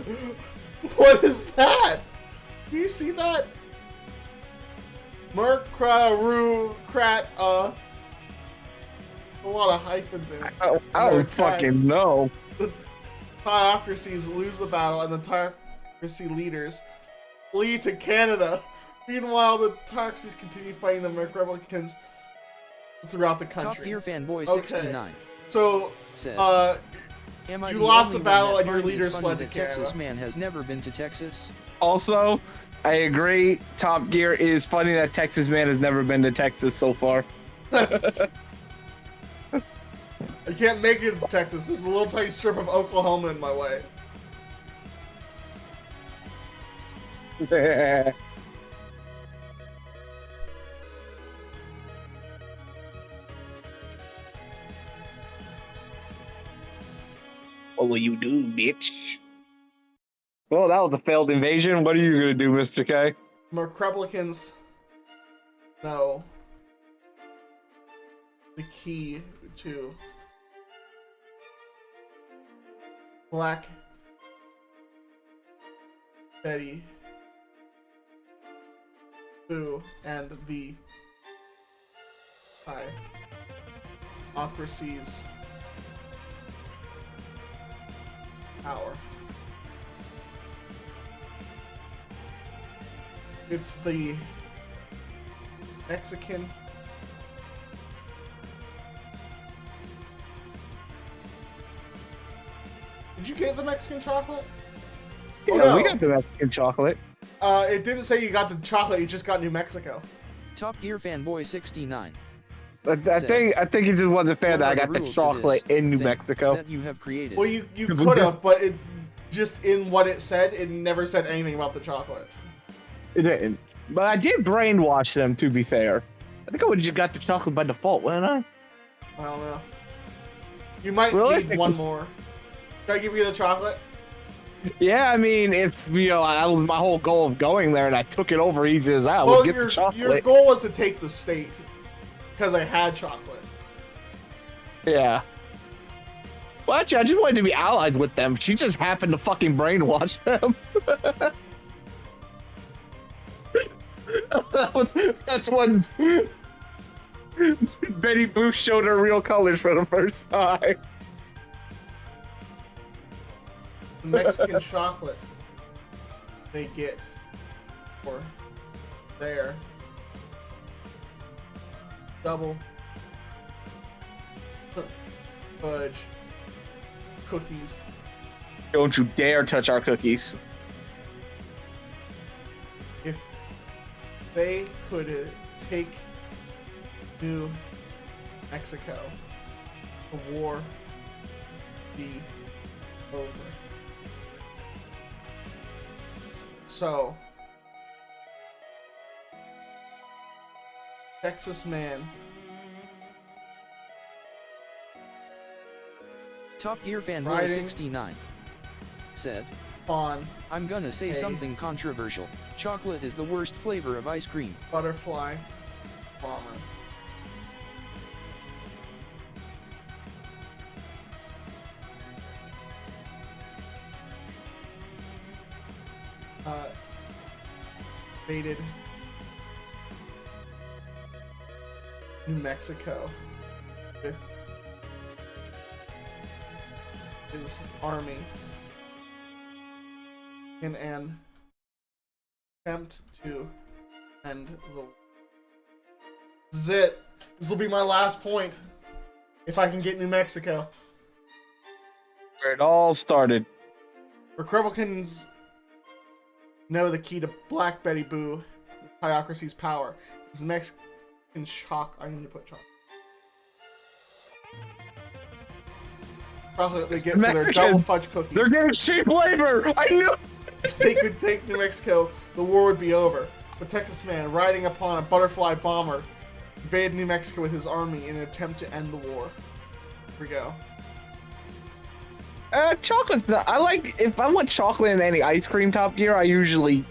S2: What is that? Do you see that? Mercrarukrat, a lot of hyphens in it.
S1: I don't fucking know.
S2: The Theocracies lose the battle, and the Theocracy leaders flee to Canada. Meanwhile, the Theocracies continue fighting the Republicans throughout the country.
S3: Top Gear Fanboy 69.
S2: Okay. So,
S3: said,
S2: you lost the battle and your leaders fled to Canada.
S3: Texas man has never been to Texas.
S1: Also, I agree. Top Gear is funny that Texas man has never been to Texas so far.
S2: I can't make it to Texas. There's a little tiny strip of Oklahoma in my way.
S1: What will you do, bitch? Well, that was a failed invasion. What are you gonna do, Mr. K?
S2: Republicans know the key to Black Betty Boo and the Theocracies power. It's the Mexican Did you get the Mexican chocolate?
S1: Yeah,
S2: no.
S1: we got the Mexican chocolate.
S2: It didn't say you got the chocolate, you just got New Mexico.
S3: Top Gear Fanboy 69.
S1: I think it just wasn't fair that I got the chocolate in New Mexico.
S3: That you have created.
S2: Well, you could have, but it just in what it said, it never said anything about the chocolate.
S1: It didn't. But I did brainwash them, to be fair. I think I would have just got the chocolate by default, wouldn't I?
S2: I don't know. You might need one more. Can I give you the chocolate?
S1: Yeah, I mean, if, you know, that was my whole goal of going there and I took it over easy as that, I
S2: well,
S1: would get the chocolate.
S2: Your goal was to take the state. Because I had chocolate.
S1: Yeah. Well, actually, I just wanted to be allies with them. She just happened to fucking brainwash them. That's when Betty Boo showed her real colors for the first time.
S2: Mexican chocolate they get for their double fudge cookies.
S1: Don't you dare touch our cookies.
S2: If they could take New Mexico, the war be over. So, Texas man.
S3: Top Gear Fanboy 69 said,
S2: On
S3: I'm gonna say something controversial. Chocolate is the worst flavor of ice cream.
S2: butterfly bomber. Invaded New Mexico with his army in an attempt to end the. This is it. This will be my last point. If I can get New Mexico.
S1: Where it all started.
S2: Republicans know the key to Black Betty Boo, Hyocracy's power. Is Mexican chocolate. I need to put chocolate. Chocolate they get for their double fudge cookies.
S1: They're getting cheap labor. I knew.
S2: If they could take New Mexico, the war would be over. The Texas man, riding upon a butterfly bomber, invaded New Mexico with his army in an attempt to end the war. Here we go.
S1: Chocolate's not. I like if I want chocolate in any ice cream Top Gear. I usually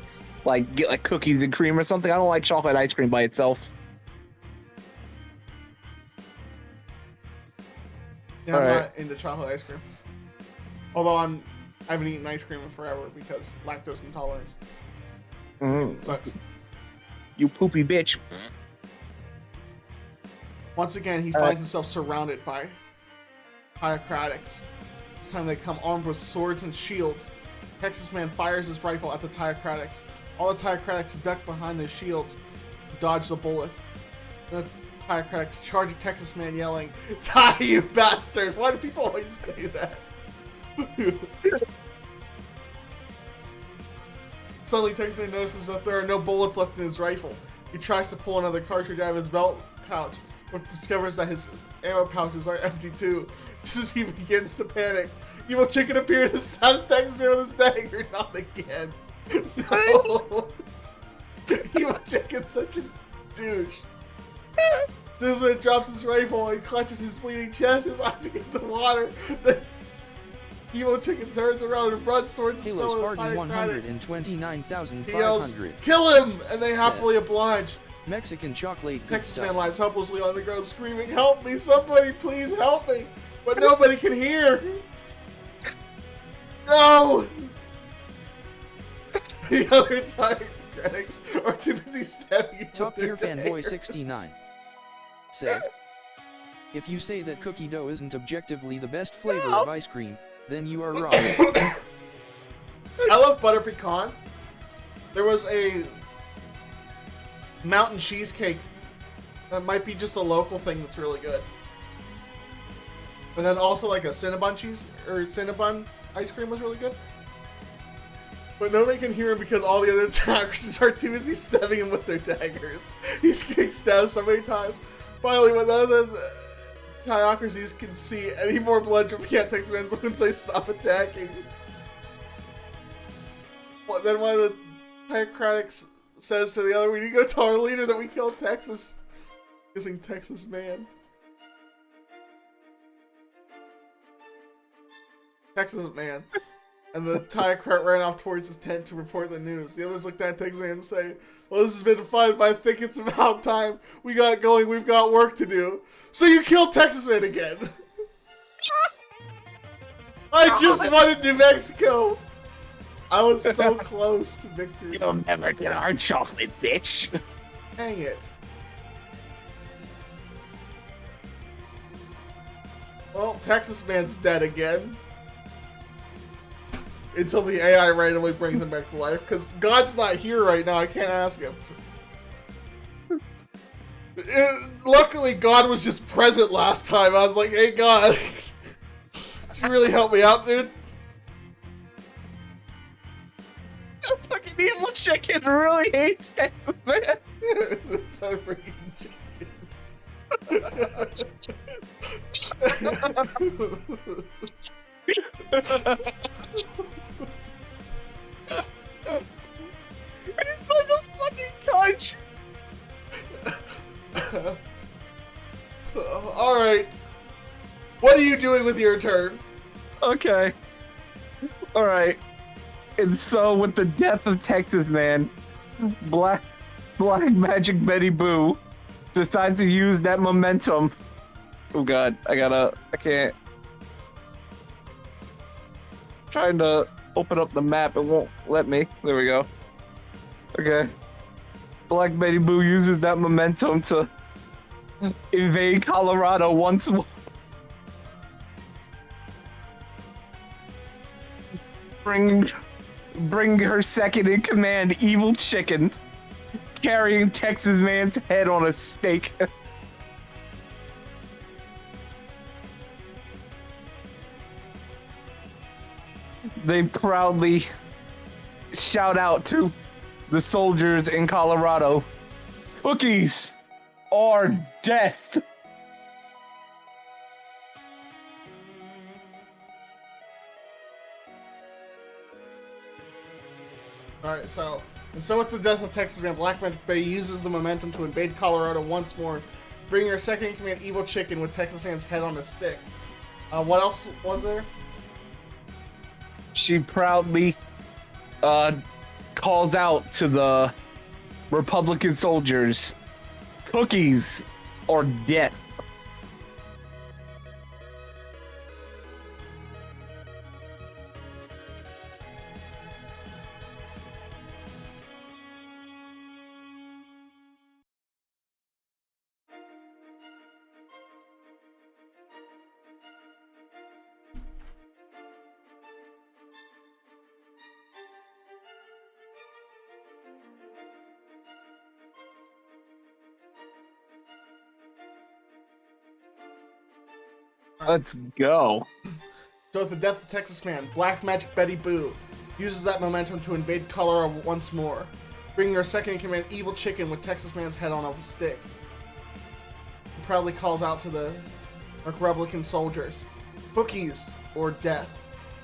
S1: like get like cookies and cream or something. I don't like chocolate ice cream by itself.
S2: Yeah, I'm not into chocolate ice cream. Although I haven't eaten ice cream in forever because lactose intolerance. It sucks.
S1: You poopy bitch.
S2: Once again, he finds himself surrounded by Hyocratics. This time they come armed with swords and shields. Texas man fires his rifle at the Hyocratics. All the Hyocratics duck behind their shields to dodge the bullet. The Hyocratics charge at Texas man yelling, "Die, you bastard!" Why do people always say that? Suddenly, Texas man notices that there are no bullets left in his rifle. He tries to pull another cartridge out of his belt pouch, but discovers that his ammo pouches are empty too. Just as he begins to panic, Evil Chicken appears and stabs Texas man with his dagger. Not again. No. Evil Chicken's such a douche. This man drops his rifle and clutches his bleeding chest. His eyes get the water. Then Evil Chicken turns around and runs towards his
S3: Halo's
S2: fellow
S3: Spartan
S2: Hyocratics.
S3: 129,500.
S2: He yells, "Kill him!" And they happily oblige.
S3: Mexican chocolate good
S2: Texas
S3: stuff.
S2: man lies helplessly on the ground screaming, "Help me! Somebody please help me!" But nobody can hear. No! The other Hyocratics are too busy stabbing him
S3: Top
S2: with their
S3: Gear Fanboy
S2: daggers.
S3: 69 said, "If you say that cookie dough isn't objectively the best flavor of ice cream, then you are wrong."
S2: I love butter pecan. There was a mountain cheesecake that might be just a local thing that's really good. And then also like a Cinnabon ice cream was really good. But nobody can hear him because all the other attackers are too busy stabbing him with their daggers. He's getting stabbed so many times. Finally, when none of the Hyocracies can see any more blood dripping at Texas man's wounds, they stop attacking. Well, then one of the Hyocratics says to the other, "We need to go tell our leader that we killed Texas." Missing Texas man. Texas man. And the Hyocrat ran off towards his tent to report the news. The others looked at Texas man and say, "Well, this has been fun, but I think it's about time we got going. We've got work to do." So you killed Texas man again. I just wanted New Mexico. I was so close to victory.
S1: You'll never get our chocolate, bitch.
S2: Dang it. Well, Texas man's dead again. Until the AI randomly brings him back to life. Because God's not here right now. I can't ask him. Luckily, God was just present last time. I was like, "Hey, God. You really help me out, dude?"
S1: Fucking Evil Chicken really hates Texas man.
S2: That's so freaking
S1: It's like a fucking cunt.
S2: Alright. What are you doing with your turn?
S1: Okay. Alright. And so with the death of Texas man, Black Magic Betty Boo decides to use that momentum. Oh god, I can't. Trying to open up the map, it won't let me. There we go. Okay. Black Betty Boo uses that momentum to invade Colorado once more. Bring her second in command, Evil Chicken, carrying Texas man's head on a stake. They proudly shout out to the soldiers in Colorado. Cookies or death.
S2: Alright, so with the death of Texas Man, Black Magic Betty uses the momentum to invade Colorado once more, bringing her second in command, Evil Chicken, with Texas Man's head on a stick. What else was there?
S1: She proudly calls out to the Republican soldiers, cookies or death. Let's go.
S2: So with the death of Texas Man, Black Magic Betty Boo uses that momentum to invade Colorado once more, bringing her second in command, Evil Chicken, with Texas Man's head on a stick. He proudly calls out to the Republican soldiers, cookies or death,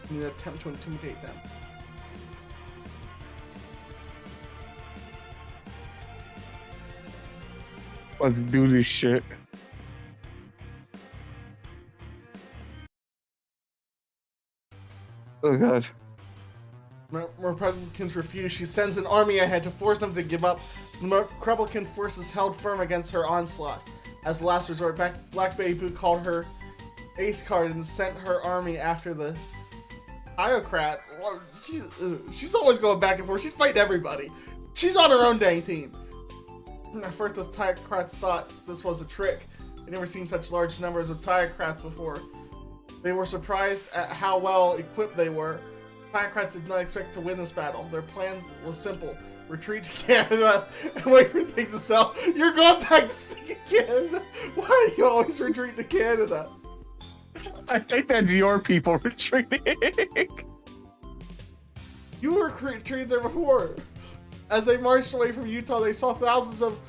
S2: in an attempt to intimidate them.
S1: Let's do this shit. Oh god.
S2: Republicans refuse. She sends an army ahead to force them to give up. The Republican forces held firm against her onslaught. As the last resort, Black Betty Boo called her ace card and sent her army after the Iocrats. She's always going back and forth. She's fighting everybody. She's on her own dang team. At first, the Tiocrats thought this was a trick. They'd never seen such large numbers of Tiocrats before. They were surprised at how well equipped they were. Tiocrats did not expect to win this battle. Their plan was simple: retreat to Canada and wait for things to sell. You're going back to stick in Canada. Why do you always retreat to Canada?
S1: I think that's your people retreating.
S2: You were retreated there before. As they marched away from Utah, they saw thousands of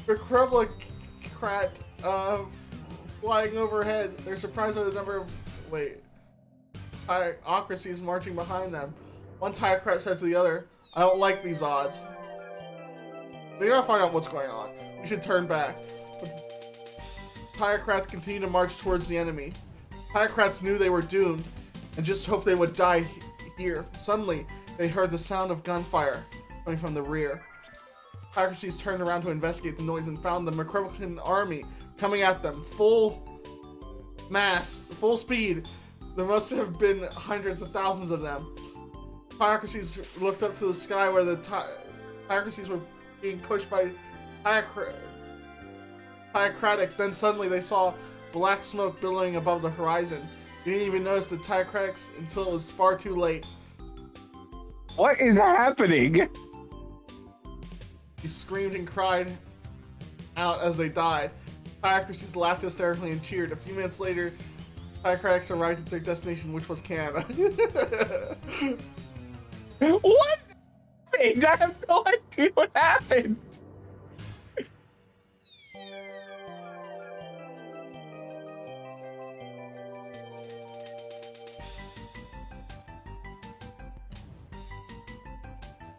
S2: Republican flying overhead. They're surprised by the number of Tiocracies marching behind them. One Tiocrat said to the other, "I don't like these odds. We gotta find out what's going on. We should turn back." But Tiocrats continued to march towards the enemy. Tiocrats knew they were doomed and just hoped they would die here. Suddenly, they heard the sound of gunfire coming from the rear. Tiocracies turned around to investigate the noise and found the Republican army coming at them, full mass, full speed. There must have been hundreds of thousands of them. Tiocracies looked up to the sky where the Tiocracies were being pushed by Tiocratics. Then suddenly they saw black smoke billowing above the horizon. They didn't even notice the Tiocratics until it was far too late.
S1: What is happening?
S2: He screamed and cried out as they died. Tiocracies laughed hysterically and cheered. A few minutes later, Tiocratics arrived at their destination, which was Canada.
S1: What? I have no idea what happened.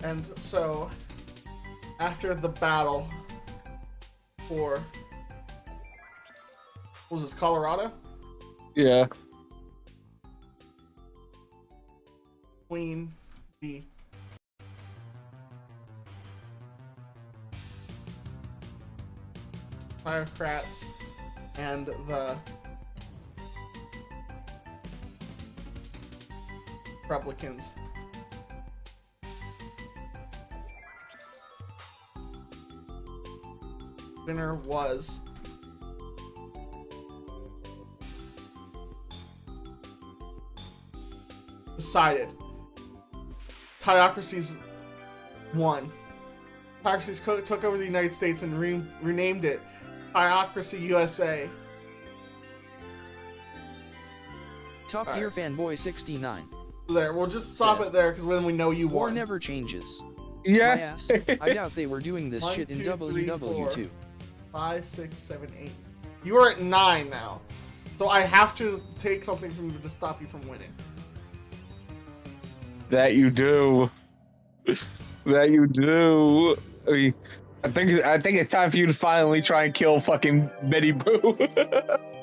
S2: And so, after the battle for, what was this, Colorado?
S1: Yeah.
S2: Queen the Tiocrats and the Republicans. Winner was decided. Tiocracies won. Tiocracies took over the United States and renamed it Tiocracy USA.
S3: Top Gear Fanboy 69
S2: There, we'll just stop it there because when we know you
S3: War
S2: won.
S3: never changes.
S1: Yeah.
S3: My ass, I doubt they were doing this
S2: 1,
S3: shit in
S2: 2, 3,
S3: WW2.
S2: 4, 5, 6, 7, 8. You are at 9 now. So I have to take something from you to stop you from winning.
S1: That you do. That you do. I think it's time for you to finally try and kill fucking Betty Boo.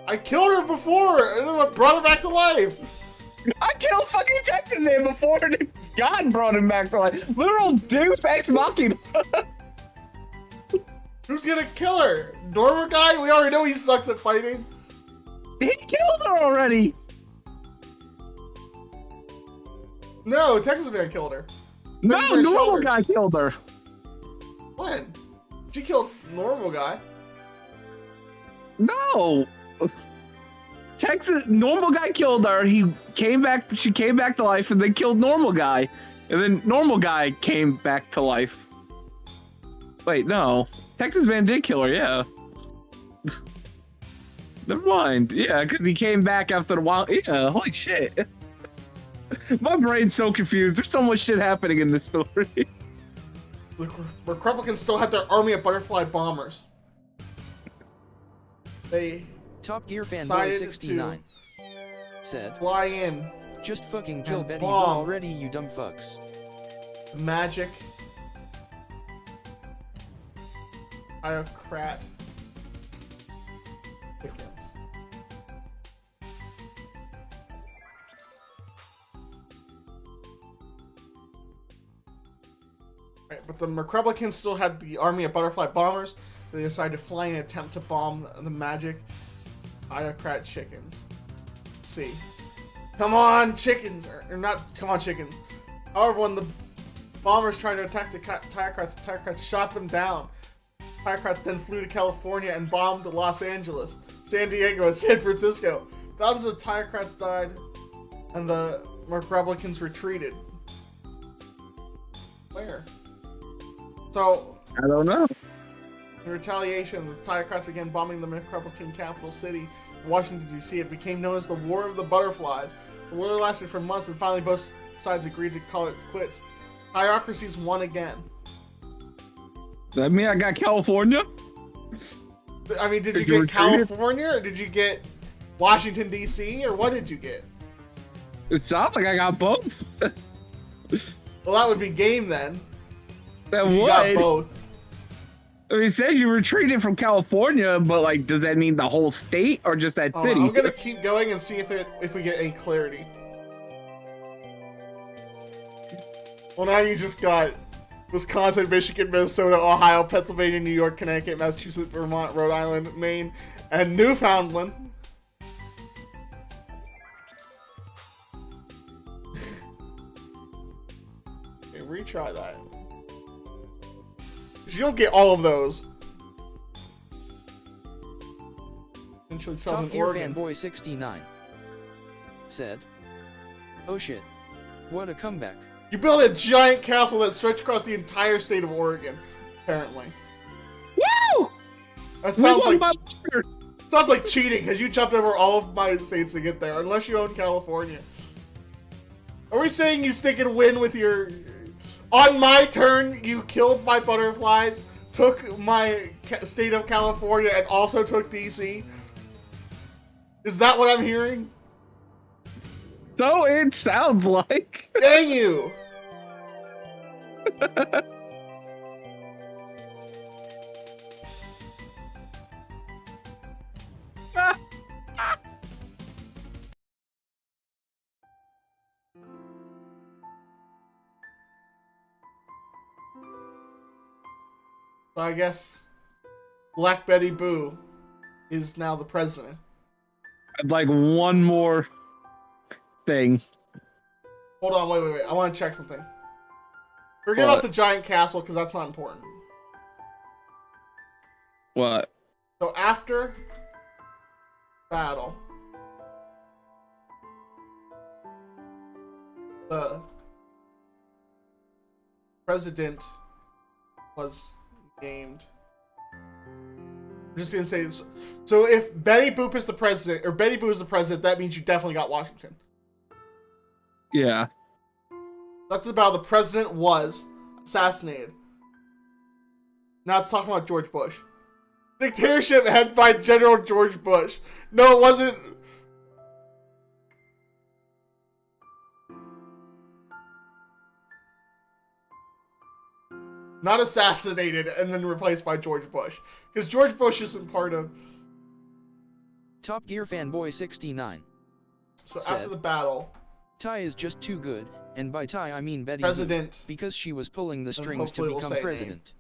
S2: I killed her before, and then I brought her back to life.
S1: I killed fucking Texas Man before God brought him back to life. Literal Deus Ex Machina.
S2: Who's gonna kill her? Normal guy? We already know he sucks at fighting.
S1: He killed her already.
S2: No, Texas Man killed her.
S1: No,
S2: Texas Man shot
S1: normal
S2: her.
S1: guy killed her.
S2: When? She killed normal guy.
S1: No. Normal guy killed her. He came back. She came back to life, and then killed normal guy, and then normal guy came back to life. Wait, no. Texas Man did kill her. Yeah. Never mind. Yeah, because he came back after the while. Yeah. Holy shit. My brain's so confused. There's so much shit happening in this story.
S2: The Republicans still had their army of butterfly bombers. They
S3: Top Gear Fanboy
S2: decided
S3: 69
S2: to
S3: said,
S2: fly in
S3: just fucking kill
S2: and
S3: Betty Boo
S2: bomb.
S3: already, you dumb fucks.
S2: magic. Biocrat. Chickens. Right, but the Republicans still had the army of butterfly bombers. They decided to fly in and attempt to bomb the magic Biocrat chickens. Let's see. Come on, chickens! Or not, come on, chickens. However, when the bombers tried to attack the Tirecrats shot them down. Tirecrats then flew to California and bombed Los Angeles, San Diego, and San Francisco. Thousands of Tirecrats died, and the Republicans retreated. Where? So,
S1: I don't know.
S2: in retaliation, the Tirecrats began bombing the Republican capital city, Washington, D.C. It became known as the War of the Butterflies. The war lasted for months, and finally both sides agreed to call it quits. Tiocracies won again.
S1: Does that mean I got California?
S2: I mean, did you
S1: you
S2: get
S1: retreat?
S2: California, or did you get Washington, D.C., or what did you get?
S1: It sounds like I got both.
S2: Well, that would be game then.
S1: That
S2: You got
S1: would.
S2: both.
S1: I mean, it says you retreated from California, but like, does that mean the whole state or just that city?
S2: I'm gonna keep going and see if we get any clarity. Well, now you just got Wisconsin, Michigan, Minnesota, Ohio, Pennsylvania, New York, Connecticut, Massachusetts, Vermont, Rhode Island, Maine, and Newfoundland. Okay, retry that. 'Cause you don't get all of those. Eventually,
S3: Top
S2: Southern
S3: Gear
S2: Oregon.
S3: Fanboy 69 said, oh shit, what a comeback.
S2: You built a giant castle that stretched across the entire state of Oregon, apparently.
S1: Woo!
S2: That
S1: We
S2: sounds
S1: won
S2: like
S1: by-
S2: sounds like cheating because you jumped over all of my states to get there, unless you own California. Are we saying you stick and win with your? On my turn, you killed my butterflies, took my state of California, and also took DC. Is that what I'm hearing?
S1: So it sounds like.
S2: Dang you! So I guess Black Betty Boo is now the president.
S1: I'd like one more thing.
S2: Hold on, wait. I want to check something. Forget
S1: What?
S2: about the giant castle because that's not important.
S1: What?
S2: So after battle, the president was named. I'm just gonna say this. So if Betty Boop is the president, or Betty Boo is the president, that means you definitely got Washington.
S1: Yeah.
S2: That's about the president was assassinated. Now it's talking about George Bush. Dictatorship headed by General George Bush. No, it wasn't. Not assassinated and then replaced by George Bush. Because George Bush isn't part of...
S3: Top Gear Fanboy 69.
S2: So
S3: said,
S2: after the battle...
S3: Ty is just too good, and by Ty I mean Betty
S2: President.
S3: Boop, because she was pulling the strings to
S2: hopefully we'll
S3: become
S2: say
S3: president.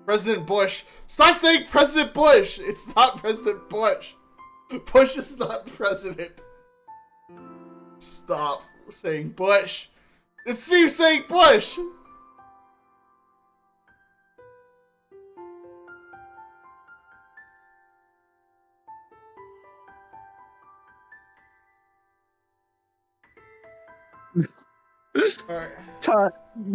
S2: President Bush. Stop saying President Bush! It's not President Bush. Bush is not president. Stop saying Bush. It's Steve saying Bush! Alright.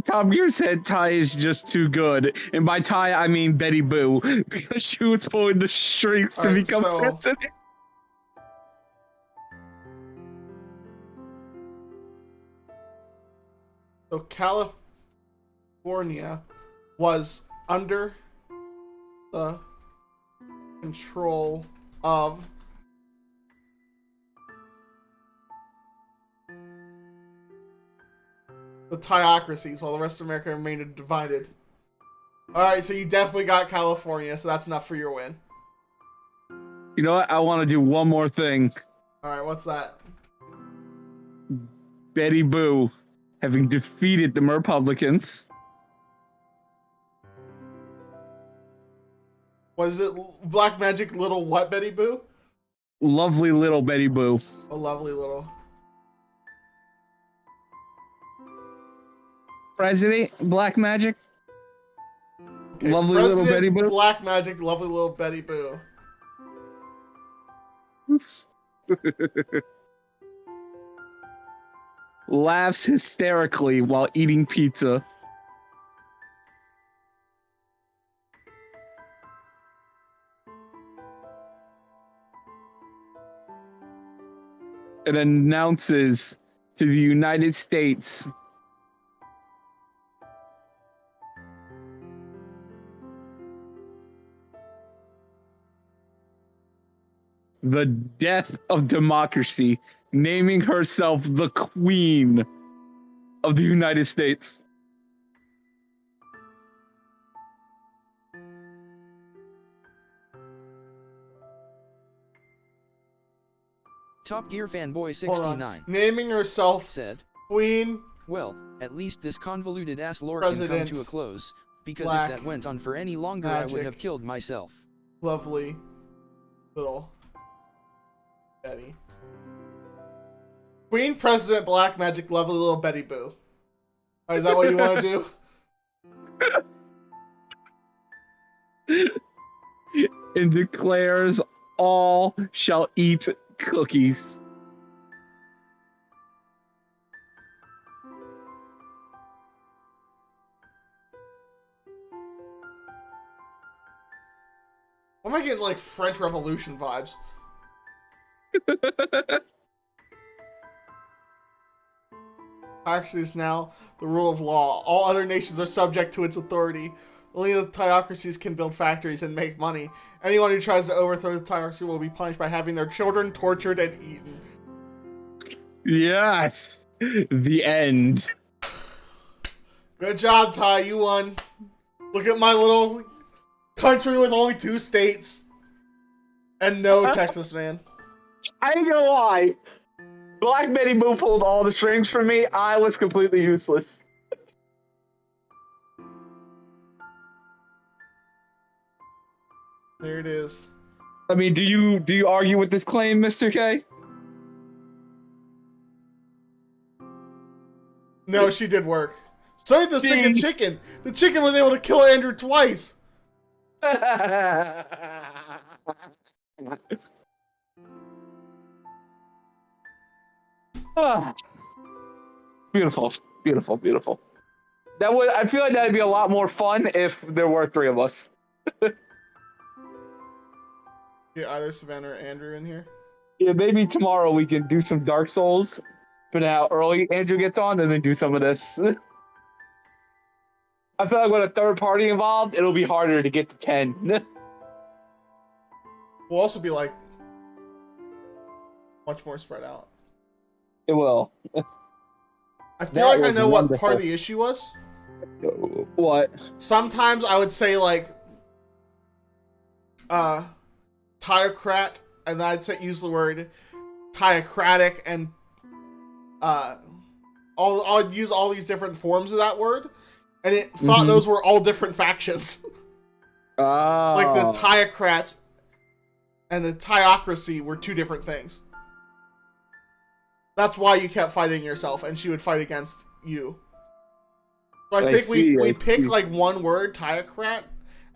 S1: Top Gear said Ty is just too good, and by Ty I mean Betty Boo, because she was pulling the strings to
S2: Alright,
S1: become
S2: so-
S1: president.
S2: So California was under the control of the theocracies while the rest of America remained divided. Alright, so you definitely got California, so that's enough for your win.
S1: You know what? I want to do one more thing.
S2: Alright, what's that?
S1: Betty Boo, having defeated the Republicans.
S2: What is it? Black Magic Little what, Betty Boo?
S1: Lovely little Betty Boo.
S2: A lovely little...
S1: President Black Magic.
S2: Okay,
S1: Lovely little
S2: President
S1: Betty Boo.
S2: Black Magic, lovely little Betty Boo.
S1: Laughs hysterically while eating pizza. It announces to the United States the death of democracy, naming herself the Queen of the United States.
S3: Top Gear Fanboy
S2: Hold on.
S3: 69.
S2: Naming herself
S3: Said,
S2: Queen.
S3: well, at least this convoluted ass lore can come
S2: President
S3: to a close, because
S2: Black
S3: if that went on for any longer I would
S2: Magic.
S3: have killed myself.
S2: Lovely little Betty. Queen President Black Magic, lovely little Betty Boo. Is that what you want to do?
S1: And declares all shall eat cookies.
S2: Why am I getting like French Revolution vibes? Actually, it's now the rule of law. All other nations are subject to its authority. Only the theocracies can build factories and make money. Anyone who tries to overthrow the theocracy will be punished by having their children tortured and eaten.
S1: Yes! The end.
S2: Good job, Ty. You won. Look at my little country with only 2 states. And no Texas, man.
S1: I ain't gonna lie. Black Betty Boo pulled all the strings for me. I was completely useless.
S2: There it is.
S1: I mean, do you argue with this claim, Mr. K?
S2: No, she did work. So did the second chicken. The chicken was able to kill Andrew twice.
S1: Ah. Beautiful, beautiful, beautiful. I feel like that'd be a lot more fun if there were 3 of us.
S2: Yeah, either Savannah or Andrew in here.
S1: Yeah, maybe tomorrow we can do some Dark Souls, but how early Andrew gets on, and then do some of this. I feel like with a third party involved, it'll be harder to get to 10.
S2: We'll also be like much more spread out.
S1: It will.
S2: I feel
S1: That
S2: like I
S1: was
S2: know what part
S1: wonderful.
S2: of the issue was.
S1: What?
S2: Sometimes I would say like theocrat, and then use the word theocratic, and I'd use all these different forms of that word, and it thought those were all different factions.
S1: Oh.
S2: Like the theocrats and the theocracy were two different things. That's why you kept fighting yourself, and she would fight against you. So I think we pick like one word, theocrat,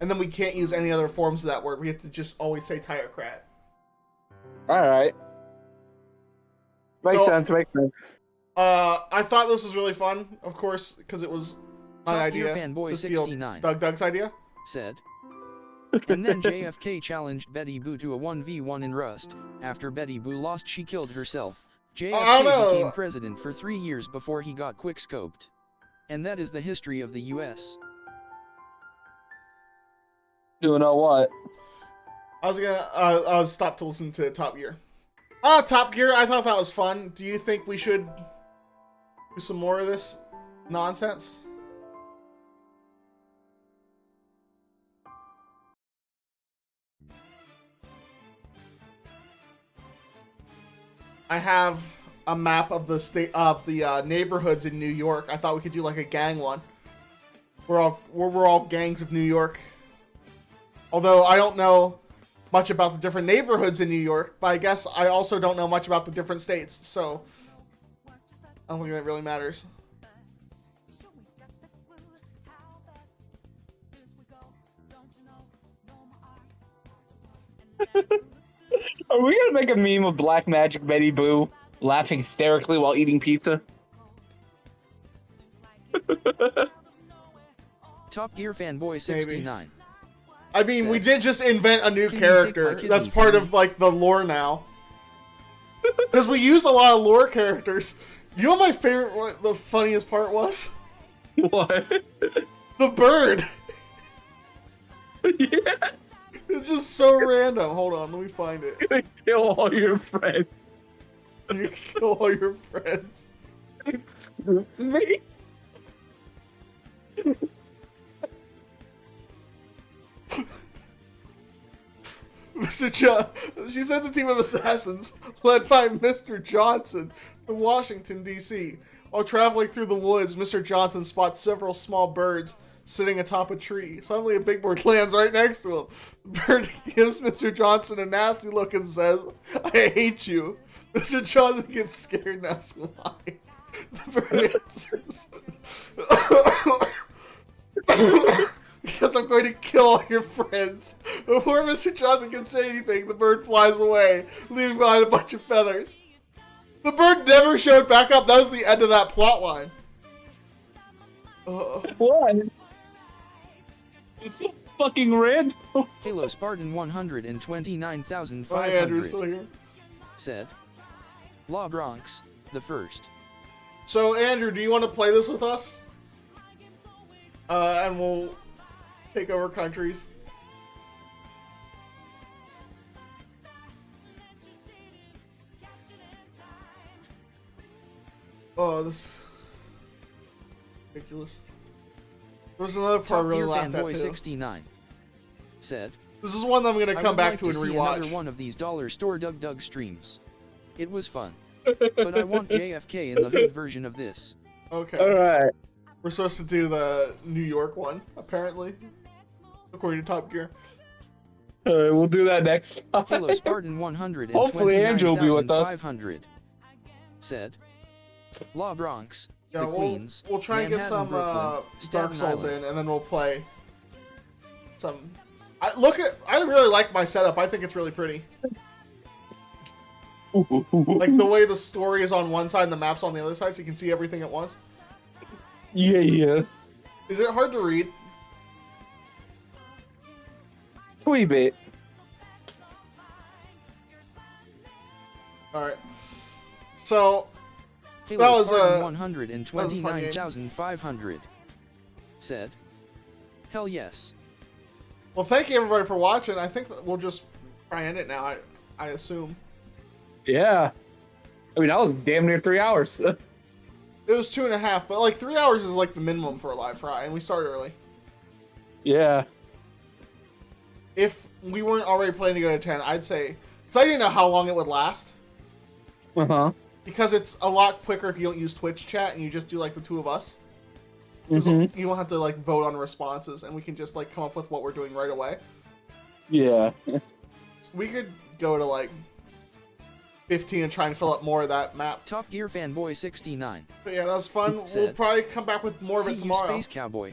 S2: and then we can't use any other forms of that word. We have to just always say theocrat.
S1: Alright. Makes sense.
S2: I thought this was really fun, of course, because it was my idea
S3: Fanboy
S2: to steal
S3: 69
S2: Doug's idea.
S3: Said. And then JFK challenged Betty Boo to a 1v1 in Rust. After Betty Boo lost, she killed herself. JFK became president for 3 years before he got quickscoped. And that is the history of the US.
S1: You know what?
S2: I'll stop to listen to Top Gear. Oh, Top Gear, I thought that was fun. Do you think we should do some more of this nonsense? I have a map of the state of the neighborhoods in New York. I thought we could do like a gang one. We're all gangs of New York. Although I don't know much about the different neighborhoods in New York, but I guess I also don't know much about the different states, so I don't think that really matters.
S1: Are we gonna make a meme of Black Magic Betty Boo laughing hysterically while eating pizza?
S3: Top Gear Fanboy 69.
S2: I mean, we did just invent a new character. That's part of like the lore now. Because we use a lot of lore characters. You know what my favorite, what the funniest part was?
S1: What?
S2: The bird.
S1: Yeah.
S2: It's just so random. Hold on, let me find it.
S1: You're gonna kill all your friends.
S2: You kill all your friends.
S1: Excuse me?
S2: Mr. John, she sends a team of assassins led by Mr. Johnson to Washington, D.C. While traveling through the woods, Mr. Johnson spots several small birds sitting atop a tree. Suddenly, a big bird lands right next to him. The bird gives Mr. Johnson a nasty look and says, "I hate you." Mr. Johnson gets scared and asks why. The bird answers, "Because I'm going to kill all your friends." Before Mr. Johnson can say anything, the bird flies away, leaving behind a bunch of feathers. The bird never showed back up. That was the end of that plot line.
S1: What? It's so fucking random.
S3: Halo Spartan 129,500
S2: My Andrew's still here.
S3: said. La Bronx, the first.
S2: So, Andrew, do you want to play this with us? And we'll take over countries. Oh, this is ridiculous. There's another part I really laughed at too.
S3: 69 said.
S2: This is one that I'm gonna come back to and
S3: see
S2: rewatch.
S3: Another one of these dollar store Doug streams. It was fun, but I want JFK in the hood version of this.
S2: Okay.
S1: All right.
S2: We're supposed to do the New York one, apparently, according to Top Gear.
S1: All right, we'll do that next time.
S3: Halo Spartan 100.
S1: Hopefully Andrew will be with us.
S3: 500 said. La Bronx,
S2: Yeah,
S3: the Queens.
S2: we'll try and get some
S3: Brooklyn,
S2: Dark
S3: Staten
S2: Souls
S3: Island.
S2: in, and then we'll play some. I really like my setup. I think it's really pretty. Like the way the story is on one side and the map's on the other side, so you can see everything at once.
S1: Yeah.
S2: Is it hard to read?
S1: Wee bit.
S2: Alright. So,
S3: Halo
S2: that was
S3: Spartan
S2: a fun game.
S3: 129,500 said, "Hell yes."
S2: Well, thank you everybody for watching. I think that we'll just try and end it now, I assume.
S1: Yeah. I mean, that was damn near 3 hours.
S2: It was 2.5, but like 3 hours is like the minimum for a live fry, and we started early.
S1: Yeah.
S2: If we weren't already planning to go to 10, I'd say, because I didn't know how long it would last.
S1: Uh-huh.
S2: Because it's a lot quicker if you don't use Twitch chat and you just do like the two of us.
S1: Mm-hmm.
S2: You won't have to like vote on responses, and we can just like come up with what we're doing right away.
S1: Yeah.
S2: We could go to like 15 and try and fill up more of that map.
S3: Top Gear Fanboy 69
S2: But yeah, that was fun.
S3: said,
S2: We'll probably come back with more of
S3: "See
S2: it
S3: you,
S2: tomorrow.
S3: Space Cowboy."